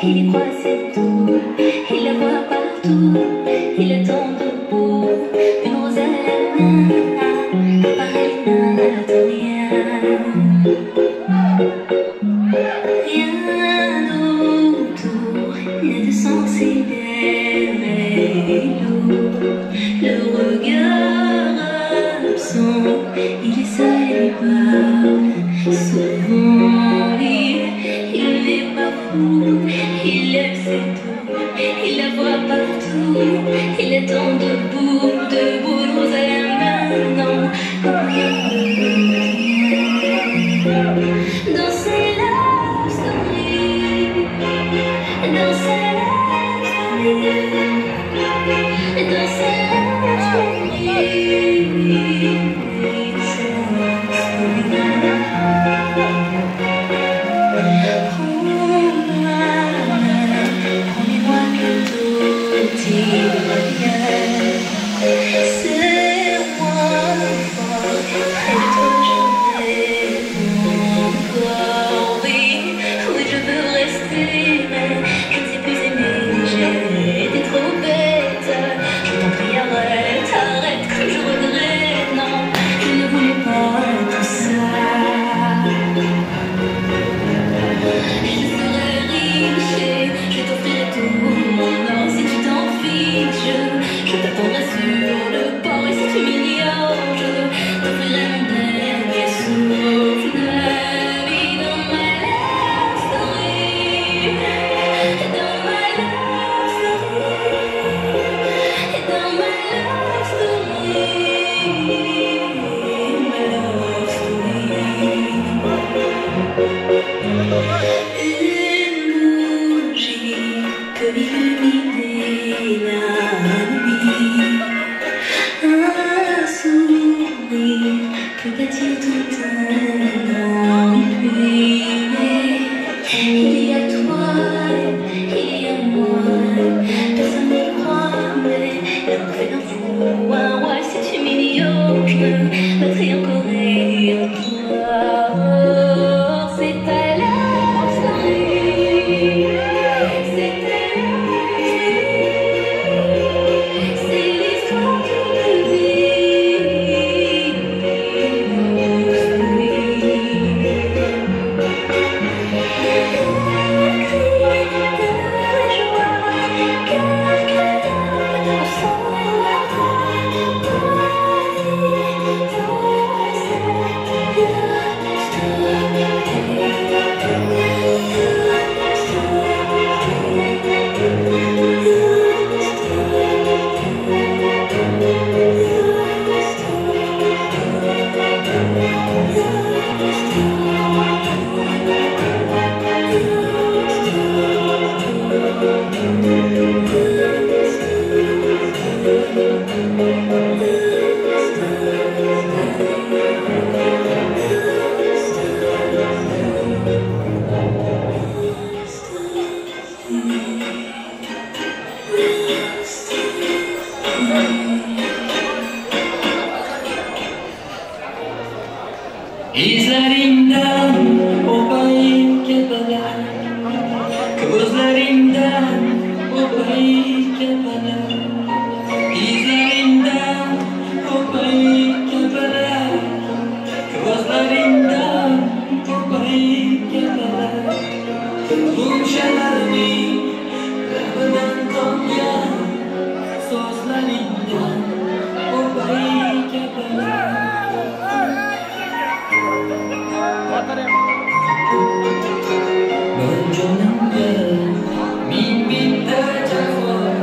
Speaker 2: il y croit c'est tout. Il la voit partout, il attend debout. Une rose à la main, pareil n'attend rien. Rien autour n'a de sens le regard absent, il est seul et parle souvent. Il n'est pas fou, il aime c'est tout. Il la voit partout, il attend debout, debout, une rose à la main. Non, dans ses love story, dans ses love story. Dans ses promets-moi que tout ira bien. Serre-moi fort, près de toi je rêve encore. Oui, oui je veux rester, mais je ne sais plus aimer. J'ai été trop bête. Je t'en prie arrête, arrête, que je regrette. İzlerinden o bayık kepeler, gözlerinden o bayık kepeler, İzlerinden o bayık kepeler, gözlerinden o bayık kepeler, Gülşenlerini rahmeden tanıyan sözlerinden o bayık kepeler. Gönlümde min bin derece var,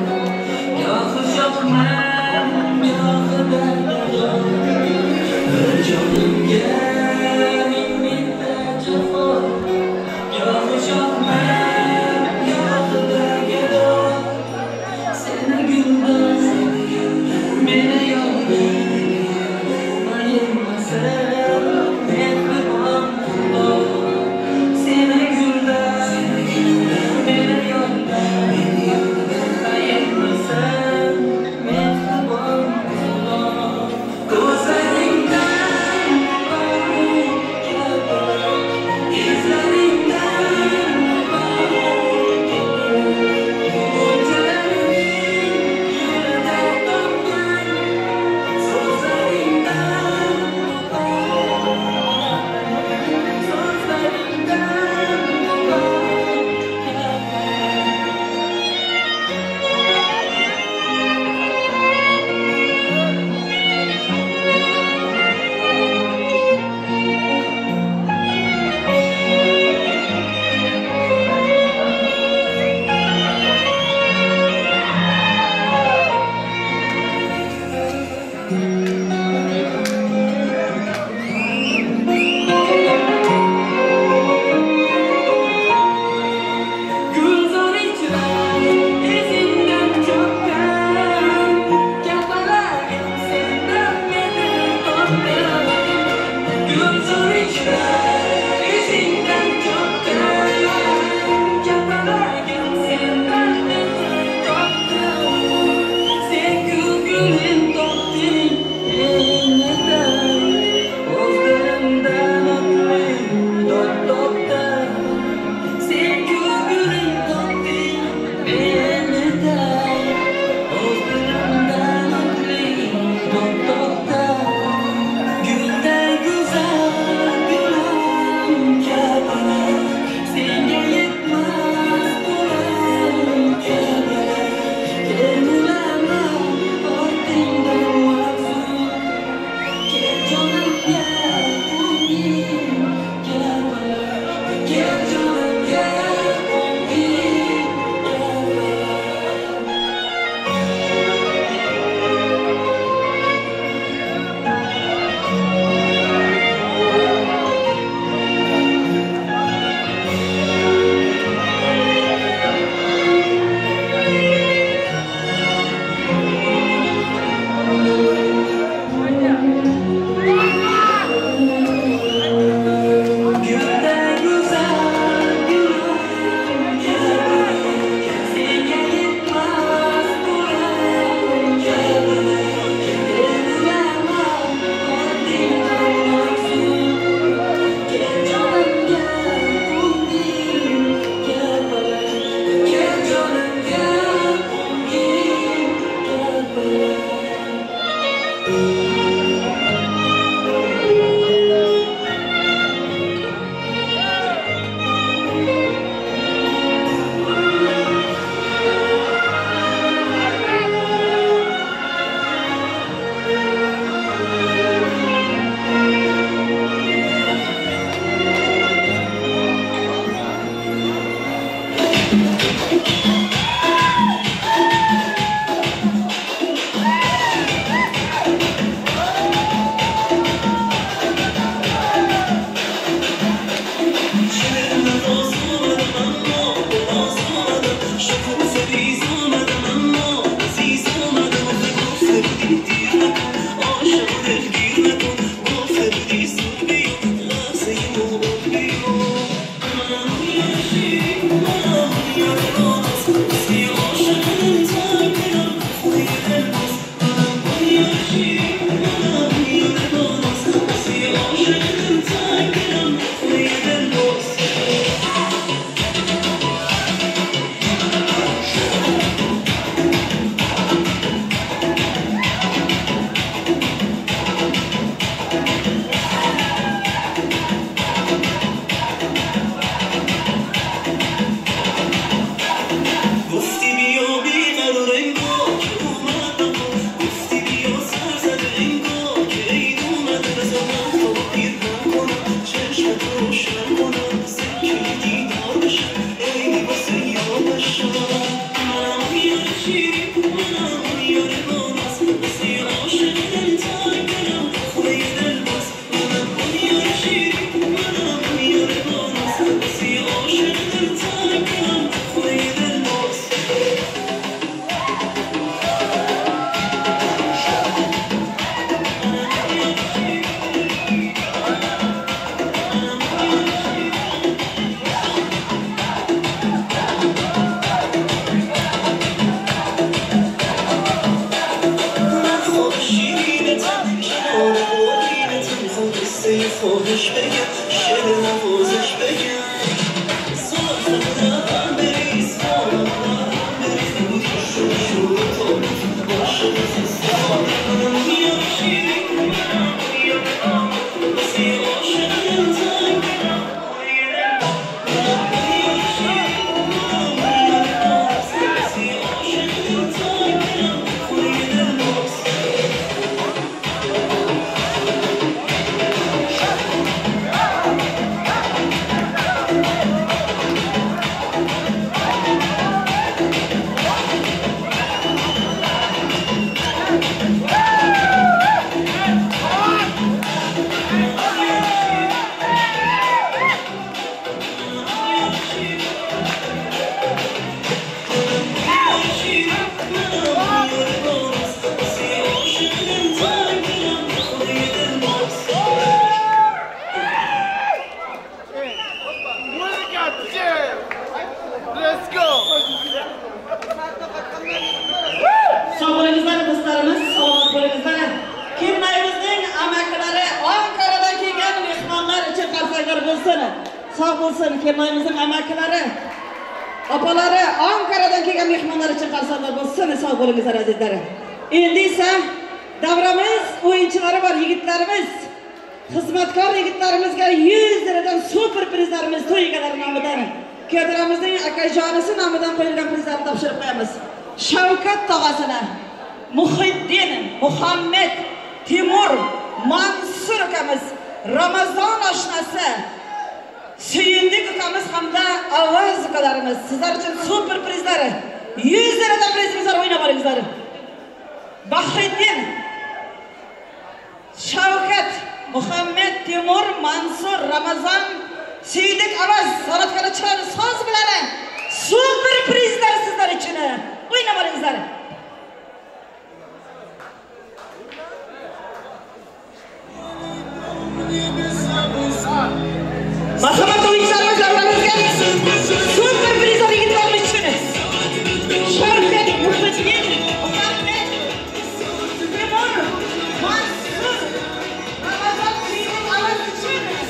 Speaker 21: Muhammed, Timur, Mansur akamiz, Ramazon oshnasi, Suyindik ukamiz hamda ovoz ukalarimiz sizlar uchun super prizlar. 100 liradan prizimizlar o'ynab olingizlar. Bahriddin, Shavkat, Muhammed, Timur, Mansur, Ramazon, Suyindik ovoz san'atkor chiroyli so'z bilan super prizlar sizlar uchun o'ynab olingizlar. Marhamat oyuncularımız davranırken super prizler yigitlarimiz için Shavkat, Muhammed, Timur, Mansur, Ramazon Suyindik ovoz için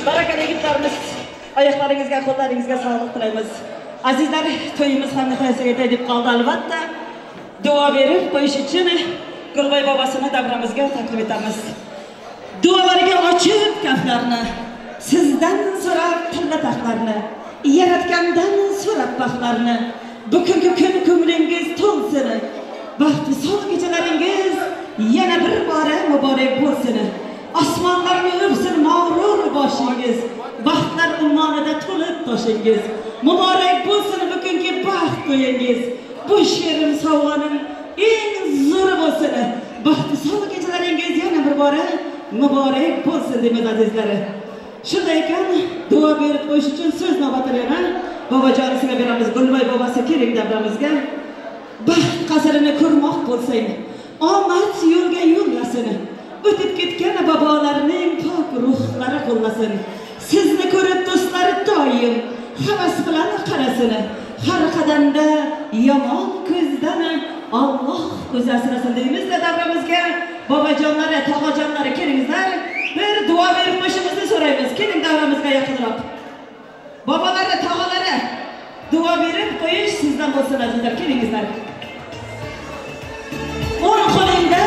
Speaker 21: Barakali yigitlarimiz, oyoqlaringizga, qo'llaringizga sog'lik tilaymiz. Azizlar, to'yimiz ham nihoyasiga yetib qoldi albatta. Duo berib qo'yish uchun Gulboy bobosini davramizga taklif etamiz. Duolarga ochib kaflarni, sizdan so'rab tilla taxtlarni, yaratgandan so'rab baxtlarni, bugungi kun ko'nglingiz to'lsin. Baxtli so'l kechalaringiz yana bir bora muborak bo'lsin. Osmonlarni o'psin mag'rur boshingiz, baxtlar ummonida to'lib toshingiz. Muborak bo'lsin bugungi baxt to'yingiz. Bu she'rim sovg'aning eng zo'ri bo'lsin. Baxtli so'l kechalaringiz yana bir bora muborak bo'lsin deymiz azizlar. Shunday ekan, duo berib qo'yish uchun so'z navbatida yana Babajonisiga beramiz. Gulbay babasi keling davramizga. Baxt qasrini ko'rmoq bo'lsang, omad yo'lga yo'llasin. O'tib ketgan bobolarining pok ruhlari qo'llasin. Sizni ko'rib do'stlari doim havas bilan qarasin. Har qadamda yomon ko'zdan Alloh ko'z asrasin deymiz davramizga. Babajonlari, tog'ajonlari kelingizlar. Bir duo berib qo'yishimizni so'raymiz. Keling davramizga yaqinroq. Babalari, tog'alari duo berib qo'yish sizdan bo'lsin azizlar. Kelingizlar. O'ng qo'lingda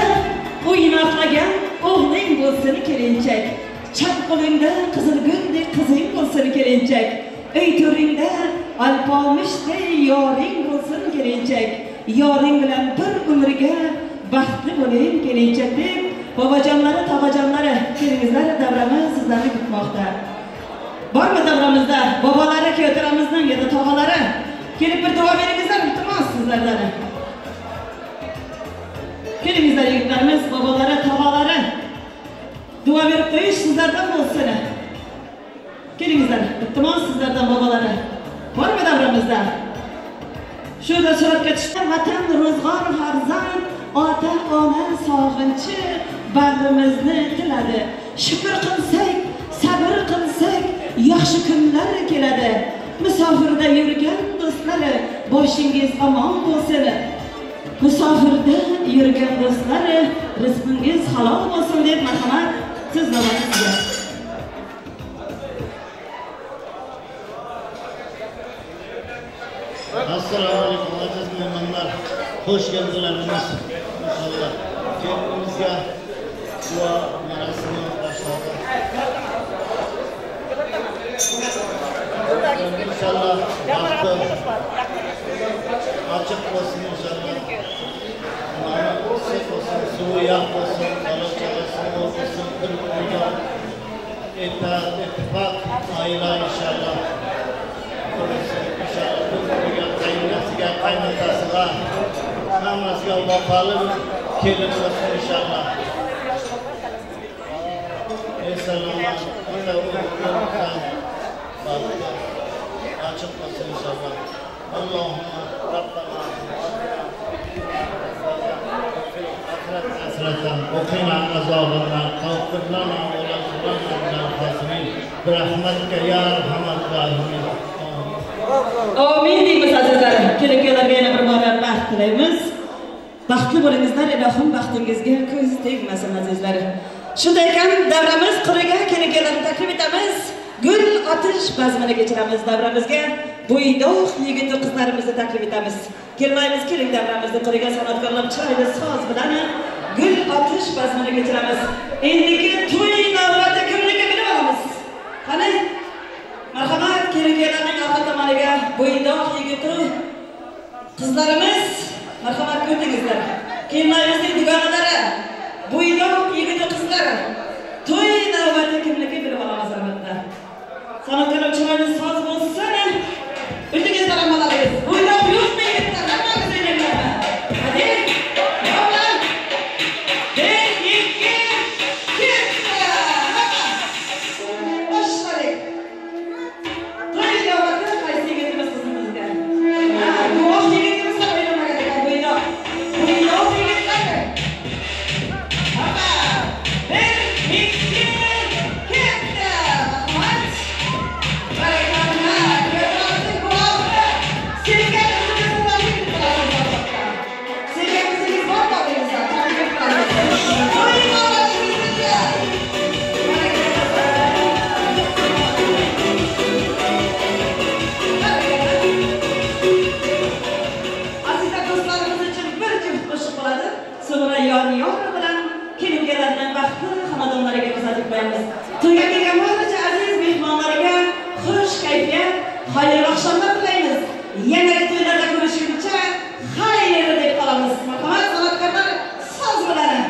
Speaker 21: o'ynoqlagan o'g'ling bo'lsin kelinchak. Chap qo'lingda qizilguldek qizing bo'lsin kelinchak. Ey to'ringda alpomishdek yoring bo'lsin kelinchak. Yoring bilan bir umrga baxtli bo'ling kelinchak deb babajonlari, tog'ajonlari kelingizlar, davramiz sizlarni kutmoqda. Bormi davramizda bobolari keltiramizdan ya da tog'alari kelib bir duo beringizlar, iltimos sizlardan. Kelingizlar yigitlarimiz, bobolari, tog'alari duo berib qo'yish sizlardan bo'lsin. Kelingizlar, iltimos sizlardan bobolari. Bormi davramizda? Shuda suratga tushgan vatan, ro'zg'or, farzand, ota-ona sog'inchi bag'rimizni tiladi. Shukr qilsak, sabr qilsak, yaxshi kunlar keladi. Musofirda yurgan do'stlar, boshingiz omon bo'lsin. Musofirda yurgan do'stlar, rizqingiz halol bo'lsin deb marhamat siz namazingizga.
Speaker 6: Assalomu alaykum aziz mehmonlar. Xush keldilarsiz. Inshaalloh keyinimizga duo marosimi boshladi. İnşallah baktı açık olsun inşallah. Sek olsun, suyu yak olsun, balık çalasın olsun, kırmızı itaat, ittifak, aile inşallah. İnşallah kırmızı kaynatısıga, kaynatasıga, namazga vafalı kelin olsun inşallah. Esselamlar, açık olsun inşallah. Allahümme Rabbana hasreten okina azabından kavfirlana olasılanından hasmin birahmetke ya rahmet rahimin.
Speaker 21: Amin deymiz azizlarim. Kelin-kelarga yana bir marra baxt tilaymiz. Baxtli bo'lingizlar, ilohim baxtingizga ko'z tegmasin azizlarim. Shunday ekan davramiz qiriga kelin-kelarni taklif etamiz. Gul otish bazmini kechiramiz davramizga. Bo'ydoq yigit qizlarimizni taklif etamiz. Kelmaymiz, keling davramizni qiriga san'atkorlar chiroyli soz bilan gul otish bazmini kechiramiz. Endiki to'y navbati kimniki bilib olamiz. Qani? Marhamat, kelin-kelarning orqa tomoniga bo'ydoq yigit qizlarimiz marhamat ko'rdingizlar. Kelmaymizning dugonalari, bo'ydoq yigit qizlar to'y navbati kimniki bilib olamiz albatta. San'atkorlar chiroyli soz bo'lsin. Birga salomlarimiz. Bo'ydoq yo'qmi yigitlar? Hamma qo'yinglar. Hadi. Yollar. 1 2 Boshlaylik. To'y navbati qaysi yigitimiz qizimizga? Ha, guvoh yigitimiz o'ynamagan ekan bo'ydoq. Bo'ydoq yigitlar. Hamma. 1 2 To'yga kelgan barcha aziz mehmonlarga xush kayfiyat, xayrli oqshomlar tilaymiz. Yangi to'ylarda ko'rishguncha xayr deb qolamiz. Marhamat, san'atkorlar so'z bilan.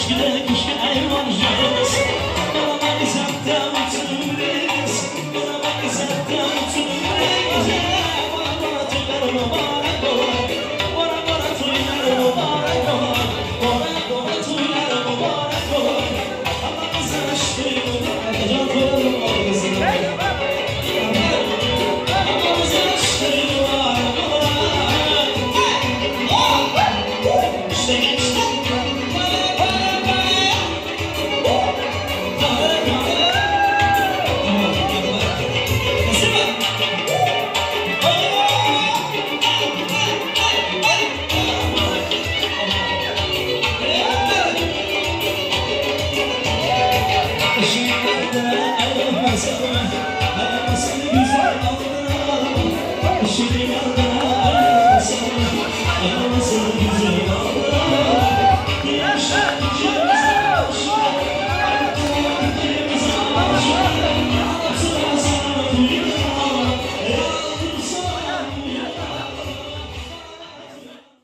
Speaker 3: Aşkına kışkı erman